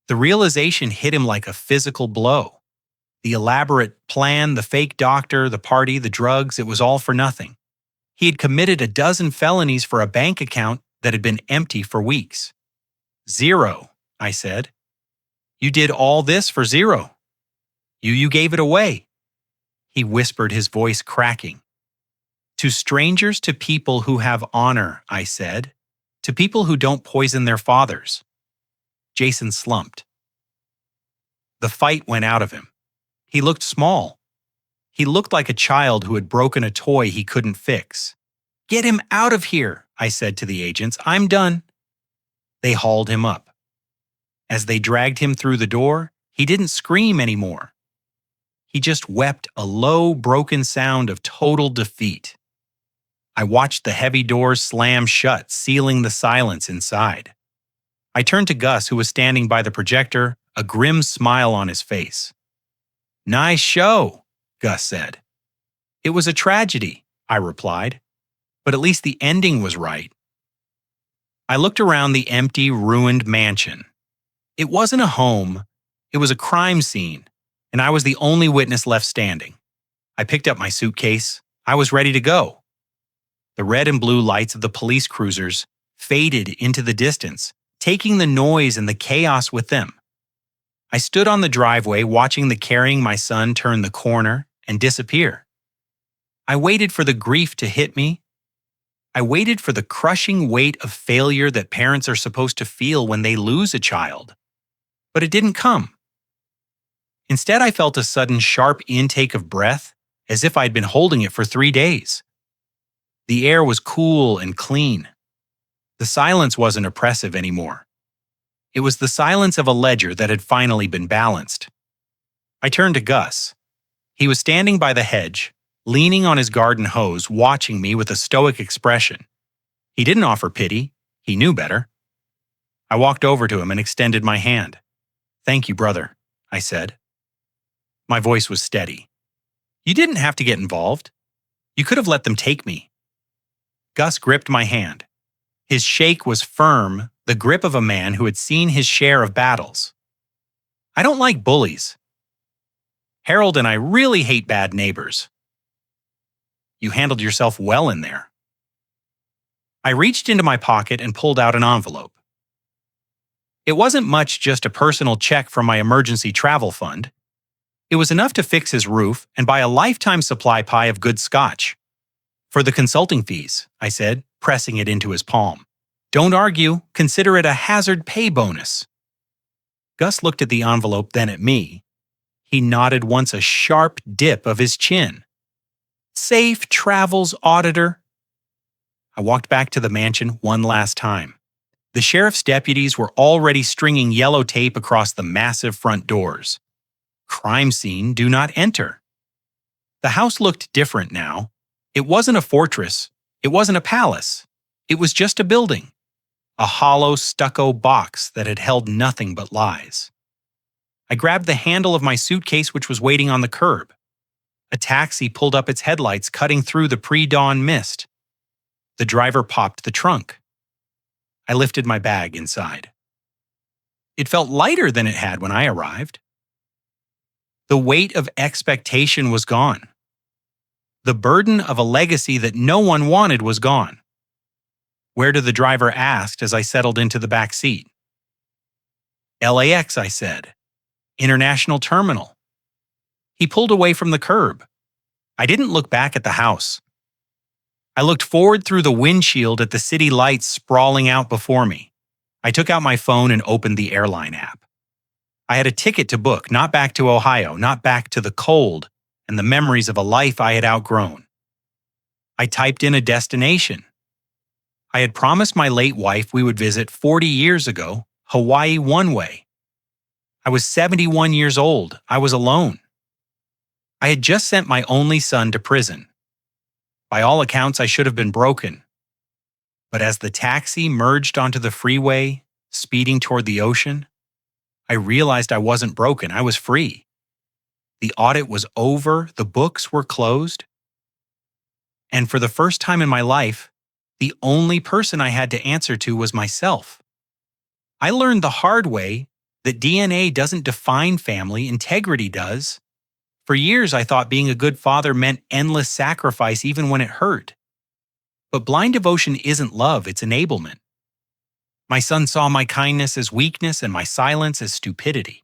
The realization hit him like a physical blow. The elaborate plan, the fake doctor, the party, the drugs, it was all for nothing. He had committed a dozen felonies for a bank account that had been empty for weeks. "Zero," I said. "You did all this for zero. You gave it away." He whispered, his voice cracking. "To strangers, to people who have honor," I said. "To people who don't poison their fathers." Jason slumped. The fight went out of him. He looked small. He looked like a child who had broken a toy he couldn't fix. "Get him out of here," I said to the agents. "I'm done." They hauled him up. As they dragged him through the door, he didn't scream anymore. He just wept, a low, broken sound of total defeat. I watched the heavy doors slam shut, sealing the silence inside. I turned to Gus, who was standing by the projector, a grim smile on his face. "Nice show," Gus said. "It was a tragedy," I replied, "but at least the ending was right." I looked around the empty, ruined mansion. It wasn't a home, it was a crime scene, and I was the only witness left standing. I picked up my suitcase. I was ready to go. The red and blue lights of the police cruisers faded into the distance, taking the noise and the chaos with them. I stood on the driveway watching the carrying my son turn the corner and disappear. I waited for the grief to hit me. I waited for the crushing weight of failure that parents are supposed to feel when they lose a child. But it didn't come. Instead, I felt a sudden sharp intake of breath, as if I'd been holding it for 3 days. The air was cool and clean. The silence wasn't oppressive anymore. It was the silence of a ledger that had finally been balanced. I turned to Gus. He was standing by the hedge, leaning on his garden hose, watching me with a stoic expression. He didn't offer pity. He knew better. I walked over to him and extended my hand. "Thank you, brother," I said. My voice was steady. "You didn't have to get involved. You could have let them take me." Gus gripped my hand. His shake was firm, the grip of a man who had seen his share of battles. "I don't like bullies. Harold and I really hate bad neighbors. You handled yourself well in there." I reached into my pocket and pulled out an envelope. It wasn't much, just a personal check from my emergency travel fund. It was enough to fix his roof and buy a lifetime supply pie of good scotch. "For the consulting fees," I said, pressing it into his palm. "Don't argue, consider it a hazard pay bonus." Gus looked at the envelope, then at me. He nodded once, a sharp dip of his chin. "Safe travels, auditor." I walked back to the mansion one last time. The sheriff's deputies were already stringing yellow tape across the massive front doors. "Crime scene, do not enter." The house looked different now. It wasn't a fortress. It wasn't a palace. It was just a building. A hollow stucco box that had held nothing but lies. I grabbed the handle of my suitcase, which was waiting on the curb. A taxi pulled up its headlights, cutting through the pre-dawn mist. The driver popped the trunk. I lifted my bag inside. It felt lighter than it had when I arrived. The weight of expectation was gone. The burden of a legacy that no one wanted was gone. "Where to?" the driver asked as I settled into the back seat. "LAX," I said. "International Terminal." He pulled away from the curb. I didn't look back at the house. I looked forward through the windshield at the city lights sprawling out before me. I took out my phone and opened the airline app. I had a ticket to book, not back to Ohio, not back to the cold and the memories of a life I had outgrown. I typed in a destination. I had promised my late wife we would visit 40 years ago, Hawaii one way. I was 71 years old. I was alone. I had just sent my only son to prison. By all accounts, I should have been broken. But as the taxi merged onto the freeway, speeding toward the ocean, I realized I wasn't broken. I was free. The audit was over. The books were closed. And for the first time in my life, the only person I had to answer to was myself. I learned the hard way that DNA doesn't define family, integrity does. For years, I thought being a good father meant endless sacrifice even when it hurt. But blind devotion isn't love, it's enablement. My son saw my kindness as weakness and my silence as stupidity.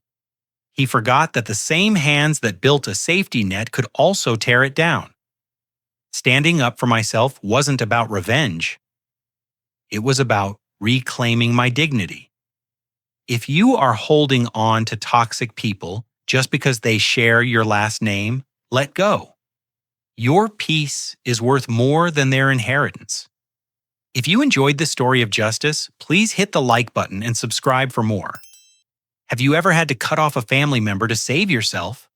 He forgot that the same hands that built a safety net could also tear it down. Standing up for myself wasn't about revenge. It was about reclaiming my dignity. If you are holding on to toxic people just because they share your last name, let go. Your peace is worth more than their inheritance. If you enjoyed this story of justice, please hit the like button and subscribe for more. Have you ever had to cut off a family member to save yourself?